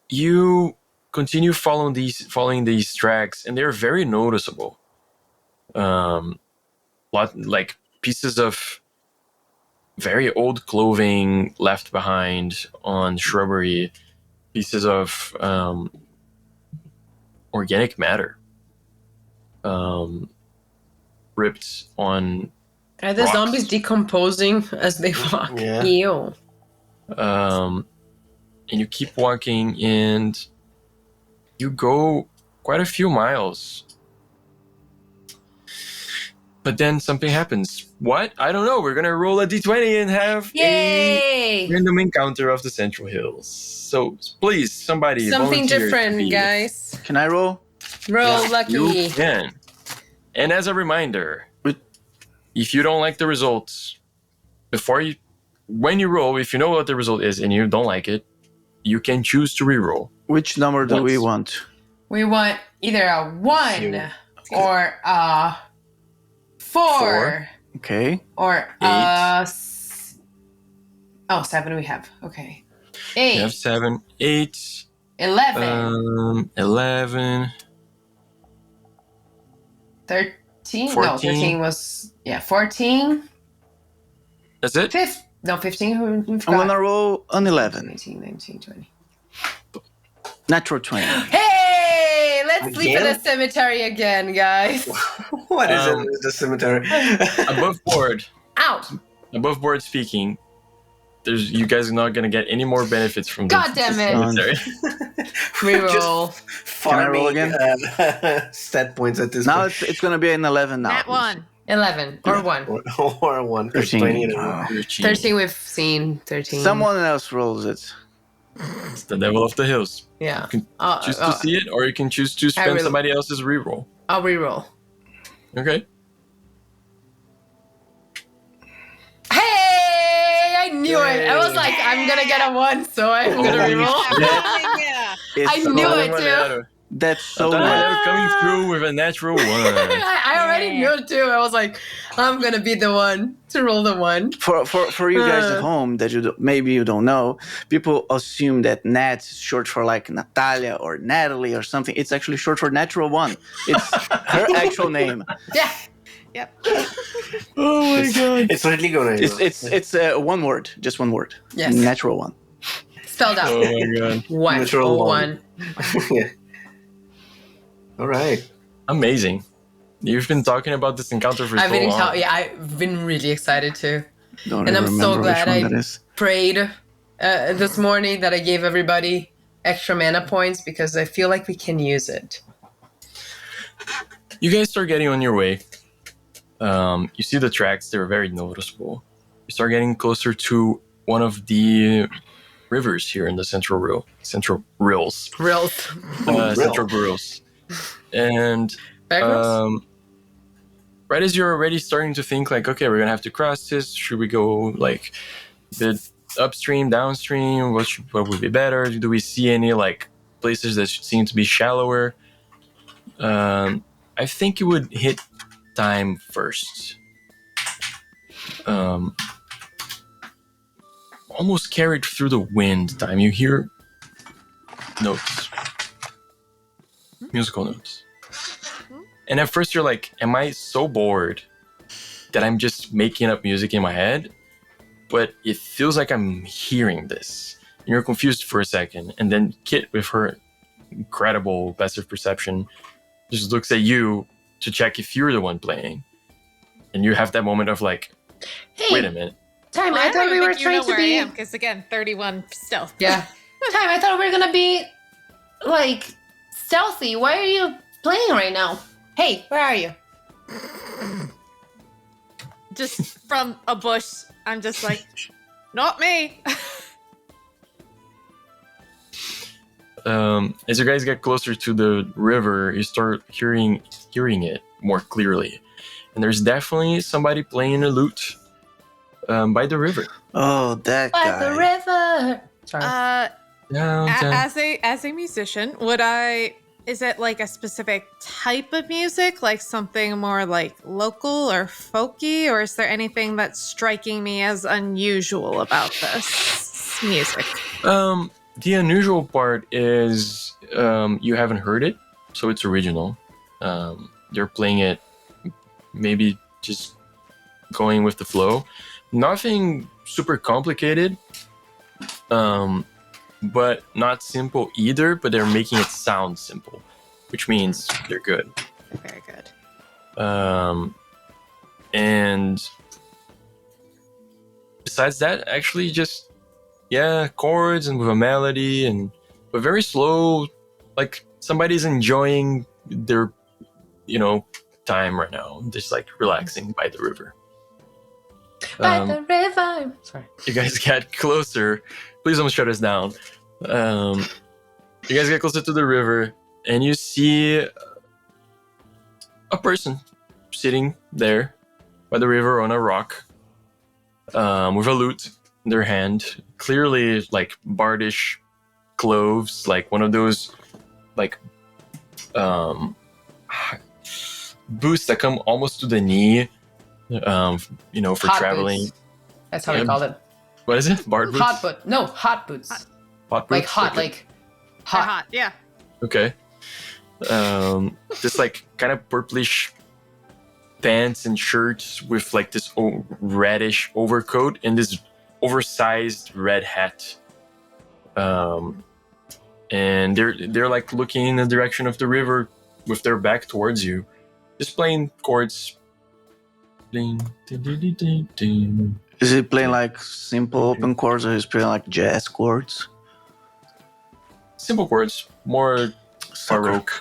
You continue following these tracks, and they're very noticeable. Like pieces of very old clothing left behind on shrubbery, pieces of organic matter ripped on. Are the rocks. zombies decomposing as they walk? Yeah. Ew. And you keep walking, and you go quite a few miles. But then something happens. What? I don't know. We're going to roll a d20 and have Yay! a random encounter of the Central Hills. So please, somebody Something volunteer to different, be- guys. Can I roll? Roll Yeah, lucky. You can. And as a reminder, if you don't like the results, when you roll, if you know what the result is and you don't like it, you can choose to reroll. Which number do we Once. want? We want either a 1 Few. or a 4. Okay. Or a 7 we have. Okay. 8. You have 7, 8, 11. 11, 13? No, 14. 13 was... Yeah, 14. That's it? 15. I'm gonna roll an 11. 18, 19, 20. Natural 20. Hey! Let's sleep in Again? the cemetery again, guys. What is it with the cemetery? Above board speaking, you guys are not going to get any more benefits from this. God damn it. Cemetery. Reroll. Farming again? stat points at this Now point. it's gonna be an 11 now. That one. 11 or 1. Or 1. 13. 20. 13 we've seen. 13. Someone else rolls it. It's the devil of the hills. Yeah. You can choose to see it, or you can choose to spend will. somebody else's reroll. I'll reroll. Okay. Hey! I knew it. I was like, I'm gonna get a 1, so I'm gonna reroll. Yeah. I knew it too. That's so Natalia nice. coming through with a natural 1. I already knew it too. I was like, I'm gonna be the one to roll the 1. For you guys at home that maybe you don't know, people assume that Nat is short for like Natalia or Natalie or something. It's actually short for Natural 1. It's her actual name. Yeah. Yep. Oh my god. It's really gonna. It's one word, just one word. Yes. Natural 1. Spelled out. Oh my god. 1. Natural 1. Yeah. All right. Amazing. You've been talking about this encounter for so long. I've been really excited too. Don't And I'm even so remember glad which one I that is. prayed this morning that I gave everybody extra mana points because I feel like we can use it. You guys start getting on your way. You see the tracks, they're very noticeable. You start getting closer to one of the rivers here in the Central Rills. Rills. Central Rills. And right as you're already starting to think like, okay, we're gonna have to cross this, should we go like a bit upstream, downstream, what would be better? Do we see any like places that seem to be shallower? I think you would hit time first. Almost carried through the wind time. You hear notes. Musical notes. And at first you're like, am I so bored that I'm just making up music in my head? But it feels like I'm hearing this. And you're confused for a second. And then Kit with her incredible passive perception, just looks at you to check if you're the one playing. And you have that moment of like, Hey, wait a minute. Time, Well, I thought we were trying to be. because again, 31 stealth. Yeah. Time, I thought we were gonna be like stealthy. Why are you playing right now? Hey, where are you? Just from a bush, I'm just like, not me. As you guys get closer to the river, you start hearing it more clearly. And there's definitely somebody playing a lute by the river. Oh, that By guy. the river. Sorry. Downtown. As a musician, is it like a specific type of music, like something more like local or folky, or is there anything that's striking me as unusual about this music? The unusual part is you haven't heard it, so it's original. They're playing it, maybe just going with the flow. Nothing super complicated, but not simple either, but they're making it sound simple, which means they're good. Very good. And besides that, actually just, chords and with a melody, but very slow, like somebody's enjoying their, time right now, just like relaxing by the river. By the river. Sorry. You guys get closer. Please don't shut us down. You guys get closer to the river, and you see a person sitting there by the river on a rock, with a lute in their hand. Clearly, like bardish clothes, like one of those, like, boots that come almost to the knee. For Hot traveling. Boots. That's how we called it. What is it? Bard boots? Hot boot. No, hot boots. Hot. Hot boots? Like hot, Okay. like hot. Yeah. Okay. This like kind of purplish pants and shirts with like this reddish overcoat and this oversized red hat. And they're like looking in the direction of the river with their back towards you, just playing chords. Ding, ding, ding, ding, ding, ding. Is he playing like simple open chords or is he playing like jazz chords? Simple chords, more baroque.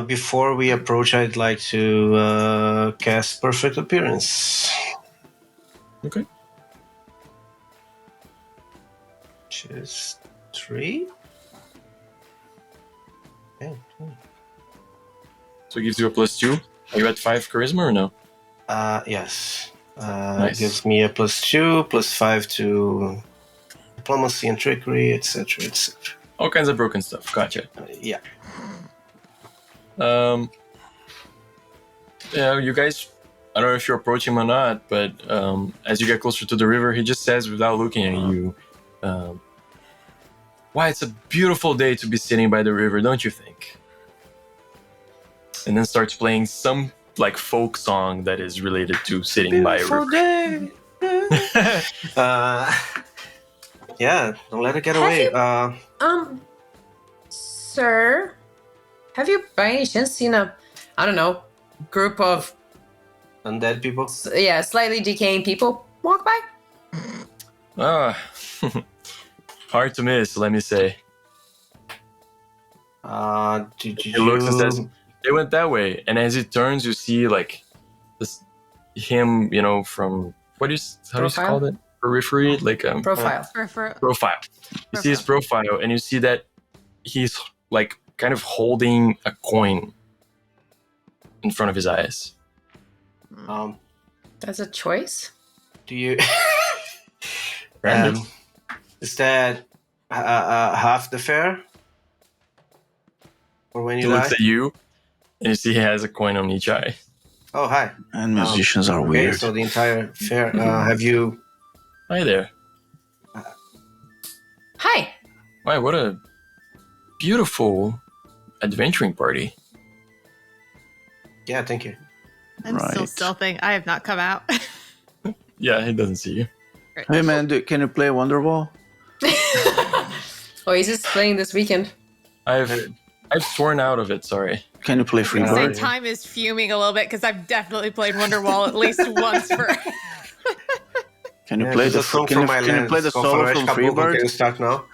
Before we approach, I'd like to cast Perfect Appearance. Okay. Which is 3. Okay. So it gives you a +2. Are you at 5 charisma or no? Yes. Nice. Gives me a +2, +5 to diplomacy and trickery, etc., etc. All kinds of broken stuff. Gotcha. Yeah. You guys, I don't know if you're approaching him or not, but as you get closer to the river, he just says without looking at you, "Why, it's a beautiful day to be sitting by the river, don't you think?" And then starts playing some like folk song that is related to sitting by a river. Day. Yeah, don't let it get away. Sir, have you by any chance seen a, I don't know, group of Undead people. slightly decaying people walk by? Hard to miss, let me say. Did He looks and says, "They went that way." And as he turns, you see like this him, from how do you call it? Periphery, like Profile. profile. You see his profile, and you see that he's like kind of holding a coin in front of his eyes. That's a choice. Do you? Random. Is that half the fare? Or when He you looks die? at you, and you see he has a coin on each eye. Oh, hi. And musicians are Okay, weird. so the entire fare. Have you? Hi there. Hi. Wow, what a beautiful adventuring party. Yeah, thank you. I'm still Right. stealthing. I have not come out. Yeah, he doesn't see you. Hey man, can you play Wonderwall? Oh, he's just playing this weekend. I've I've sworn out of it. Sorry. Can you play Say Freebird? time is fuming a little bit because I've definitely played Wonderwall at least once for. Can you play the song can from you, my can you land? play the It's called solo Faroeste from Caboclo. Freebird? Can you start now?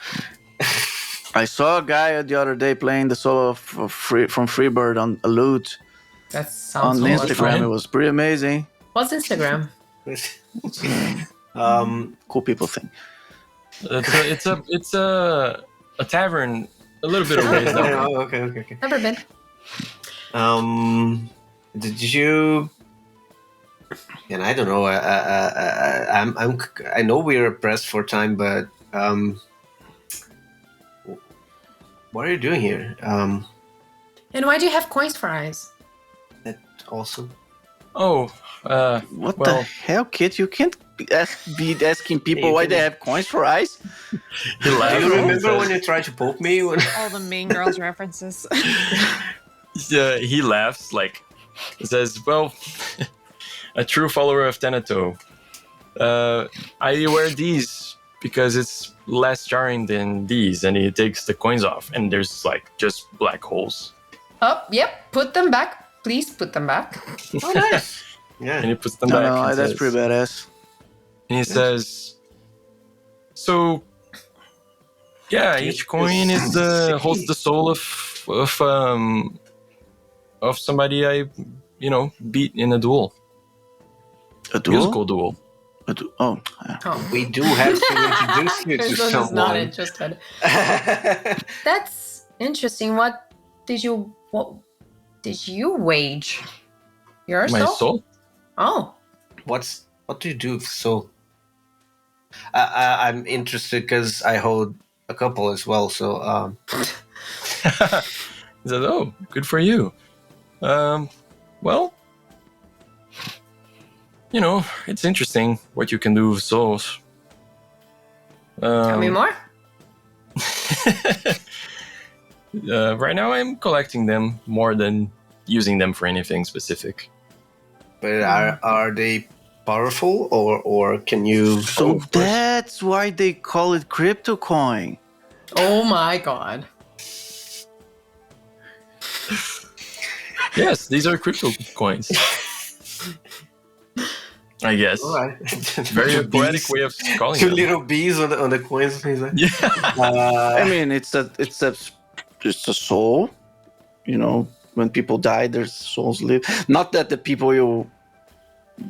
I saw a guy the other day playing the solo from Freebird on a lute That on sounds awesome. Instagram. It was pretty amazing. What's Instagram? Cool people thing. It's a tavern a little bit away. Okay. Never been. Did you? And I don't know. I know we're pressed for time, but what are you doing here? And why do you have coins for eyes? That also. Oh, What well, the hell, kid? You can't be asking people why they have coins for eyes. he laughed. Do you and remember says- when you tried to poke me? All the Mean Girls references. he laughs like he says, "Well, a true follower of Teneto. I wear these because it's less jarring than these." And he takes the coins off, and there's like just black holes. Oh, yep. Put them back. Please put them back. Oh, nice. And Yeah. he puts them No, back. no, and that's says- pretty badass. And he says, "So, yeah, each coin holds the soul of somebody I, beat in a duel, A duel? musical duel." Oh, yeah. Oh. We do have to introduce you to This is not someone. interested. That's interesting. What did you wage? Your My soul? soul? Oh. What do you do? So, I'm interested because I hold a couple as well. So, He says, "Oh, good for you. Well, it's interesting what you can do with souls." Tell me more. Right now, I'm collecting them more than using them for anything specific. but are they powerful or can you? So that's why they call it crypto coin. Oh my god. Yes, these are crypto coins. I guess. All right. Very Two poetic bees- way of calling Two them. little bees on the coins. He's like, Yeah. I mean, it's a soul. When people die, their souls live. Not that the people you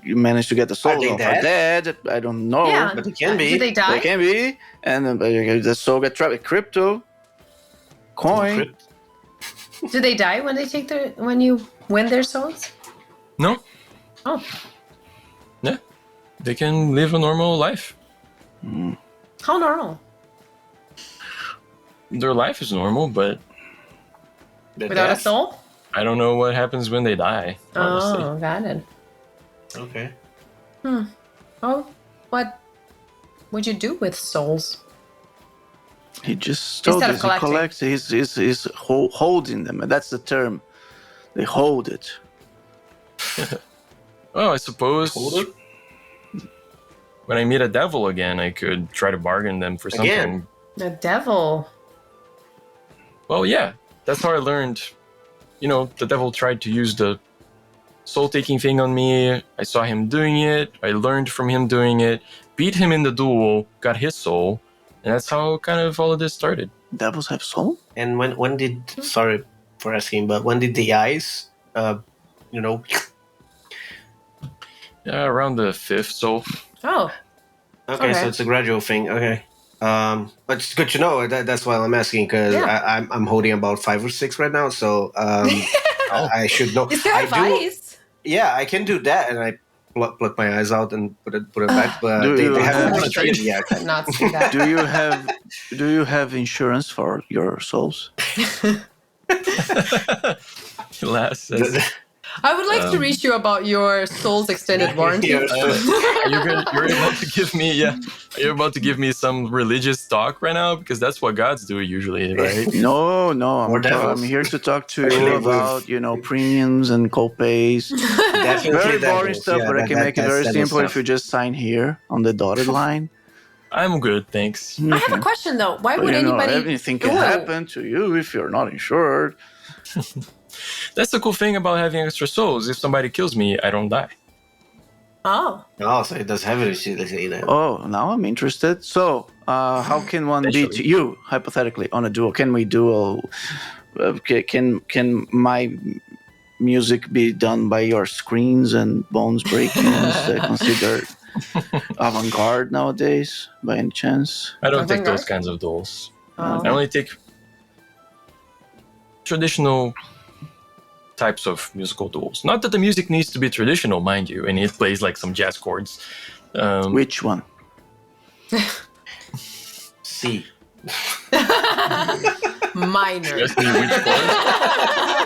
manage to get the souls they of are dead. I don't know. Yeah. but it can be. Do they die? They can be, and the soul get trapped. Crypto coin. Do they die when they when you win their souls? No. Oh. Yeah. They can live a normal life. How normal? Their life is normal, but The Without a death? soul? I don't know what happens when they die, honestly. Oh, got it. Okay. Oh, what would you do with souls? He just told Instead of us he collecting. collects. He's holding them, and that's the term. They hold it. Oh, I suppose Hold it? when I meet a devil again, I could try to bargain them for something. Again? The devil. Well, yeah, that's how I learned. The devil tried to use the soul-taking thing on me. I saw him doing it. I learned from him doing it. Beat him in the duel. Got his soul, and that's how kind of all of this started. Devils have soul? And when did? Sorry for asking, but when did the eyes? Yeah, around the 5th soul. Oh, Okay, so Okay. it's a gradual thing. Okay. But it's good to know. That's why I'm asking because Yeah. I'm holding about 5 or 6 right now, so I should know. is there I advice? Yeah, I can do that, and I pluck my eyes out and put it back. But Do they you haven't have- retreated yet. Could not see that. Do you have insurance for your souls? He laughs. Says, I would like to reach you about your soul's extended warranty. Yeah, you're about to give me, you're about to give me some religious talk right now because that's what gods do usually, right? No, Or devils. I'm here to talk to Especially you with- about, premiums and co-pays. Definitely Very boring devils. stuff, Yeah, but I can make it very that's simple stuff. if you just sign here on the dotted line. I'm good, thanks. I have a question though. Why would anybody? Anything can Ooh. happen to you if you're not insured. That's the cool thing about having extra souls. If somebody kills me, I don't die. Oh, Oh, so it does have it. Say that. Oh, now I'm interested. So, how can one beat Especially. you hypothetically on a duel? Can we duel? Can my music be done by your screens and bones breaking? Is that considered avant-garde nowadays, by any chance? I don't take Avant-garde? those kinds of duels. Oh. I only take traditional types of musical duels. Not that the music needs to be traditional, mind you, and it plays like some jazz chords. Which one? C. minor. Just me which chord?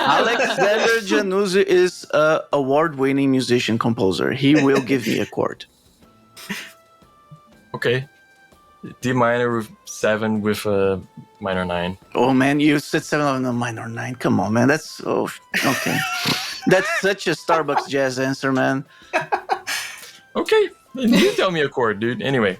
Alexander Januzzi is an award-winning musician composer. He will give me a chord. Okay. D minor with 7 with a minor 9. Oh man, you said 7 on a minor 9. Come on, man. That's okay. That's such a Starbucks jazz answer, man. Okay. Then you tell me a chord, dude. Anyway.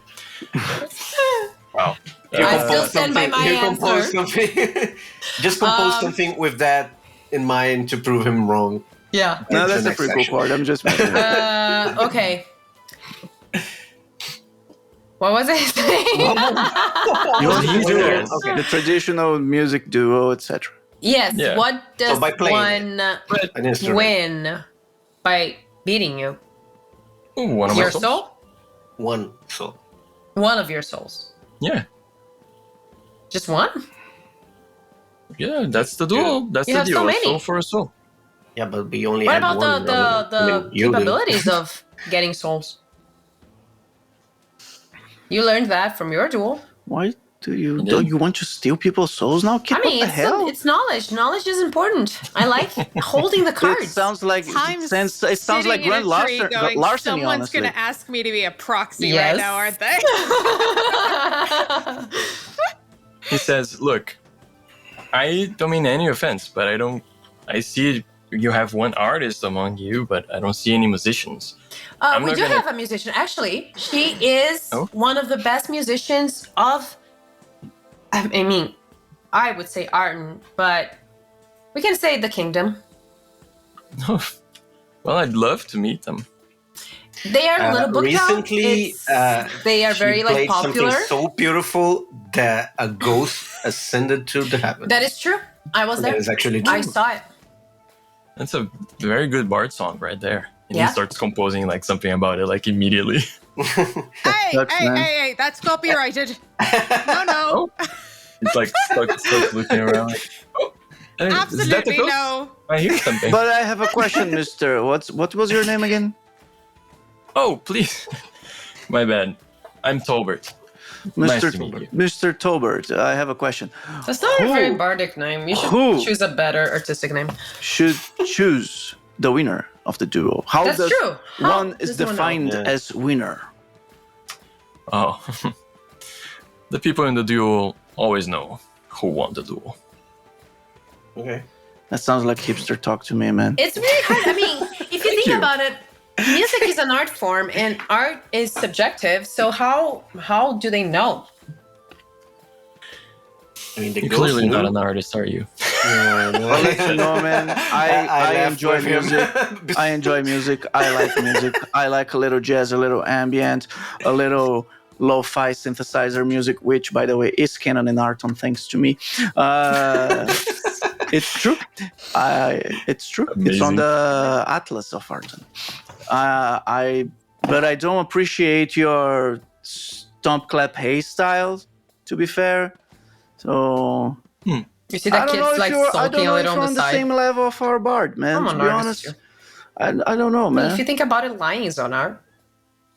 Wow. I still stand by my compose answer. something. Just compose something with that in mind to prove him wrong. Yeah. No, That's that's the a pretty next cool chord. I'm just messing with it. Okay. What was I saying? You want to Yes. do Okay. the traditional music duo, etc. Yes. Yeah. What does by playing one An instrument. win by beating you? Ooh, one of my Your souls. soul? One soul. One of your souls. Yeah. Just one? Yeah, that's the duel. That's You the have so deal. A many. soul for a soul. Yeah, but we only What had about one. the you did. capabilities of getting souls? You learned that from your duel. Why do you did. don't you want to steal people's souls now? Kid, I mean, what the hell? it's knowledge. Knowledge is important. I like holding the cards. It sounds like Time's it sounds like sitting in grand a tree going, larceny. someone's Honestly, going to ask me to be a proxy Yes. right now, aren't they? He says, look, I don't mean any offense, but I see you have one artist among you, but I don't see any musicians. I'm We not do gonna- have a musician. Actually, she is Oh? one of the best musicians of. I mean, I would say Arden, but we can say the kingdom. Well, I'd love to meet them. They are a little booked recently, out. They are she very like played popular. something so beautiful that a ghost ascended to the heavens. That is true. I was there. That is actually true. I saw it. That's a very good bard song right there. And Yeah. he starts composing like something about it like immediately. hey, Sucks, hey, man. hey, that's copyrighted. No. It's like starts looking around like, oh, hey, is that the Absolutely ghost? no. I hear something. but I have a question, Mister. What was your name again? Oh, please. My bad. I'm Tolbert. Nice Mr. to meet you. Mr. Tolbert. I have a question. That's not a Who- very bardic name. You should who- choose a better artistic name. Should choose the winner of the duo. How That's does true. How one is does one know? defined Yeah. as winner? Oh. The people in the duel always know who won the duel. Okay. That sounds like hipster talk to me, man. It's really hard. I mean, if you think you. about it, music is an art form and art is subjective. So how do they know? I mean, the You're ghost clearly not knew. an artist, are you? Yeah, no. I'll let you know, man. I laughed enjoy with him. music. I enjoy music. I like music. I like a little jazz, a little ambient, a little lo-fi synthesizer music, which, by the way, is canon in Arton, thanks to me. It's true. It's true. It's on Amazing. the Atlas of Arton. But I don't appreciate your stomp clap hay style, to be fair. So You see I that don't know kid's if like you're, I don't sulking know a if little you're on on the the side. same level of our bard, man. I'm To an be artist, honest, I don't know, man. If you think about it, lying is on art.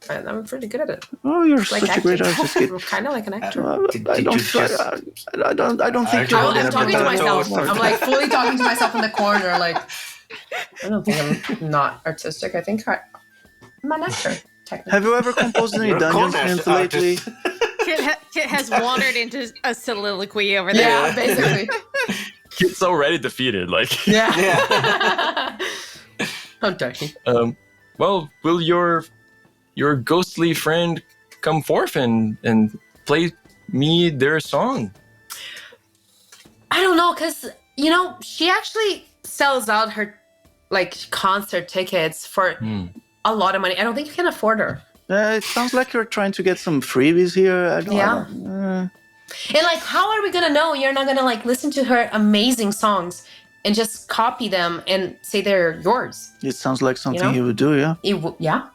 And I'm pretty good at it. Oh, you're Like such a great acting. artist, kid. I'm kind of like an actor. Did I you don't. just- I don't think I you're. told I'm you talking to about myself. those. I'm like fully talking to myself in the corner. Like, I don't think I'm not artistic. I think I'm an actor, technically. Have you ever composed any You're a dungeons con hints lately? artist. Kit has wandered into a soliloquy over there. Yeah, basically. Kid's already defeated. Like, Yeah. Yeah. How dirty. well, will your ghostly friend come forth and play me their song? I don't know, because, she actually sells out her, concert tickets for a lot of money. I don't think you can afford her. It sounds like you're trying to get some freebies here. I don't. And, how are we going to know you're not going to, listen to her amazing songs and just copy them and say they're yours? It sounds like something he would do, yeah. Yeah.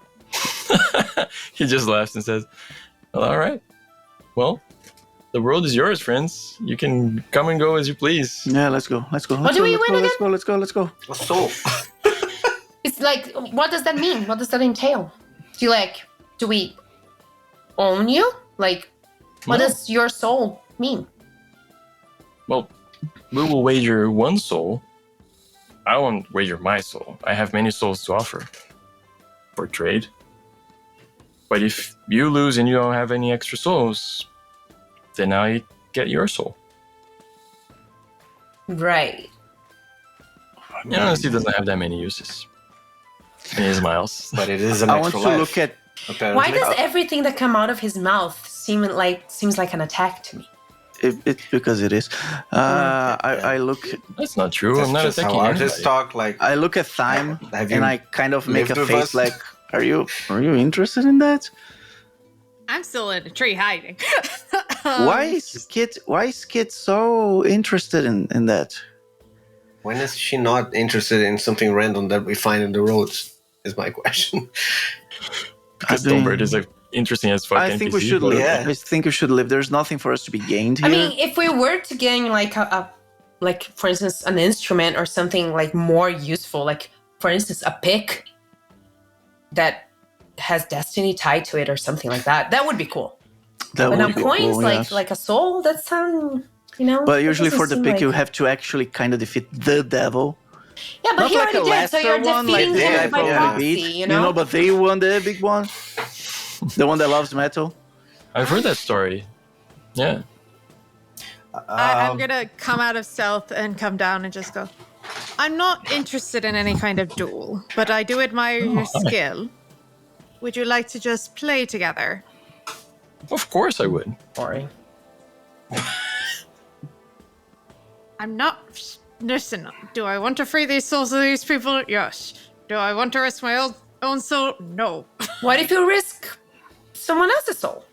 He just laughs and says, well, all right. Well, the world is yours, friends. You can come and go as you please. Yeah, let's go. What do we win again? Let's go. A soul. It's what does that mean? What does that entail? Do we own you? What does your soul mean? Well, we will wager one soul. I won't wager my soul. I have many souls to offer for trade. But if you lose and you don't have any extra souls, then I get your soul. Right. Honestly, doesn't have that many uses. And he smiles. But it is an I want extra to life. look at. Apparently. Why does everything that come out of his mouth seems like an attack to me? It's because it is. I look. That's not true. That's I'm not just attacking how anybody. artists talk. I look at Thyme Have you and I kind of make lived a with face us? are you interested in that? I'm still in a tree hiding. Why is Kit so interested in that? When is she not interested in something random that we find in the roads? Is my question. Because I mean, Tolbert is interesting as fuck. I think we NPC, should but- live. Yeah. I think we should live. There's nothing for us to be gained here. I mean, if we were to gain for instance, an instrument or something more useful, for instance, a pick that has destiny tied to it or something like that, that would be cool. that But would now be coins, cool, yes. like a soul, that sound, But that usually doesn't for the seem pick, like- you have to actually kind of defeat the devil. Yeah, but Not he like already a did, so lesser you're one, defeating like this guy him by probably proxy, beat. But they won the big one. The one that loves metal. I've heard that story. Yeah. I'm gonna come out of stealth and come down and just go. I'm not interested in any kind of duel, but I do admire your skill. Would you like to just play together? Of course I would. Boring. I'm not. Listen, do I want to free these souls of these people? Yes. Do I want to risk my own soul? No. What if you risk someone else's soul?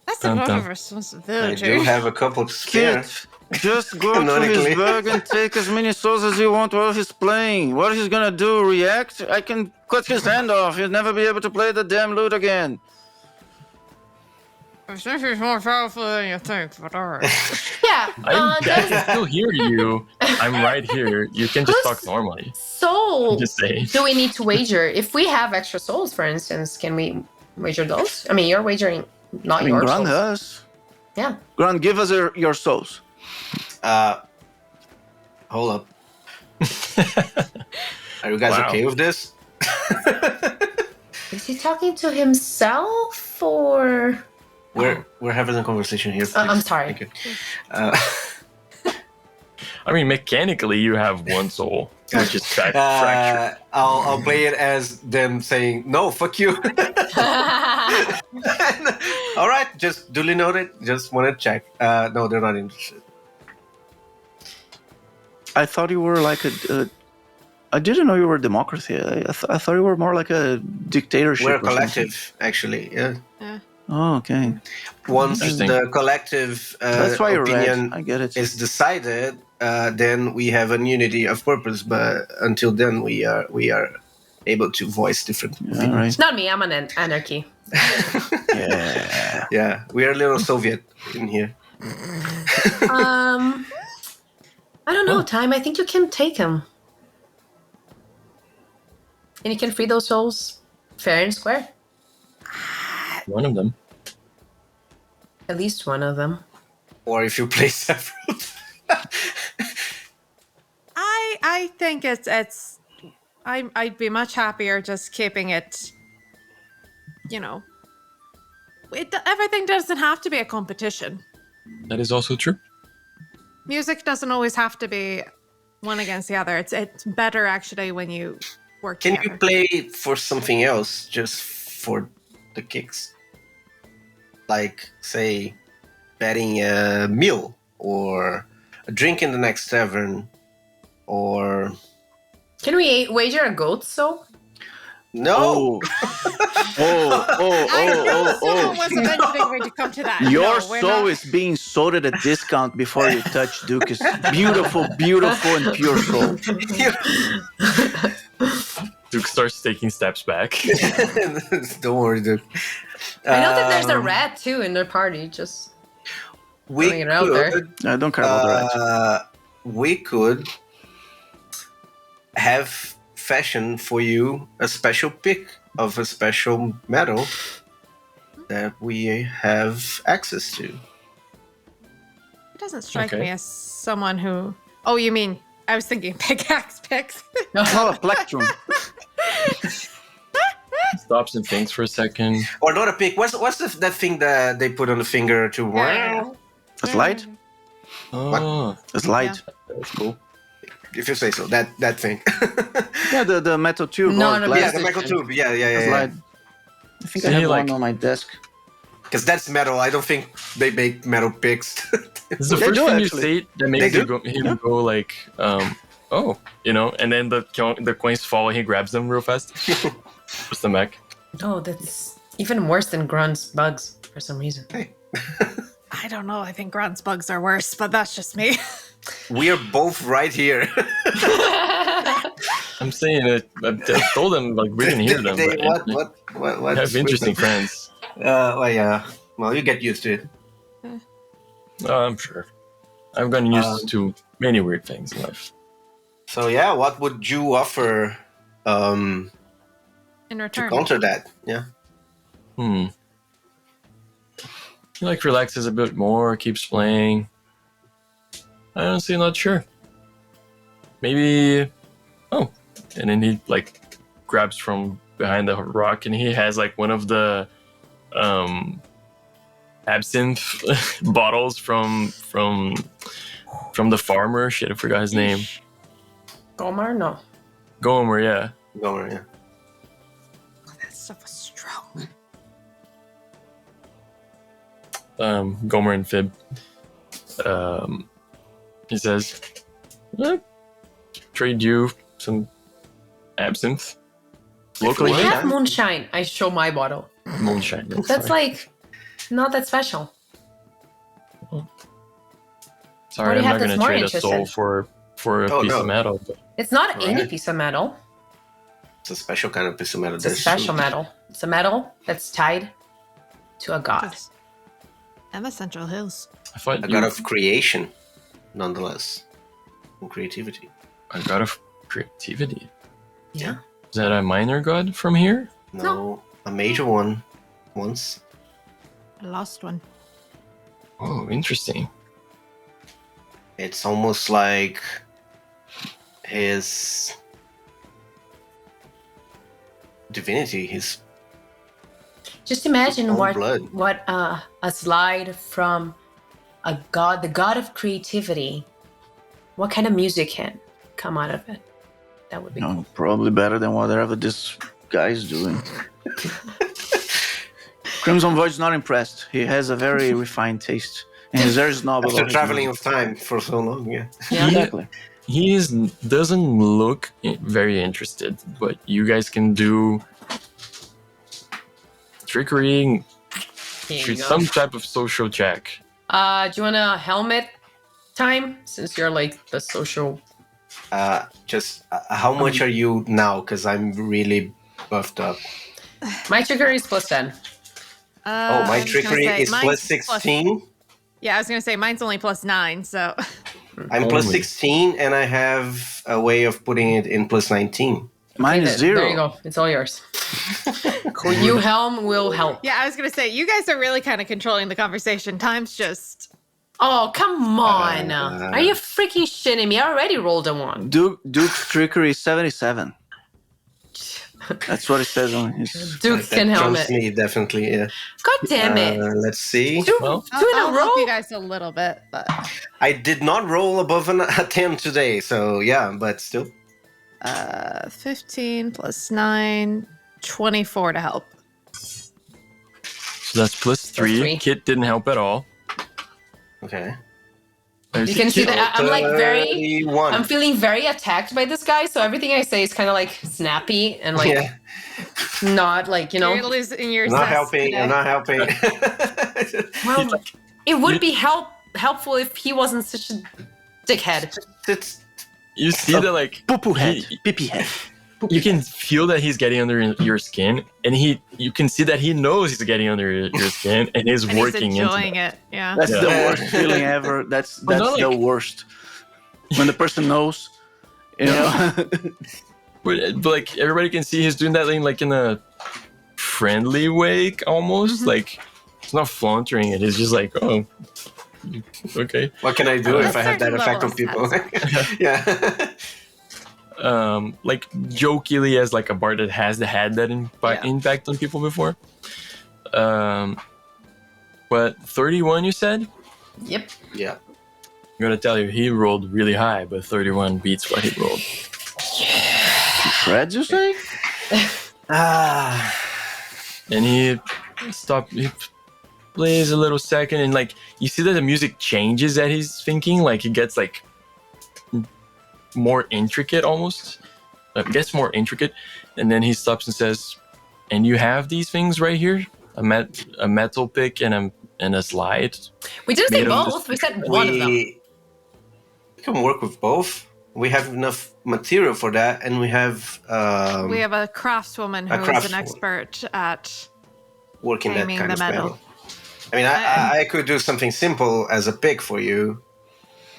That's a Dun, lot dun. of I responsibility. do have a couple spare. Kit, just go to Canonically. his bag and take as many souls as you want while he's playing. What he's gonna do? React? I can cut his hand off. He'll never be able to play the damn lute again. I think he's more powerful than you think, but alright. Yeah. I Does can still hear you. I'm right here. You can just talk normally. soul Just say. do we need to wager? If we have extra souls, for instance, can we wager those? I mean, you're wagering not I mean, your Grant souls. has. Yeah. Grant, give us your souls. Hold up. Are you guys Wow. okay with this? Is he talking to himself or? We're having a conversation here. I'm please. sorry. Thank you. I mean, mechanically, you have one soul, which is fractured. I'll play it as them saying, "No, fuck you." All right, just duly noted. Just want to check. No, they're not interested. I thought you were like I didn't know you were a democracy. I thought you were more like a dictatorship. We're a or something. collective, actually. Yeah. Oh, okay. Once Interesting. the collective That's why you're opinion red. I get it. is decided, then we have an unity of purpose. But until then, we are able to voice different All opinions. right. Not me. I'm an anarchy. Yeah. Yeah, we are a little Soviet in here. I don't know, Time. I think you can take him. And you can free those souls fair and square. One of them. At least one of them. Or if you play several. I think it's I'd be much happier just keeping it. Everything doesn't have to be a competition. That is also true. Music doesn't always have to be one against the other. It's better actually when you work Can together. you play for something else, just for the kicks? like, say, betting a meal or a drink in the next tavern, or Can we wager a goat soul? no. I knew someone was eventually going to come to that. Your No, we're soul not. is being sold at a discount before you touch Duke's beautiful, beautiful, and pure soul. Duke starts taking steps back. Don't worry, dude. I know that there's a rat too in their party. Just We Throwing it out there. could, I don't care about the rats. we could have fashion for you a special pick of a special metal that we have access to. It doesn't strike Okay. me as someone who. Oh, you mean? I was thinking pickaxe picks. Oh, a plectrum. Stops and thinks for a second. Or not a pick. What's that thing that they put on the finger to? Yeah. A slide? Oh, A slide. that's cool. If you say so. That thing. Yeah, the metal tube. No, or no, glass. Yeah, the metal tube. Yeah. A slide. I think I See, have like- one on my desk. Because that's metal. I don't think they make metal picks. This is the They first do, thing you actually. say that makes They you go, him go like, oh, and then the coins fall and he grabs them real fast. Puts them back. Oh, that's even worse than Grun's bugs for some reason. I don't know. I think Grunt's bugs are worse, but that's just me. We are both right here. I'm saying it. I told them like we can hear them. They- but what? I have interesting friends. Well, yeah. Well, you get used to it. I'm sure. I've gotten used to many weird things in life. So yeah, what would you offer In to return. counter that? Yeah. He like relaxes a bit more, keeps playing. I honestly not sure. Maybe. Oh, and then he like grabs from behind the rock, and he has like one of the absinthe bottles from the farmer. Shit, I forgot his name. Gomer? No. Gomer, yeah. Gomer, yeah. That stuff was strong. Gomer and Fib. He says, trade you some absinthe. Locally We made have moonshine. I show my bottle. moonshine. That's like not that special. Sorry, What do I'm you have not that's gonna more trade a soul interesting? for a Oh, piece no. of metal. But It's not any Right. piece of metal. It's a special kind of piece of metal. It's a That's special true. metal. It's a metal that's tied to a god. Emma Central Hills. I thought A you god of creation, nonetheless, and creativity. a god of creativity. Yeah. Is that a minor god from here? No, a major one once. I lost one. Oh, interesting. It's almost like his divinity, his Just imagine own what blood. a slide from a god, the god of creativity. What kind of music can come out of it? That would be cool. No, probably better than whatever this guy's doing. Crimson Void's not impressed. He has a very refined taste. And he's very snob After about his traveling music. with time for so long, yeah. Yeah. Exactly. Doesn't look very interested, but you guys can do trickery, Here you go. some type of social check. Do you want a helmet time? Since you're like the social. How much are you now? Because I'm really buffed up. My trickery is plus 10. Oh, I my was gonna trickery say, is mine's plus 16. Yeah, I was gonna say mine's only plus 9, so I'm plus Only. 16, and I have a way of putting it in plus 19. Mine is zero. There you go. It's all yours. You helm will help. yeah, I was gonna say you guys are really kind of controlling the conversation. Time's just Oh, come on. Uh, Are you freaking shitting me? I already rolled a 1. Duke's trickery is 77. That's what it says on his. Duke That can helmet. trumps me, definitely, yeah. God damn it. Let's see. Two, Well, two in I'll a help row? you guys a little bit, but I did not roll above a 10 today, so yeah, but still. 15 plus 9, 24 to help. So So that's +3. +3. Kit didn't help at all. Okay. There's You can see that I'm like very, 31. I'm feeling very attacked by this guy. So everything I say is kind of like snappy and like Yeah. not like, you know. You're losing your Not zest helping. today. I'm not helping. Well, it would be helpful if he wasn't such a dickhead. It's You see that like Poo-poo head. he- Pee-pee head. you can feel that he's getting under your skin, and you can see that he knows he's getting under your skin, and he's And working he's into enjoying that. it. Yeah. That's Yeah. the worst feeling ever. That's not the like- worst. When the person knows, you know. But like everybody can see he's doing that thing like in a friendly way, almost like it's not flaunting it. It's just like, oh, okay. what can I do if I have that Certain effect level on of people? satisfaction. Yeah. Like jokingly as like a bard that has had that impact on people before. But 31, you said? Yep. Yeah. I'm gonna tell you, he rolled really high, but 31 beats what he rolled. Fred, you say? Ah. And he plays a little second, and like you see that the music changes that he's thinking, like it gets like more intricate almost. Gets more intricate, and then he stops and says, "And you have these things right here, a metal pick and a slide." We didn't say Made of both. We said one of them. We can work with both. We have enough material for that, and we have We have a craftswoman who is craftswoman. an expert at working that framing kind the of metal. spell. I mean, I could do something simple as a pick for you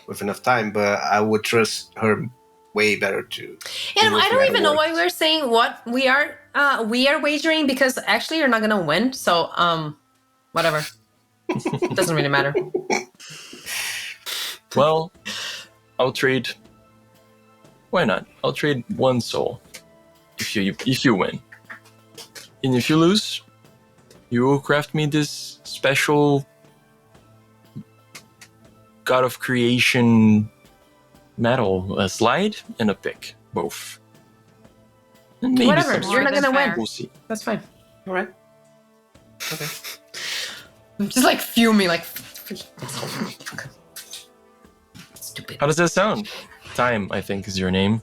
with enough time, but I would trust her way better to. And work I don't that even know why works. we're saying what we are wagering, because actually you're not gonna win. So whatever. Doesn't really matter. Well, I'll trade. Why not? I'll trade one soul if you win, and if you lose, you will craft me this special God of Creation metal, a slide and a pick, both. And maybe Whatever. some You're not than gonna fair. win. We'll see. That's fine. All right. Okay. I'm just like fuming, like stupid. How does that sound? Time, I think, is your name.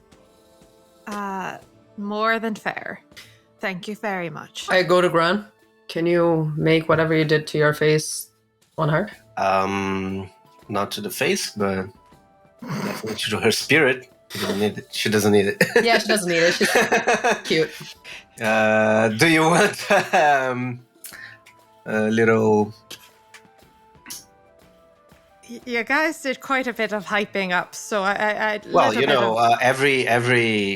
More than fair. Thank you very much. I go to Gran. Can you make whatever you did to your face on her? Not to the face, but definitely to her spirit. She doesn't need it. She doesn't need it. Yeah, she doesn't need it. She's cute. Do you want a little? You guys did quite a bit of hyping up, so I Well, little you bit know, of- every a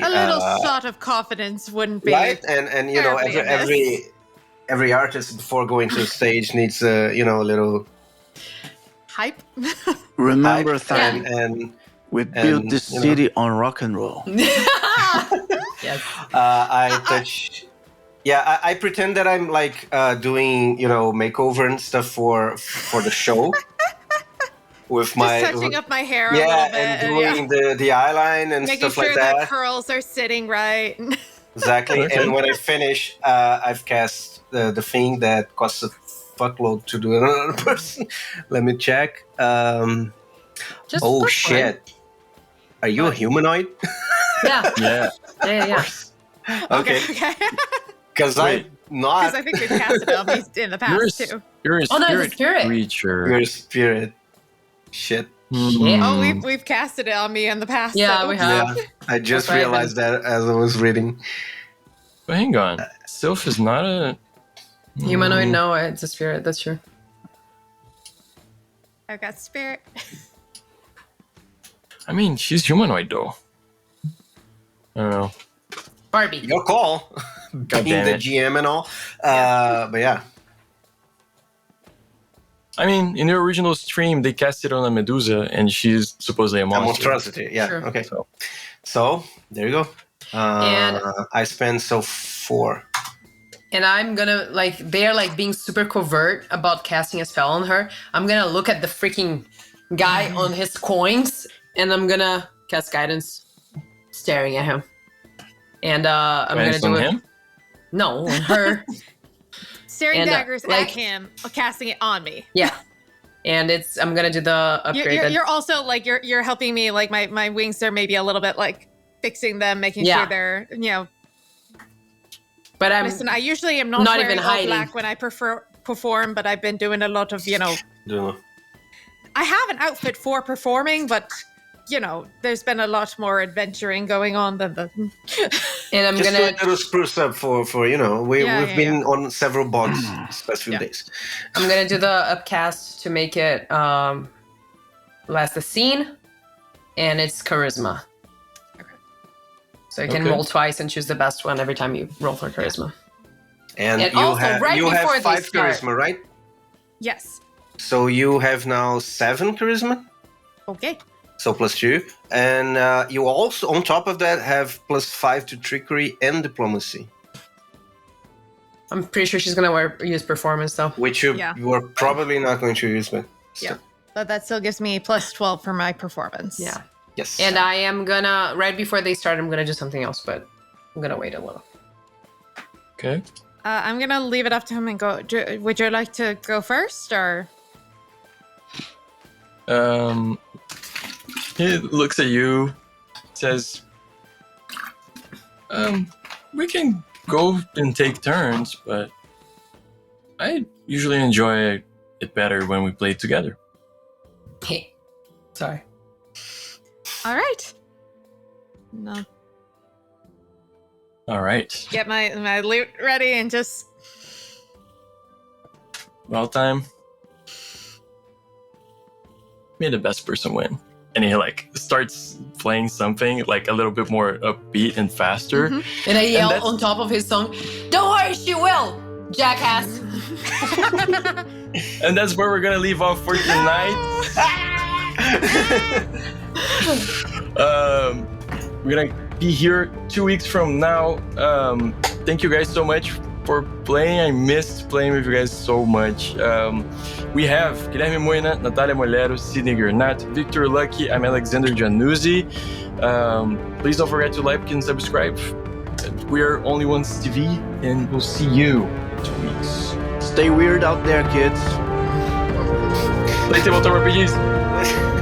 little shot of confidence wouldn't be right, and you know, terribly every artist before going to the stage needs a little hype. Remember, hype Than, and we built this you know. city on rock and roll. Yes. I touch. Yeah, I pretend that I'm like doing makeover and stuff for the show with my Just touching up my hair a little yeah, bit. and doing the eyeline and making stuff sure like the that. curls are sitting right. Exactly. Okay. And when I finish, I've cast the thing that costs a fuckload to do another person. Let me check. Just Oh for fun. shit! Are you a humanoid? Yeah. Yeah. Yeah. Okay. Okay. Because Wait. I'm not. Because I think we've casted on these in the You're a, past s- too. you're a Oh, no, it's a spirit, spirit. creature. Your spirit. Shit. Shit. Oh, we've casted it on me in the past. Yeah, so- we have. Yeah. I just That's right, realized that as I was reading. But hang on, Sylph is not a Humanoid, no, it's a spirit. That's true. I've got spirit. I mean, she's humanoid though. I don't know. Barbie. Your call. God Being damn the it. GM and all. But yeah. I mean, in the original stream, they cast it on a Medusa, and she's supposedly a A monster. monstrosity. Yeah. Sure. Okay. So, So there you go. And- I spent 4. And I'm gonna they're being super covert about casting a spell on her. I'm gonna look at the freaking guy on his coins, and I'm gonna cast guidance, staring at him. And I'm guidance gonna do on it. him? No, on her. staring And, daggers like- at him, casting it on me. Yeah. And I'm gonna do the upgrade. You're also like you're helping me, like my wings are maybe a little bit like fixing them, making Yeah. sure they're but I'm Listen, I usually am not not wearing even all hiding. black when I perform, but I've been doing a lot of I have an outfit for performing, but there's been a lot more adventuring going on than the. and I'm Just gonna a little spruce up for we've been on several bots these past few days. I'm gonna do the upcast to make it last the scene, and it's charisma. Okay. So you can Okay. roll twice and choose the best one every time you roll for charisma. And And you also, have right you before have they 5 start- charisma, right? Yes. So you have now 7 charisma. Okay. So +2, and you also on top of that have +5 to trickery and diplomacy, I'm pretty sure she's gonna use performance though. which you are probably not going to use, but still. Yeah. But that still gives me +12 for my performance. Yeah. Yes. And I am gonna right before they start, I'm gonna do something else, but I'm gonna wait a little. Okay. I'm gonna leave it up to him and go. Would you like to go first, or? He looks at you, says, we can go and take turns, but I usually enjoy it better when we play together. Hey. Sorry. All right. No. All right. Get my loot ready and just. Well, time. May the best person win. And he starts playing something like a little bit more upbeat and faster. Mm-hmm. And I yell that's- on top of his song, "Don't worry, she will, jackass." And that's where we're gonna leave off for tonight. We're gonna be here 2 weeks from now. Thank you guys so much for playing. I missed playing with you guys so much. We have Guilherme Moina, Natalia Molero, Sidney Gernat, Victor Lucky, I'm Alexander Januzzi. Please don't forget to like and subscribe. We're Only Ones TV, and we'll see you in 2 weeks. Stay weird out there, kids. Play tabletop RPGs.